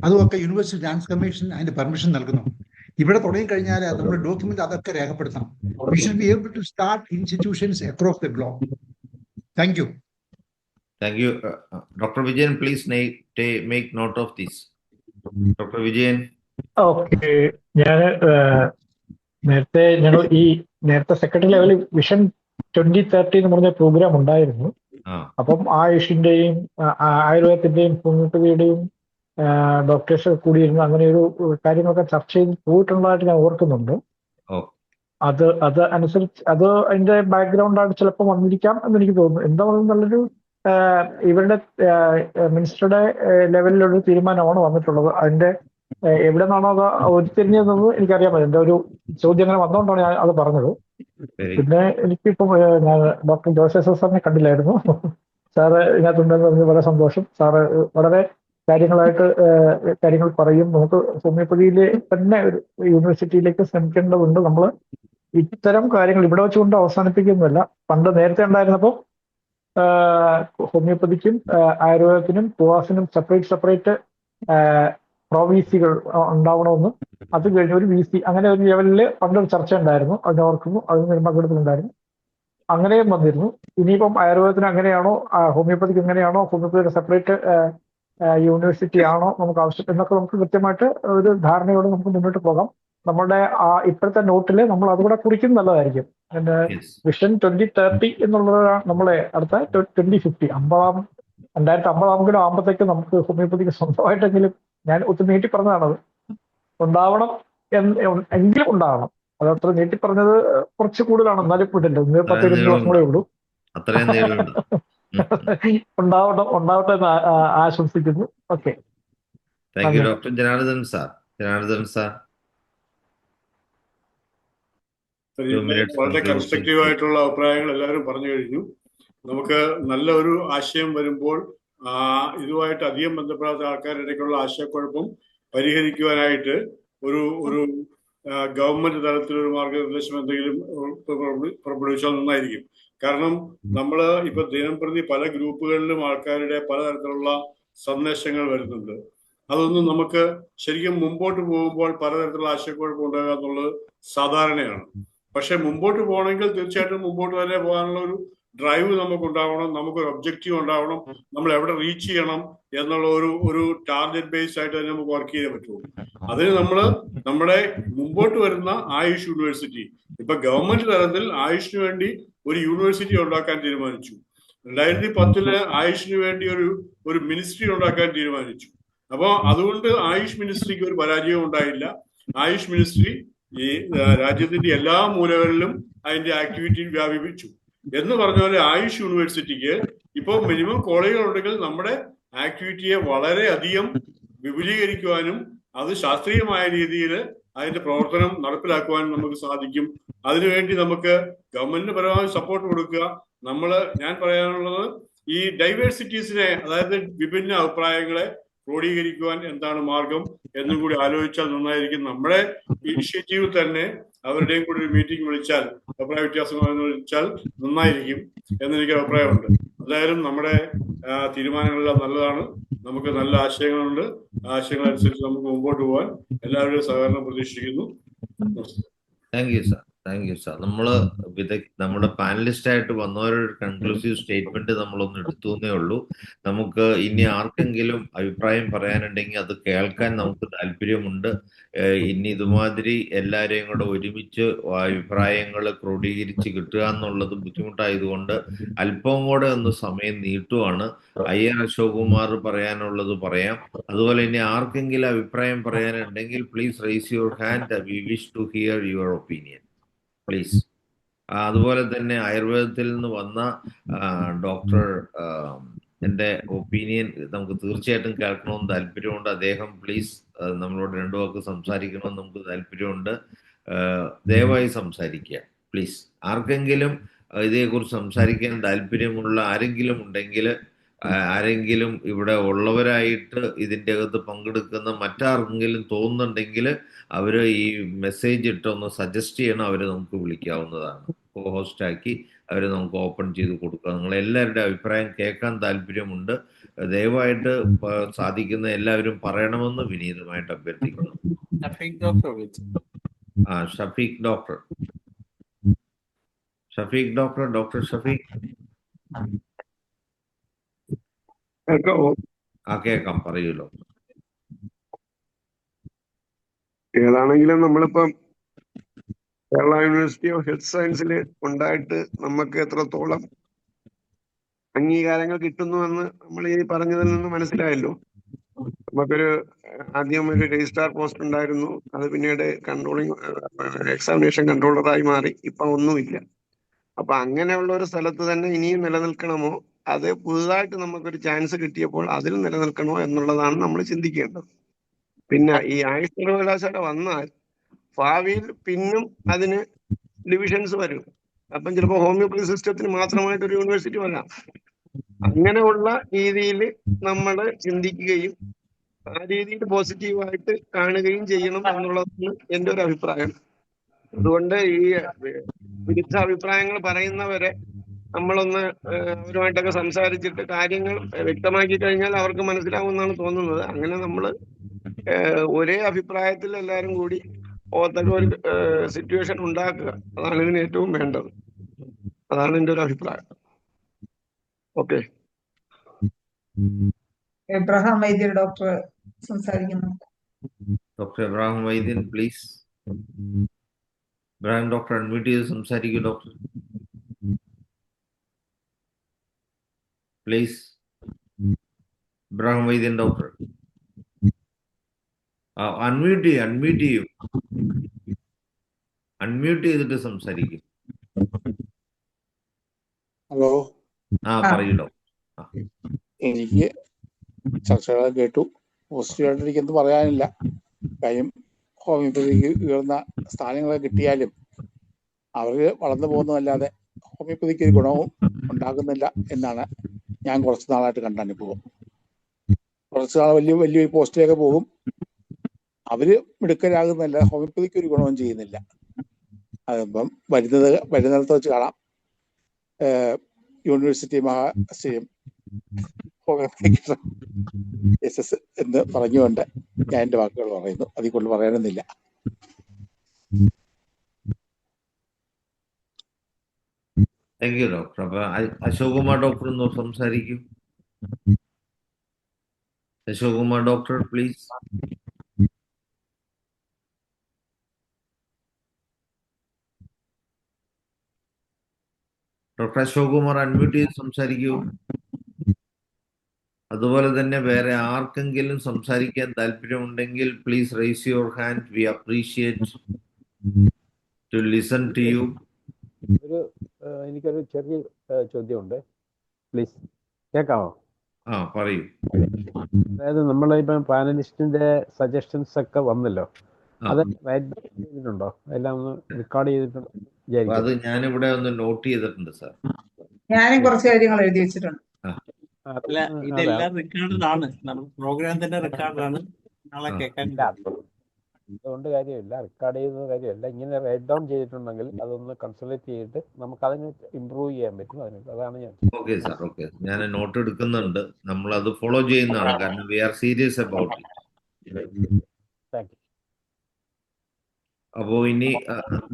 അതുമൊക്കെ യൂണിവേഴ്സിറ്റി ഗ്രാന്റ്സ് കമ്മീഷൻ അതിന്റെ പെർമിഷൻ നൽകുന്നു. ഇവിടെ തുടങ്ങിക്കഴിഞ്ഞാൽ നമ്മുടെ ഡോക്യുമെന്റ് അതൊക്കെ രേഖപ്പെടുത്തണം. We should be able to start institutions across the globe. Thank you. Thank you. Dr. Vijayan, please make note of this. Dr. Vijayan. Okay, ഞാൻ നേരത്തെ സെക്രട്ടറി ലെവലിൽ വിഷൻ 2030 എന്ന് പറഞ്ഞ പ്രോഗ്രാം ഉണ്ടായിരുന്നു. അപ്പം ആയുഷിന്റെയും ആയുർവേദത്തിന്റെയും ഹോമിയോപ്പതിയുടെയും ഡോക്ടേഴ്സ് കൂടിയിരുന്ന് അങ്ങനെ ഒരു കാര്യങ്ങളൊക്കെ ചർച്ച ചെയ്ത് പോയിട്ടുള്ളതായിട്ട് ഞാൻ ഓർക്കുന്നുണ്ട്. അത് അനുസരിച്ച് അതിന്റെ ബാക്ക്ഗ്രൗണ്ടായിട്ട് ചിലപ്പോൾ വന്നിരിക്കാം എന്ന് എനിക്ക് തോന്നുന്നു. എന്താ പറയുക, നല്ലൊരു ഇവരുടെ മിനിസ്റ്ററുടെ ലെവലിലൊരു തീരുമാനമാണ് വന്നിട്ടുള്ളത്. അതിന്റെ എവിടെ നിന്നാണോ അത് ഉരുത്തിരിഞ്ഞതെന്ന് എനിക്കറിയാൻ പറ്റും. എന്റെ ഒരു ചോദ്യം അങ്ങനെ വന്നുകൊണ്ടാണ് ഞാൻ അത് പറഞ്ഞത്. പിന്നെ എനിക്കിപ്പം ഞാൻ ഡോക്ടർ ജോസഫ് സാറിനെ കണ്ടില്ലായിരുന്നു. സാറ് ഇതിനകത്തുണ്ടെന്ന് പറഞ്ഞ് വളരെ സന്തോഷം. സാറ് വളരെ കാര്യങ്ങൾ പറയും. നമുക്ക് ഹോമിയോപ്പതിയിലെ തന്നെ ഒരു യൂണിവേഴ്സിറ്റിയിലേക്ക് ശ്രമിക്കേണ്ടതുണ്ട്. നമ്മൾ ഇത്തരം കാര്യങ്ങൾ ഇവിടെ വെച്ചുകൊണ്ട് അവസാനിപ്പിക്കുന്നില്ല. പണ്ട് നേരത്തെ ഉണ്ടായിരുന്നപ്പോൾ ഹോമിയോപ്പതിക്കും ആയുർവേദത്തിനും കുവാസിനും സെപ്പറേറ്റ് പ്രൊവിസികൾ ഉണ്ടാവണമെന്ന്, അത് കഴിഞ്ഞ് ഒരു VC അങ്ങനെ ഒരു ലെവലിൽ പണ്ടൊരു ചർച്ച ഉണ്ടായിരുന്നു. അതിന് ഓർക്കുന്നു, അതിന് പങ്കെടുത്തിട്ടുണ്ടായിരുന്നു. അങ്ങനെയും വന്നിരുന്നു. ഇനിയിപ്പം ആയുർവേദത്തിന് അങ്ങനെയാണോ, ഹോമിയോപ്പതിക്ക് എങ്ങനെയാണോ, ഹോമിയോപ്പതിയുടെ സെപ്പറേറ്റ് യൂണിവേഴ്സിറ്റി ആണോ നമുക്ക് ആവശ്യം എന്നൊക്കെ നമുക്ക് കൃത്യമായിട്ട് ഒരു ധാരണയോടെ നമുക്ക് മുന്നോട്ട് പോകാം. നമ്മുടെ ഇപ്പോഴത്തെ നോട്ടിൽ നമ്മൾ അതുകൂടെ കുറിക്കുന്നത് നല്ലതായിരിക്കും. വിഷൻ 2030 എന്നുള്ളതാണ് നമ്മളെ അടുത്ത 2050 2050 ആകുമ്പോഴത്തേക്ക് നമുക്ക് ഹോമിയോപ്പതിക്ക് സ്വന്തമായിട്ടെങ്കിലും, ഞാൻ ഒത്തിരി നീട്ടി പറഞ്ഞതാണത്, ഉണ്ടാവണം എങ്കിലും ഉണ്ടാവണം. അത് അത്ര നീട്ടി പറഞ്ഞത് കുറച്ച് കൂടുതലാണ്. എന്നാലും വിട്ടില്ല, 10-20 വർഷങ്ങളേ ഉള്ളൂ. ഉണ്ടാവട്ടെ എന്ന് ആശംസിക്കുന്നു. Okay, doctor Janardhan sir. വളരെ കൺസ്ട്രക്റ്റീവ് ആയിട്ടുള്ള അഭിപ്രായങ്ങൾ എല്ലാവരും പറഞ്ഞു കഴിഞ്ഞു. നമുക്ക് നല്ല ഒരു ആശയം വരുമ്പോൾ ഇതുമായിട്ട് അധികം ബന്ധപ്പെടാത്ത ആൾക്കാരുടെ ഇടയ്ക്കുള്ള ആശയക്കുഴപ്പം പരിഹരിക്കുവാനായിട്ട് ഒരു ഒരു ഗവൺമെന്റ് തലത്തിലൊരു മാർഗനിർദ്ദേശം എന്തെങ്കിലും പുറപ്പെടുവിച്ചാൽ നന്നായിരിക്കും. കാരണം നമ്മൾ ഇപ്പൊ ദിനംപ്രതി പല ഗ്രൂപ്പുകളിലും ആൾക്കാരുടെ പലതരത്തിലുള്ള സന്ദേശങ്ങൾ വരുന്നുണ്ട്. അതൊന്നും നമുക്ക് ശരിക്കും മുമ്പോട്ട് പോകുമ്പോൾ പലതരത്തിലുള്ള ആശയക്കുഴപ്പം ഉണ്ടാകുക എന്നുള്ളത് സാധാരണയാണ്. പക്ഷെ മുമ്പോട്ട് പോകണമെങ്കിൽ തീർച്ചയായിട്ടും മുമ്പോട്ട് തന്നെ പോകാനുള്ള ഒരു ഡ്രൈവ് നമുക്ക് ഉണ്ടാവണം, നമുക്കൊരു ഒബ്ജക്റ്റീവ് ഉണ്ടാവണം, നമ്മൾ എവിടെ റീച്ച് ചെയ്യണം എന്നുള്ള ഒരു ടാർഗറ്റ് ബേസ്ഡ് ആയിട്ട് തന്നെ നമുക്ക് വർക്ക് ചെയ്യാൻ പറ്റുള്ളൂ. അതിന് നമ്മുടെ മുമ്പോട്ട് വരുന്ന ആയുഷ് യൂണിവേഴ്സിറ്റി, ഇപ്പൊ ഗവൺമെന്റ് തലത്തിൽ ആയുഷിന് വേണ്ടി ഒരു യൂണിവേഴ്സിറ്റി ഉണ്ടാക്കാൻ തീരുമാനിച്ചു. 2010 ആയുഷിന് വേണ്ടി ഒരു മിനിസ്ട്രി ഉണ്ടാക്കാൻ തീരുമാനിച്ചു. അപ്പോൾ അതുകൊണ്ട് ആയുഷ് മിനിസ്ട്രിക്ക് ഒരു പരാജയവും ഉണ്ടായില്ല. ആയുഷ് മിനിസ്ട്രി ഈ രാജ്യത്തിന്റെ എല്ലാ മൂലകളിലും അതിന്റെ ആക്ടിവിറ്റി വ്യാപിപ്പിച്ചു. എന്ന് പറഞ്ഞ പോലെ ആയുഷ് യൂണിവേഴ്സിറ്റിക്ക് ഇപ്പോൾ മിനിമം കോളേജുകൾ ഉണ്ടെങ്കിൽ നമ്മുടെ ആക്ടിവിറ്റിയെ വളരെ അധികം വിപുലീകരിക്കുവാനും അത് ശാസ്ത്രീയമായ രീതിയിൽ അതിന്റെ പ്രവർത്തനം നടപ്പിലാക്കുവാനും നമുക്ക് സാധിക്കും. അതിനുവേണ്ടി നമുക്ക് ഗവൺമെന്റിന് പരമാവധി സപ്പോർട്ട് കൊടുക്കുക. ഞാൻ പറയാനുള്ളത് ഈ ഡൈവേഴ്സിറ്റീസിനെ, അതായത് വിഭിന്ന അഭിപ്രായങ്ങളെ ക്രോഡീകരിക്കുവാൻ എന്താണ് മാർഗം എന്നും കൂടി ആലോചിച്ചാൽ നന്നായിരിക്കും. നമ്മുടെ ഇനിഷ്യേറ്റീവ് തന്നെ അവരുടെയും കൂടി ഒരു മീറ്റിംഗ് വിളിച്ചാൽ, അഭിപ്രായ വ്യത്യാസങ്ങൾ വിളിച്ചാൽ നന്നായിരിക്കും എന്നെനിക്ക് അഭിപ്രായമുണ്ട്. എന്തായാലും നമ്മുടെ തീരുമാനങ്ങളെല്ലാം നല്ലതാണ്. നമുക്ക് നല്ല ആശയങ്ങളുണ്ട്. ആശയങ്ങൾ അനുസരിച്ച് നമുക്ക് മുമ്പോട്ട് പോകാൻ എല്ലാവരുടെയും സഹകരണം പ്രതീക്ഷിക്കുന്നു. Thank you sir. നമ്മുടെ പാനലിസ്റ്റ് ആയിട്ട് വന്നവരുടെ കൺക്ലൂസീവ് സ്റ്റേറ്റ്മെന്റ് നമ്മളൊന്ന് എടുത്തുന്നേ ഉള്ളൂ. നമുക്ക് ഇനി ആർക്കെങ്കിലും അഭിപ്രായം പറയാനുണ്ടെങ്കിൽ അത് കേൾക്കാൻ നമുക്ക് താല്പര്യമുണ്ട്. ഇനി ഇതുമാതിരി എല്ലാവരെയും കൂടെ ഒരുമിച്ച് അഭിപ്രായങ്ങൾ ക്രോഡീകരിച്ച് കിട്ടുക എന്നുള്ളത് ബുദ്ധിമുട്ടായതുകൊണ്ട് അല്പം കൂടെ ഒന്ന് സമയം നീട്ടുവാണ്. അയ്യർ അശോക് കുമാർ പറയാനുള്ളത് പറയാം. അതുപോലെ ഇനി ആർക്കെങ്കിലും അഭിപ്രായം പറയാനുണ്ടെങ്കിൽ please raise your hand. We wish to hear your opinion please. അതുപോലെ തന്നെ ആയുർവേദത്തിൽ നിന്ന് വന്ന ഡോക്ടർ എൻ്റെ ഒപ്പീനിയൻ നമുക്ക് തീർച്ചയായിട്ടും കേൾക്കണമെന്ന് താല്പര്യമുണ്ട്. അദ്ദേഹം പ്ലീസ് നമ്മളോട് രണ്ടു വാക്ക് സംസാരിക്കണമെന്ന് നമുക്ക് താല്പര്യമുണ്ട്. ദയവായി സംസാരിക്കുക പ്ലീസ്. ആർക്കെങ്കിലും ഇതേക്കുറിച്ച് സംസാരിക്കാൻ താല്പര്യമുള്ള ആരെങ്കിലും ഉണ്ടെങ്കിൽ, ആരെങ്കിലും ഇവിടെ ഉള്ളവരായിട്ട് ഇതിൻ്റെ അകത്ത് പങ്കെടുക്കുന്ന മറ്റാർക്കെങ്കിലും തോന്നുന്നുണ്ടെങ്കിൽ അവർ ഈ മെസ്സേജ് ഇട്ടൊന്ന് സജസ്റ്റ് ചെയ്യണം. അവർ നമുക്ക് വിളിക്കാവുന്നതാണ്. കോ ഹോസ്റ്റാക്കി അവർ നമുക്ക് ഓപ്പൺ ചെയ്ത് കൊടുക്കുക. നിങ്ങളെല്ലാവരുടെ അഭിപ്രായം കേൾക്കാൻ താല്പര്യമുണ്ട്. ദയവായിട്ട് സാധിക്കുന്ന എല്ലാവരും പറയണമെന്ന് വിനീതമായിട്ട് അഭ്യർത്ഥിക്കുന്നു. ഷഫീഖ് ഡോക്ടർ ഷഫീഖ്. കേൾക്കാം, പറയൂലോ. ഏതാണെങ്കിലും നമ്മളിപ്പം കേരള യൂണിവേഴ്സിറ്റി ഓഫ് ഹെൽത്ത് സയൻസിൽ ഉണ്ടായിട്ട് നമുക്ക് എത്രത്തോളം അംഗീകാരങ്ങൾ കിട്ടുന്നുവെന്ന് നമ്മൾ ഈ പറഞ്ഞതിൽ നിന്ന് മനസ്സിലായല്ലോ. നമുക്കൊരു ആദ്യം ഒരു രജിസ്ട്രാർ പോസ്റ്റ് ഉണ്ടായിരുന്നു. അത് പിന്നീട് എക്സാമിനേഷൻ കൺട്രോളറായി മാറി. ഇപ്പൊ ഒന്നുമില്ല. അപ്പൊ അങ്ങനെയുള്ള ഒരു സ്ഥലത്ത് തന്നെ ഇനിയും നിലനിൽക്കണമോ, അത് പുതുതായിട്ട് നമുക്കൊരു ചാൻസ് കിട്ടിയപ്പോൾ അതിൽ നിലനിൽക്കണോ എന്നുള്ളതാണ് നമ്മൾ ചിന്തിക്കേണ്ടത്. പിന്നെ ഈ ആയുഷ് സർവകലാശാല വന്നാൽ ഭാവിയിൽ പിന്നും അതിന് ഡിവിഷൻസ് വരും. അപ്പം ചിലപ്പോൾ ഹോമിയോപ്പതി സിസ്റ്റത്തിന് മാത്രമായിട്ടൊരു യൂണിവേഴ്സിറ്റി വരാം. അങ്ങനെയുള്ള രീതിയിൽ നമ്മൾ ചിന്തിക്കുകയും ആ രീതിയിൽ പോസിറ്റീവായിട്ട് കാണുകയും ചെയ്യണം എന്നുള്ളതാണ് എൻ്റെ ഒരു അഭിപ്രായം. അതുകൊണ്ട് ഈ വിരുദ്ധ അഭിപ്രായങ്ങൾ പറയുന്നവരെ നമ്മളൊന്ന് അവരുമായിട്ടൊക്കെ സംസാരിച്ചിട്ട് കാര്യങ്ങൾ വ്യക്തമാക്കി കഴിഞ്ഞാൽ അവർക്ക് മനസ്സിലാവുമെന്നാണ് തോന്നുന്നത്. അങ്ങനെ നമ്മൾ ഒരേ അഭിപ്രായത്തിൽ എല്ലാവരും കൂടി ഓർത്തൊക്കെ ഒരു സിറ്റുവേഷൻ ഉണ്ടാക്കുക. അതാണ് ഇതിന് ഏറ്റവും വേണ്ടത്. അതാണ് എൻ്റെ ഒരു അഭിപ്രായം. ഓക്കെ. എബ്രഹാം വൈദ്യർ ഡോക്ടർ സംസാരിക്കുന്നു. ഡോക്ടർ എബ്രഹാം വൈദ്യൻ പ്ലീസ്. എബ്രഹാം ഡോക്ടർ അൺമ്യൂട്ട് ചെയ്ത് സംസാരിക്കൂ ഡോക്ടർ പ്ലീസ്. എബ്രഹാം വൈദ്യൻ ഡോക്ടർ അൺമ്യൂട്ട് ചെയ്തിട്ട് സംസാരിക്കും. ഹലോ. പറയൂ ഡോക്ടർ. എനിക്ക് ചർച്ചകൾ കേട്ടു. പോസിറ്റീവായിട്ട് എനിക്കെന്ത് പറയാനില്ല. കാര്യം ഹോമിയോപ്പതിക്ക് ഉയർന്ന സ്ഥാനങ്ങൾ കിട്ടിയാലും അവർ വളർന്നു പോകുന്നതല്ലാതെ ഹോമിയോപ്പതിക്ക് ഒരു ഗുണവും ഉണ്ടാകുന്നില്ല എന്നാണ് ഞാൻ കുറച്ച് നാളായിട്ട് കണ്ട അനുഭവം. കുറച്ച് നാൾ വലിയ വലിയ പോസ്റ്റിലേക്ക് പോകും. അവര് മിടുക്കരാകുന്നല്ല, ഹോമിയോപ്പതിക്ക് ഒരു ഗുണവും ചെയ്യുന്നില്ല. അതിപ്പം വരുന്നിടത്ത് വെച്ച് കാണാം. യൂണിവേഴ്സിറ്റി മഹാശ്രീയും ഹോമിയോപ്പതിക്ക് SS എന്ന് പറഞ്ഞുകൊണ്ട് ഞാൻ എൻ്റെ വാക്കുകൾ പറയുന്നു. അതിൽ കൊണ്ട് പറയാനൊന്നുമില്ല. Thank you doctor. അപ്പൊ അശോക് കുമാർ ഡോക്ടർ ഒന്ന് സംസാരിക്കൂ. Ashok Kumar doctor please. Doctor Ashok Kumar unmute ചെയ്ത് സംസാരിക്കൂ. അതുപോലെ തന്നെ വേറെ ആർക്കെങ്കിലും സംസാരിക്കാൻ താല്പര്യമുണ്ടെങ്കിൽ please raise your hand. We appreciate to listen to you. എനിക്കൊരു ചെറിയ ചോദ്യമുണ്ട്, പ്ലീസ് കേൾക്കാമോ? പറയൂ. അതായത് നമ്മളിപ്പം പാനലിസ്റ്റിന്റെ സജഷൻസ് ഒക്കെ വന്നല്ലോ, അത് റൈറ്റ് ചെയ്തിട്ടുണ്ടോ? എല്ലാം ഒന്ന് റെക്കോർഡ് ചെയ്തിട്ടുണ്ടോ? അത് ഞാനിവിടെ ഒന്ന് നോട്ട് ചെയ്തിട്ടുണ്ട് സാർ. ഞാനും കുറച്ച് കാര്യങ്ങൾ എഴുതി വെച്ചിട്ടുണ്ട്. അല്ല, ഇതെല്ലാം റെക്കോർഡഡ് ആണ്. പ്രോഗ്രാം തന്നെ റെക്കോർഡാണ്. നാളെ കേൾക്കാൻ അതുകൊണ്ട് കാര്യമില്ല, റെക്കോർഡ് ചെയ്യുന്ന കാര്യമല്ല. ഇങ്ങനെ റൈറ്റ് ഡൗൺ ചെയ്തിട്ടുണ്ടെങ്കിൽ അതൊന്ന് കൺസൾട്ട് ചെയ്തിട്ട് നമുക്ക് അതിന് ഇമ്പ്രൂവ് ചെയ്യാൻ പറ്റും. അതാണ് ഞാൻ. Okay sir, okay. ഞാൻ നോട്ട് എടുക്കുന്നുണ്ട്. നമ്മൾ അത് ഫോളോ ചെയ്യുന്നതാണ്, കാരണം we are serious about it. Thank you. അപ്പോ ഇനി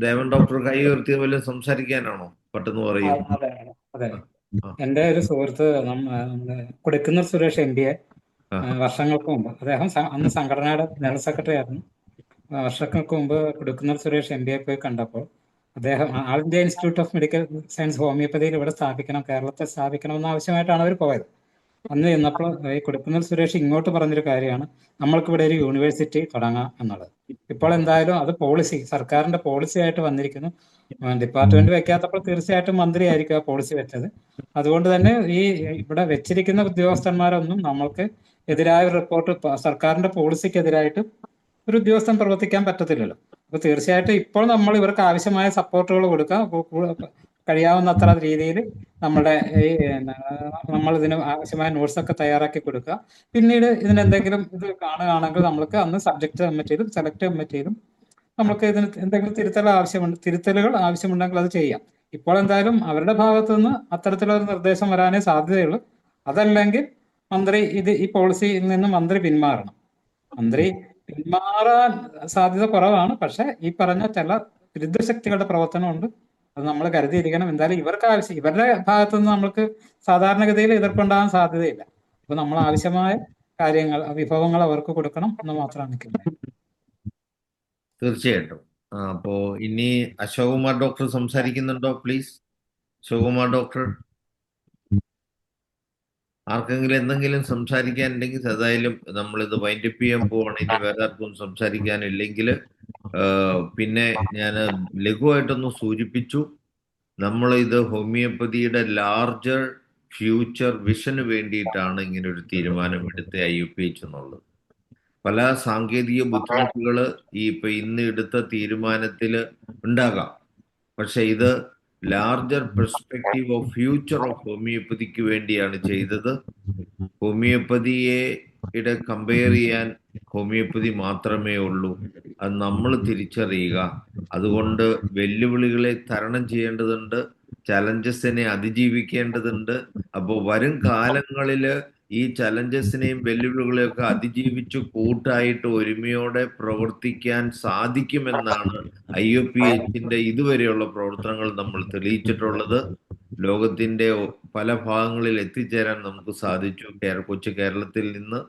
ദേവൻ ഡോക്ടർ കൈ ഉയർത്തിയ പോലെ സംസാരിക്കാനാണോ? പെട്ടെന്ന് പറയൂ. അതെ, എൻ്റെ ഒരു സുഹൃത്ത് നമ്മുടെ കൊടിക്കുന്നിൽ സുരേഷ് MBA വർഷങ്ങൾക്ക് മുമ്പ്, അദ്ദേഹം അന്ന് സംഘടനയുടെ ജനറൽ സെക്രട്ടറി ആയിരുന്നു. വർഷങ്ങൾക്ക് മുമ്പ് കൊടിക്കുന്നിൽ സുരേഷ് MBA പോയി കണ്ടപ്പോൾ അദ്ദേഹം all India institute of medical science ഹോമിയോപ്പതിയിൽ ഇവിടെ സ്ഥാപിക്കണം, കേരളത്തിൽ സ്ഥാപിക്കണമെന്ന ആവശ്യമായിട്ടാണ് അവർ പോയത്. അന്ന് ചെന്നപ്പോൾ ഈ കൊടിക്കുന്നിൽ സുരേഷ് ഇങ്ങോട്ട് പറഞ്ഞൊരു കാര്യമാണ്, നമ്മൾക്കിവിടെ ഒരു യൂണിവേഴ്സിറ്റി തുടങ്ങാം എന്നുള്ളത്. ഇപ്പോൾ എന്തായാലും അത് പോളിസി, സർക്കാരിന്റെ പോളിസി ആയിട്ട് വന്നിരിക്കുന്നു. ഡിപ്പാർട്ട്മെന്റ് വെക്കാത്തപ്പോൾ തീർച്ചയായിട്ടും മന്ത്രിയായിരിക്കും ആ പോളിസി വെച്ചത്. അതുകൊണ്ട് തന്നെ ഈ ഇവിടെ വെച്ചിരിക്കുന്ന ഉദ്യോഗസ്ഥന്മാരൊന്നും നമ്മൾക്ക് എതിരായ ഒരു റിപ്പോർട്ട്, സർക്കാരിന്റെ പോളിസിക്കെതിരായിട്ട് ഒരു ഉദ്യോഗസ്ഥൻ പ്രവർത്തിക്കാൻ പറ്റത്തില്ലല്ലോ. അപ്പൊ തീർച്ചയായിട്ടും ഇപ്പോൾ നമ്മൾ ഇവർക്ക് ആവശ്യമായ സപ്പോർട്ടുകൾ കൊടുക്കുക, കഴിയാവുന്നത്ര രീതിയിൽ നമ്മുടെ ഈ നമ്മൾ ഇതിന് ആവശ്യമായ നോട്ട്സൊക്കെ തയ്യാറാക്കി കൊടുക്കുക. പിന്നീട് ഇതിനെന്തെങ്കിലും ഇത് കാണുകയാണെങ്കിൽ നമ്മൾക്ക് അന്ന് സബ്ജക്ട് കമ്മിറ്റിയിലും സെലക്ട് കമ്മിറ്റിയിലും നമുക്ക് ഇതിന് എന്തെങ്കിലും തിരുത്തലുകൾ ആവശ്യമുണ്ടെങ്കിൽ അത് ചെയ്യാം. ഇപ്പോൾ എന്തായാലും അവരുടെ ഭാഗത്തു നിന്ന് അത്തരത്തിലൊരു നിർദ്ദേശം വരാനേ സാധ്യതയുള്ളൂ. അതല്ലെങ്കിൽ മന്ത്രി ഈ പോളിസിയിൽ നിന്ന് മന്ത്രി പിന്മാറണം. മന്ത്രി പിന്മാറാൻ സാധ്യത കുറവാണ്, പക്ഷെ ഈ പറഞ്ഞ ചില വിരുദ്ധ ശക്തികളുടെ പ്രവർത്തനമുണ്ട്. അത് നമ്മൾ കരുതിയിരിക്കണം. എന്തായാലും ഇവരുടെ ഭാഗത്തു നിന്ന് നമ്മൾക്ക് സാധാരണഗതിയിൽ എതിർപ്പുണ്ടാകാൻ സാധ്യതയില്ല. അപ്പൊ നമ്മൾ ആവശ്യമായ കാര്യങ്ങൾ, വിഭവങ്ങൾ അവർക്ക് കൊടുക്കണം എന്ന് മാത്രമാണ് എനിക്ക് പറയുന്നത്. തീർച്ചയായിട്ടും. അപ്പോ ഇനി അശോക് കുമാർ ഡോക്ടർ സംസാരിക്കുന്നുണ്ടോ? Please, Ashok Kumar doctor. ആർക്കെങ്കിലും എന്തെങ്കിലും സംസാരിക്കാനുണ്ടെങ്കിൽ, ഏതായാലും നമ്മളിത് വൈൻഡപ്പ് ചെയ്യാൻ പോവാണ്. ഇനി വേറെ ആർക്കും സംസാരിക്കാനില്ലെങ്കിൽ പിന്നെ ഞാൻ ലഘുവായിട്ടൊന്ന് സൂചിപ്പിച്ചു, നമ്മൾ ഇത് ഹോമിയോപ്പതിയുടെ ലാർജർ ഫ്യൂച്ചർ വിഷന് വേണ്ടിയിട്ടാണ് ഇങ്ങനെ ഒരു തീരുമാനമെടുത്ത IUPH എന്നുള്ളത്. പല സാങ്കേതിക ബുദ്ധിമുട്ടുകൾ ഇന്ന് എടുത്ത തീരുമാനത്തിൽ ഉണ്ടാകാം, പക്ഷെ ഇത് larger perspective of future of homoeopathic വേണ്ടിയാണ് ചെയ്തത്. ഹോമിയോപ്പതിയുടെ കമ്പയർ ചെയ്യാൻ ഹോമിയോപ്പതി മാത്രമേ ഉള്ളൂ, അത് നമ്മൾ തിരിച്ചറിയുക. അതുകൊണ്ട് വെല്ലുവിളികളെ തരണം ചെയ്യേണ്ടതുണ്ട്, ചലഞ്ചസിനെ അതിജീവിക്കേണ്ടതുണ്ട്. അപ്പോൾ വരും കാലങ്ങളിൽ ഈ ചലഞ്ചസിനെയും വെല്ലുവിളികളെയൊക്കെ അതിജീവിച്ച് കൂട്ടായിട്ട് ഒരുമയോടെ പ്രവർത്തിക്കാൻ സാധിക്കുമെന്നാണ് IUPHന്റെ ഇതുവരെയുള്ള പ്രവർത്തനങ്ങൾ നമ്മൾ തെളിയിച്ചിട്ടുള്ളത്. ലോകത്തിന്റെ പല ഭാഗങ്ങളിൽ എത്തിച്ചേരാൻ നമുക്ക് സാധിച്ചു, കൊച്ചു കേരളത്തിൽ നിന്ന്.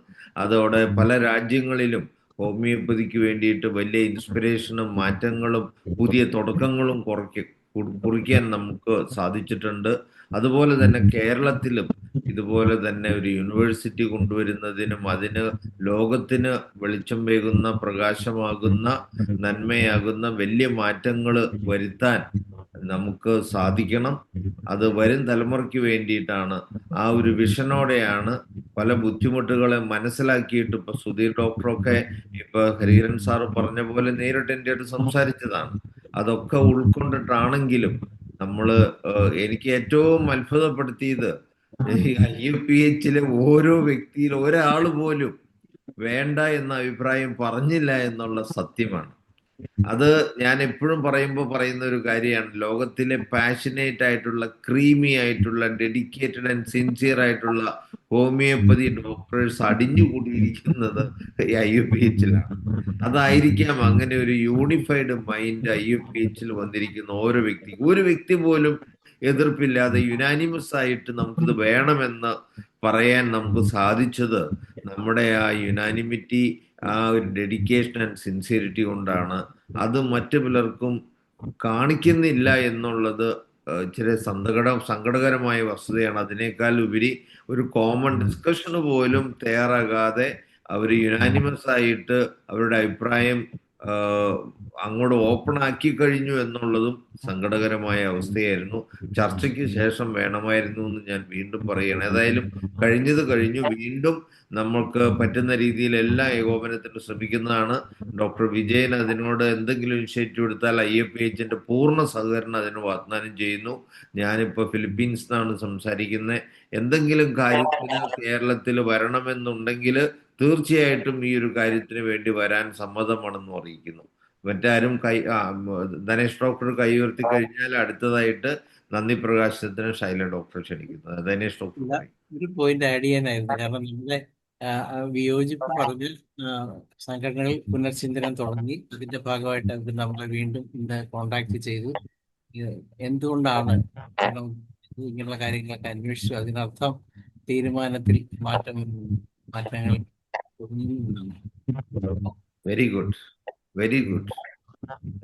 അതോടെ പല രാജ്യങ്ങളിലും ഹോമിയോപ്പതിക്ക് വേണ്ടിയിട്ട് വലിയ ഇൻസ്പിറേഷനും മാറ്റങ്ങളും പുതിയ തുടക്കങ്ങളും കുറിക്കാൻ നമുക്ക് സാധിച്ചിട്ടുണ്ട്. അതുപോലെ തന്നെ കേരളത്തിലും ഇതുപോലെ തന്നെ ഒരു യൂണിവേഴ്സിറ്റി കൊണ്ടുവരുന്നതിനും അതിന് ലോകത്തിന് വെളിച്ചം വേകുന്ന, പ്രകാശമാകുന്ന, നന്മയാകുന്ന വലിയ മാറ്റങ്ങൾ വരുത്താൻ നമുക്ക് സാധിക്കണം. അത് വരും തലമുറയ്ക്ക് വേണ്ടിയിട്ടാണ്. ആ ഒരു വിഷനോടെയാണ് പല ബുദ്ധിമുട്ടുകളെ മനസ്സിലാക്കിയിട്ട് ഇപ്പൊ സുധീർ ഡോക്ടറൊക്കെ ഇപ്പൊ ഹരിഹരൻ സാറ് പറഞ്ഞ പോലെ നേരിട്ട് എൻ്റെ അടുത്ത് സംസാരിച്ചതാണ്. അതൊക്കെ ഉൾക്കൊണ്ടിട്ടാണെങ്കിലും എനിക്ക് ഏറ്റവും അത്ഭുതപ്പെടുത്തിയത് IUPH ഓരോ വ്യക്തിയിൽ ഒരാൾ പോലും വേണ്ട എന്ന അഭിപ്രായം പറഞ്ഞില്ല എന്നുള്ള സത്യമാണ്. അത് ഞാൻ എപ്പോഴും പറയുന്ന ഒരു കാര്യമാണ്. ലോകത്തിലെ പാഷനേറ്റ് ആയിട്ടുള്ള, ക്രീമി ആയിട്ടുള്ള, ഡെഡിക്കേറ്റഡ് ആൻഡ് സിൻസിയർ ആയിട്ടുള്ള ഹോമിയോപ്പതി ഡോക്ടേഴ്സ് അടിഞ്ഞുകൂടിയിരിക്കുന്നത് IUPH-ലാണ്. അതായിരിക്കാം അങ്ങനെ ഒരു യൂണിഫൈഡ് മൈൻഡ് IUPH-ൽ വന്നിരിക്കുന്ന ഓരോ വ്യക്തിക്കും. ഒരു വ്യക്തി പോലും എതിർപ്പില്ലാതെ യുനാനിമസ് ആയിട്ട് നമുക്കിത് വേണമെന്ന് പറയാൻ നമുക്ക് സാധിച്ചത് നമ്മുടെ ആ യുനാനിമിറ്റി, ആ ഒരു ഡെഡിക്കേഷൻ ആൻഡ് സിൻസിയറിറ്റി കൊണ്ടാണ്. അത് മറ്റു പലർക്കും കാണിക്കുന്നില്ല എന്നുള്ളത് ഇച്ചിരി സങ്കടകരമായ വസ്തുതയാണ്. അതിനേക്കാൾ ഉപരി ഒരു കോമൺ ഡിസ്കഷന് പോലും തയ്യാറാകാതെ അവർ യുനാനിമസ് ആയിട്ട് അവരുടെ അഭിപ്രായം അങ്ങോട്ട് ഓപ്പൺ ആക്കി കഴിഞ്ഞു എന്നുള്ളതും സങ്കടകരമായ അവസ്ഥയായിരുന്നു. ചർച്ചയ്ക്ക് ശേഷം വേണമായിരുന്നു എന്ന് ഞാൻ വീണ്ടും പറയുകയാണ്. ഏതായാലും കഴിഞ്ഞത് കഴിഞ്ഞു. വീണ്ടും നമ്മൾക്ക് പറ്റുന്ന രീതിയിൽ എല്ലാ ഏകോപനത്തിനും ശ്രമിക്കുന്നതാണ്. ഡോക്ടർ വിജയൻ അതിനോട് എന്തെങ്കിലും ഇനിഷ്യേറ്റീവ് എടുത്താൽ IUPH-ന്റെ പൂർണ്ണ സഹകരണം അതിന് വാഗ്ദാനം ചെയ്യുന്നു. ഞാനിപ്പോൾ ഫിലിപ്പീൻസ് നിന്നാണ് സംസാരിക്കുന്നത്. എന്തെങ്കിലും കാര്യത്തിന് കേരളത്തിൽ വരണമെന്നുണ്ടെങ്കിൽ തീർച്ചയായിട്ടും ഈ ഒരു കാര്യത്തിന് വേണ്ടി വരാൻ സമ്മതമാണെന്ന് അറിയിക്കുന്നു. മറ്റാരും ധനേഷ് ഡോക്ടർ കൈ ഉയർത്തി കഴിഞ്ഞാൽ അടുത്തതായിട്ട് നന്ദി പ്രകാശനത്തിന് ശൈല ഡോക്ടർ ക്ഷണിക്കുന്നത്. ധനേഷ് ഡോക്ടർ ഒരു പോയിന്റ് ആഡ് ചെയ്യാനായിരുന്നു. കാരണം നമ്മുടെ വിയോജിപ്പ് പറഞ്ഞ് സംഘടനകൾ പുനർചിന്തനം തുടങ്ങി. ഇതിന്റെ ഭാഗമായിട്ട് അവർ നമ്മളെ വീണ്ടും കോണ്ടാക്ട് ചെയ്തു. എന്തുകൊണ്ടാണ് ഇങ്ങനെയുള്ള കാര്യങ്ങളൊക്കെ അന്വേഷിച്ചു. അതിനർത്ഥം തീരുമാനത്തിൽ മാറ്റങ്ങൾ. Very good, very good.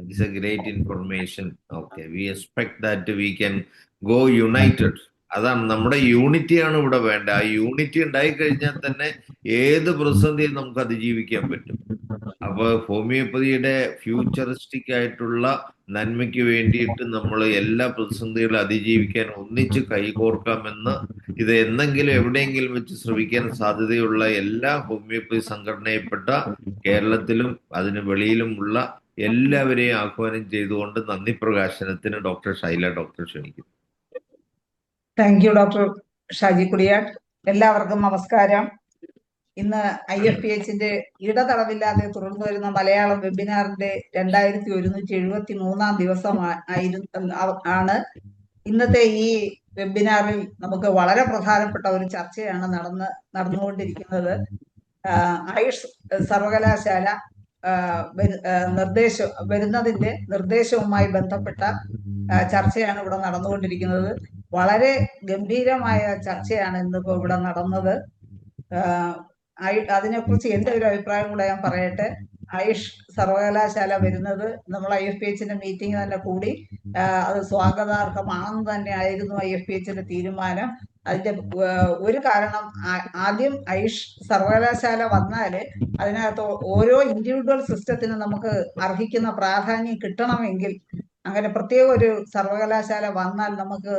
It's a great information. Okay, we expect that we can go united. അതാണ് നമ്മുടെ യൂണിറ്റിയാണ് ഇവിടെ വേണ്ട. ആ യൂണിറ്റി ഉണ്ടായി കഴിഞ്ഞാൽ തന്നെ ഏത് പ്രതിസന്ധിയും നമുക്ക് അതിജീവിക്കാൻ പറ്റും. അപ്പോൾ ഹോമിയോപ്പതിയുടെ ഫ്യൂച്ചറിസ്റ്റിക് ആയിട്ടുള്ള നന്മയ്ക്ക് വേണ്ടിയിട്ട് നമ്മൾ എല്ലാ പ്രതിസന്ധികളും അതിജീവിക്കാൻ ഒന്നിച്ച് കൈകോർക്കാമെന്ന് ഇത് എന്തെങ്കിലും എവിടെയെങ്കിലും വെച്ച് ശ്രമിക്കാൻ സാധ്യതയുള്ള എല്ലാ ഹോമിയോപ്പതി സംഘടനയിൽപ്പെട്ട കേരളത്തിലും അതിന് വെളിയിലുമുള്ള എല്ലാവരെയും ആഹ്വാനം ചെയ്തുകൊണ്ട് നന്ദി പ്രകാശനത്തിന് ഡോക്ടർ ശൈല ഡോക്ടർ ക്ഷണിക്കുന്നു. Thank you doctor Shaji Kudiyat. എല്ലാവർക്കും നമസ്കാരം. ഇന്ന് IFPH-ന്റെ ഇടതടവില്ലാതെ തുടർന്നു വരുന്ന മലയാളം വെബിനാറിന്റെ 2173 ദിവസം ആണ്. ഇന്നത്തെ ഈ വെബിനാറിൽ നമുക്ക് വളരെ പ്രധാനപ്പെട്ട ഒരു ചർച്ചയാണ് നടന്നുകൊണ്ടിരിക്കുന്നത്. ആയുഷ് സർവകലാശാല വരുന്നതിന്റെ നിർദ്ദേശവുമായി ബന്ധപ്പെട്ട ചർച്ചയാണ് ഇവിടെ നടന്നുകൊണ്ടിരിക്കുന്നത്. വളരെ ഗംഭീരമായ ചർച്ചയാണ് ഇന്നിപ്പോ ഇവിടെ നടന്നത്. അതിനെക്കുറിച്ച് എന്റെ ഒരു അഭിപ്രായം കൂടെ ഞാൻ പറയട്ടെ. ആയുഷ് സർവകലാശാല വരുന്നത് നമ്മൾ IFPH-ന്റെ മീറ്റിംഗ് തന്നെ കൂടി. അത് സ്വാഗതാർഹമാണെന്ന് തന്നെ ആയിരുന്നു IFPH-ന്റെ തീരുമാനം. അതിന്റെ ഒരു കാരണം, ആദ്യം ആയുഷ് സർവകലാശാല വന്നാല് അതിനകത്ത് ഓരോ ഇൻഡിവിജ്വൽ സിസ്റ്റത്തിനും നമുക്ക് അർഹിക്കുന്ന പ്രാധാന്യം കിട്ടണമെങ്കിൽ അങ്ങനെ പ്രത്യേക ഒരു സർവകലാശാല വന്നാൽ നമുക്ക്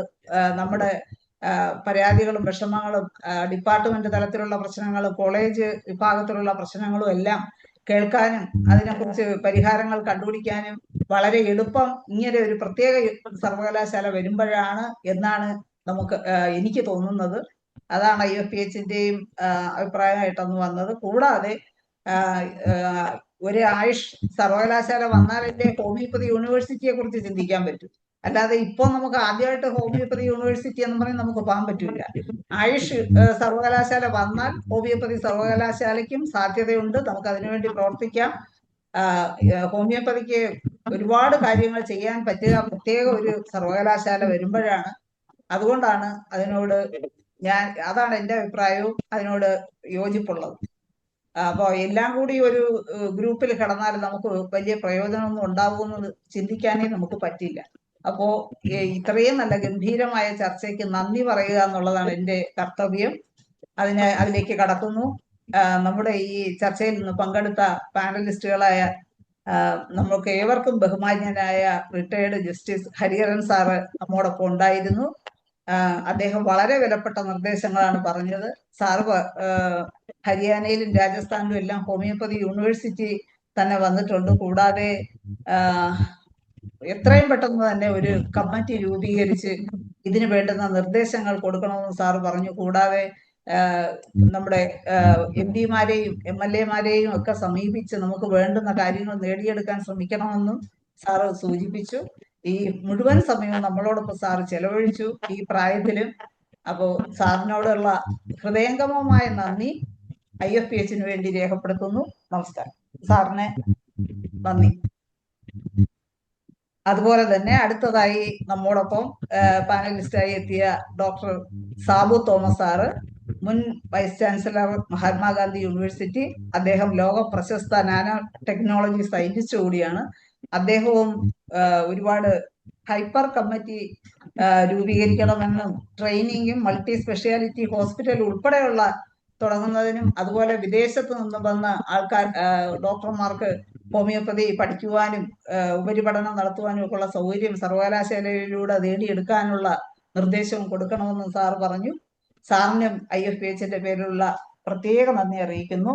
നമ്മുടെ പരാതികളും വിഷമങ്ങളും ഡിപ്പാർട്ട്മെന്റ് തലത്തിലുള്ള പ്രശ്നങ്ങളും കോളേജ് വിഭാഗത്തിലുള്ള പ്രശ്നങ്ങളും എല്ലാം കേൾക്കാനും അതിനെക്കുറിച്ച് പരിഹാരങ്ങൾ കണ്ടുപിടിക്കാനും വളരെ എളുപ്പം ഇങ്ങനെ ഒരു പ്രത്യേക സർവകലാശാല വരുമ്പോഴാണ് എന്നാണ് എനിക്ക് തോന്നുന്നത്. അതാണ് IFPH-ന്റെയും അഭിപ്രായമായിട്ടൊന്ന് വന്നത്. കൂടാതെ ഒരു ആയുഷ് സർവകലാശാല വന്നാലല്ലേ ഹോമിയോപ്പതി യൂണിവേഴ്സിറ്റിയെ കുറിച്ച് ചിന്തിക്കാൻ പറ്റും. അല്ലാതെ ഇപ്പൊ നമുക്ക് ആദ്യമായിട്ട് ഹോമിയോപ്പതി യൂണിവേഴ്സിറ്റി എന്ന് പറഞ്ഞ് നമുക്ക് പോകാൻ പറ്റില്ല. ആയുഷ് സർവകലാശാല വന്നാൽ ഹോമിയോപ്പതി സർവകലാശാലയ്ക്കും സാധ്യതയുണ്ട്. നമുക്ക് അതിനുവേണ്ടി പ്രവർത്തിക്കാം. ഹോമിയോപ്പതിക്ക് ഒരുപാട് കാര്യങ്ങൾ ചെയ്യാൻ പറ്റുക പ്രത്യേക ഒരു സർവകലാശാല വരുമ്പോഴാണ്. അതുകൊണ്ടാണ് അതാണ് എൻ്റെ അഭിപ്രായവും അതിനോട് യോജിപ്പുള്ളത്. അപ്പോൾ എല്ലാം കൂടി ഒരു ഗ്രൂപ്പിൽ കിടന്നാൽ നമുക്ക് വലിയ പ്രയോജനമൊന്നും ഉണ്ടാവുമെന്ന് ചിന്തിക്കാനേ നമുക്ക് പറ്റില്ല. അപ്പോ ഇത്രയും നല്ല ഗംഭീരമായ ചർച്ചയ്ക്ക് നന്ദി പറയുക എന്നുള്ളതാണ് എൻ്റെ കർത്തവ്യം. അതിലേക്ക് കടക്കുന്നു. നമ്മുടെ ഈ ചർച്ചയിൽ നിന്ന് പങ്കെടുത്ത പാനലിസ്റ്റുകളായ നമുക്ക് ഏവർക്കും ബഹുമാന്യനായ റിട്ടയർഡ് ജസ്റ്റിസ് ഹരിഹരൻ സാറ് നമ്മോടൊപ്പം ഉണ്ടായിരുന്നു. അദ്ദേഹം വളരെ വിലപ്പെട്ട നിർദ്ദേശങ്ങളാണ് പറഞ്ഞത്. സാറ് ഹരിയാനയിലും രാജസ്ഥാനിലും എല്ലാം ഹോമിയോപ്പതി യൂണിവേഴ്സിറ്റി തന്നെ വന്നിട്ടുണ്ട്. കൂടാതെ എത്രയും പെട്ടെന്ന് തന്നെ ഒരു കമ്മിറ്റി രൂപീകരിച്ച് ഇതിന് വേണ്ടുന്ന നിർദ്ദേശങ്ങൾ കൊടുക്കണമെന്ന് സാറ് പറഞ്ഞു. കൂടാതെ നമ്മുടെ MP മാരെയും MLA മാരെയും ഒക്കെ സമീപിച്ച് നമുക്ക് വേണ്ടുന്ന കാര്യങ്ങൾ നേടിയെടുക്കാൻ ശ്രമിക്കണമെന്നും സാറ് സൂചിപ്പിച്ചു. ഈ മുഴുവൻ സമയവും നമ്മളോടൊപ്പം സാറ് ചെലവഴിച്ചു ഈ പ്രായത്തിലും. അപ്പോൾ സാറിനോടുള്ള ഹൃദയംഗമമായ നന്ദി IFPHന് വേണ്ടി രേഖപ്പെടുത്തുന്നു. നമസ്കാരം. സാറിന് നന്ദി. അതുപോലെ തന്നെ അടുത്തതായി നമ്മോടൊപ്പം പാനലിസ്റ്റായി എത്തിയ ഡോക്ടർ സാബു തോമസ് സാറ്, മുൻ വൈസ് ചാൻസലർ മഹാത്മാഗാന്ധി യൂണിവേഴ്സിറ്റി. അദ്ദേഹം ലോക പ്രശസ്ത നാനോ ടെക്നോളജി സയന്റിസ്റ്റ് കൂടിയാണ്. അദ്ദേഹവും ഒരുപാട് ഹൈപ്പർ കമ്മിറ്റി രൂപീകരിക്കണമെന്നും ട്രെയിനിങ്ങും മൾട്ടി സ്പെഷ്യാലിറ്റി ഹോസ്പിറ്റൽ ഉൾപ്പെടെയുള്ള തുടങ്ങുന്നതിനും അതുപോലെ വിദേശത്ത് നിന്ന് വന്ന ആൾക്കാർ ഡോക്ടർമാർക്ക് ഹോമിയോപ്പതി പഠിക്കുവാനും ഉപരിപഠനം നടത്തുവാനും ഒക്കെ ഉള്ള സൗകര്യം സർവകലാശാലയിലൂടെ നേടിയെടുക്കാനുള്ള നിർദ്ദേശവും കൊടുക്കണമെന്ന് സാർ പറഞ്ഞു. സാറിനും IFPHന്റെ പേരിലുള്ള പ്രത്യേക നന്ദി അറിയിക്കുന്നു.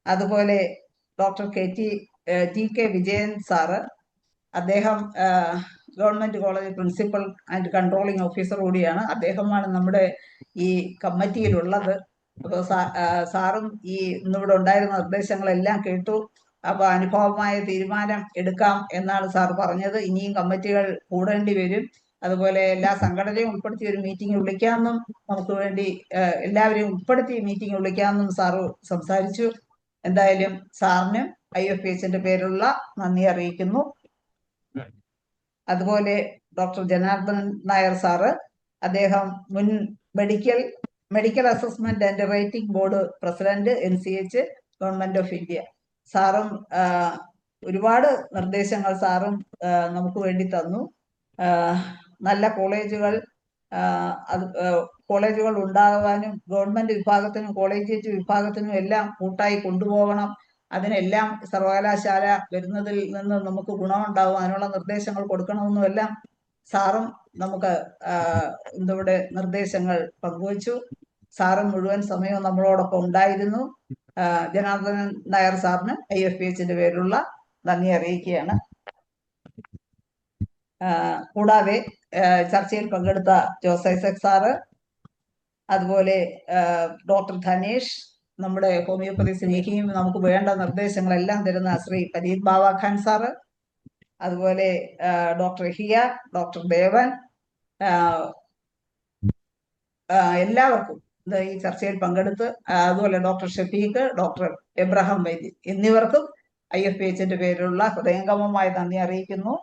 അതുപോലെ ഡോക്ടർ TK വിജയൻ സാറ്, അദ്ദേഹം government college principal and controlling officer കൂടിയാണ്. അദ്ദേഹമാണ് നമ്മുടെ ഈ കമ്മിറ്റിയിലുള്ളത്. അപ്പോൾ സാറും ഈ ഇന്നിവിടെ ഉണ്ടായിരുന്ന നിർദ്ദേശങ്ങളെല്ലാം കേട്ടു. അപ്പൊ അനുഭവമായ തീരുമാനം എടുക്കാം എന്നാണ് സാർ പറഞ്ഞത്. ഇനിയും കമ്മിറ്റികൾ കൂടേണ്ടി വരും. അതുപോലെ എല്ലാ സംഘടനയും ഉൾപ്പെടുത്തി ഒരു മീറ്റിംഗ് വിളിക്കാമെന്നും നമുക്ക് വേണ്ടി എല്ലാവരെയും ഉൾപ്പെടുത്തി മീറ്റിംഗ് വിളിക്കാമെന്നും സാറ് സംസാരിച്ചു. എന്തായാലും സാറിന് IFPHന്റെ പേരിലുള്ള നന്ദി അറിയിക്കുന്നു. അതുപോലെ ഡോക്ടർ ജനാർദ്ദൻ നായർ സാറ്, അദ്ദേഹം മുൻ medical assessment and rating board president NCH government of India. സാറും ഒരുപാട് നിർദ്ദേശങ്ങൾ സാറും നമുക്ക് വേണ്ടി തന്നു. നല്ല കോളേജുകൾ ഉണ്ടാകുവാനും ഗവൺമെന്റ് വിഭാഗത്തിനും കോളേജിയേറ്റ് വിഭാഗത്തിനും എല്ലാം കൂട്ടായി കൊണ്ടുപോകണം. അതിനെല്ലാം സർവകലാശാല വരുന്നതിൽ നിന്ന് നമുക്ക് ഗുണമുണ്ടാകും, അതിനുള്ള നിർദ്ദേശങ്ങൾ കൊടുക്കണമെന്നും എല്ലാം സാറും നമുക്ക് ഇവിടെ നിർദ്ദേശങ്ങൾ പങ്കുവച്ചു. സാറും മുഴുവൻ സമയവും നമ്മളോടൊപ്പം ഉണ്ടായിരുന്നു. ജനാർദ്ദനൻ നായർ സാറിന് IFPHന്റെ പേരിലുള്ള നന്ദി അറിയിക്കുകയാണ്. കൂടാതെ ചർച്ചയിൽ പങ്കെടുത്ത ജോസ് ഐസക് സാറ്, അതുപോലെ ഡോക്ടർ ധനേഷ്, നമ്മുടെ ഹോമിയോപ്പതി സ്നേഹിയും നമുക്ക് വേണ്ട നിർദ്ദേശങ്ങളെല്ലാം തരുന്ന ശ്രീ പരീത് ബാവ ഖാൻ സാറ്, അതുപോലെ ഡോക്ടർ ഹിയ, ഡോക്ടർ ദേവൻ, എല്ലാവർക്കും ഈ ചർച്ചയിൽ പങ്കെടുത്ത്, അതുപോലെ ഡോക്ടർ ഷഫീഖ്, ഡോക്ടർ എബ്രഹാം വൈദ്യ എന്നിവർക്കും IFPHന്റെ പേരിലുള്ള ഹൃദയംഗമമായ നന്ദി അറിയിക്കുന്നു.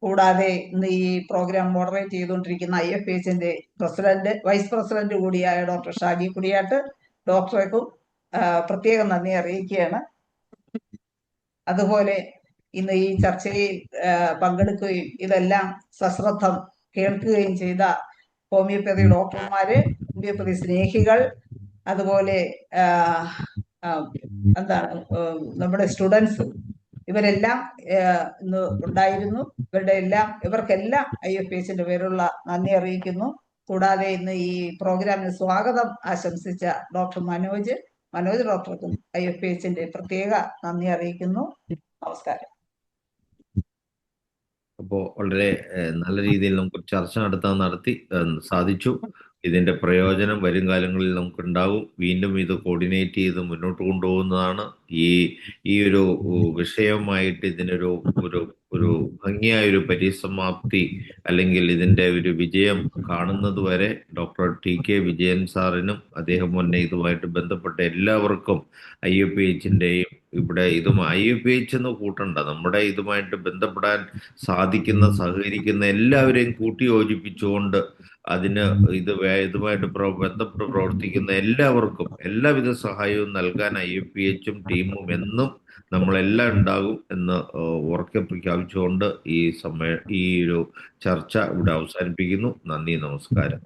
കൂടാതെ ഇന്ന് ഈ പ്രോഗ്രാം മോഡറേറ്റ് ചെയ്തുകൊണ്ടിരിക്കുന്ന IFPHന്റെ വൈസ് പ്രസിഡന്റ് കൂടിയായ ഡോക്ടർ ഷാജി കുടിയാട്ട് ഡോക്ടർക്കും പ്രത്യേകം നന്ദി അറിയിക്കുകയാണ്. അതുപോലെ ഇന്ന് ഈ ചർച്ചയിൽ പങ്കെടുക്കുകയും ഇതെല്ലാം സശ്രദ്ധം കേൾക്കുകയും ചെയ്ത ഹോമിയോപ്പതി ഡോക്ടർമാര്, ഹോമിയോപ്പതി സ്നേഹികൾ, അതുപോലെ നമ്മുടെ സ്റ്റുഡൻസ്, ഇവരെല്ലാം ഇന്ന് ഉണ്ടായിരുന്നു. ഇവർക്കെല്ലാം IFPHന്റെ പേരുള്ള നന്ദി അറിയിക്കുന്നു. കൂടാതെ ഇന്ന് ഈ പ്രോഗ്രാമിന് സ്വാഗതം ആശംസിച്ച ഡോക്ടർ മനോജ് ഡോക്ടർക്കും IFPHന്റെ പ്രത്യേക നന്ദി അറിയിക്കുന്നു. നമസ്കാരം. അപ്പോൾ വളരെ നല്ല രീതിയിൽ നമുക്ക് ചർച്ച നടത്തി സാധിച്ചു. ഇതിന്റെ പ്രയോജനം വരും കാലങ്ങളിൽ നമുക്കുണ്ടാകും. വീണ്ടും ഇത് കോർഡിനേറ്റ് ചെയ്ത് മുന്നോട്ട് കൊണ്ടുപോകുന്നതാണ്. ഈ ഒരു വിഷയവുമായിട്ട് ഇതിനൊരു ഒരു ഭംഗിയായൊരു പരിസമാപ്തി അല്ലെങ്കിൽ ഇതിന്റെ ഒരു വിജയം കാണുന്നത് വരെ ഡോക്ടർ TK വിജയൻ സാറിനും അദ്ദേഹം മുന്നേ ഇതുമായിട്ട് ബന്ധപ്പെട്ട എല്ലാവർക്കും IFPHന്റെയും ഇവിടെ IFPH എന്ന് കൂട്ടണ്ട, നമ്മുടെ ഇതുമായിട്ട് ബന്ധപ്പെടാൻ സാധിക്കുന്ന സഹകരിക്കുന്ന എല്ലാവരെയും കൂട്ടിയോജിപ്പിച്ചുകൊണ്ട് ഇതുമായിട്ട് ബന്ധപ്പെട്ട് പ്രവർത്തിക്കുന്ന എല്ലാവർക്കും എല്ലാവിധ സഹായവും നൽകാൻ IFPHും ടീമും എന്നും നമ്മളെല്ലാം ഉണ്ടാകും എന്ന് ഉറക്കെ പ്രഖ്യാപിച്ചുകൊണ്ട് ഈ ഒരു ചർച്ച ഇവിടെ അവസാനിപ്പിക്കുന്നു. നന്ദി, നമസ്കാരം.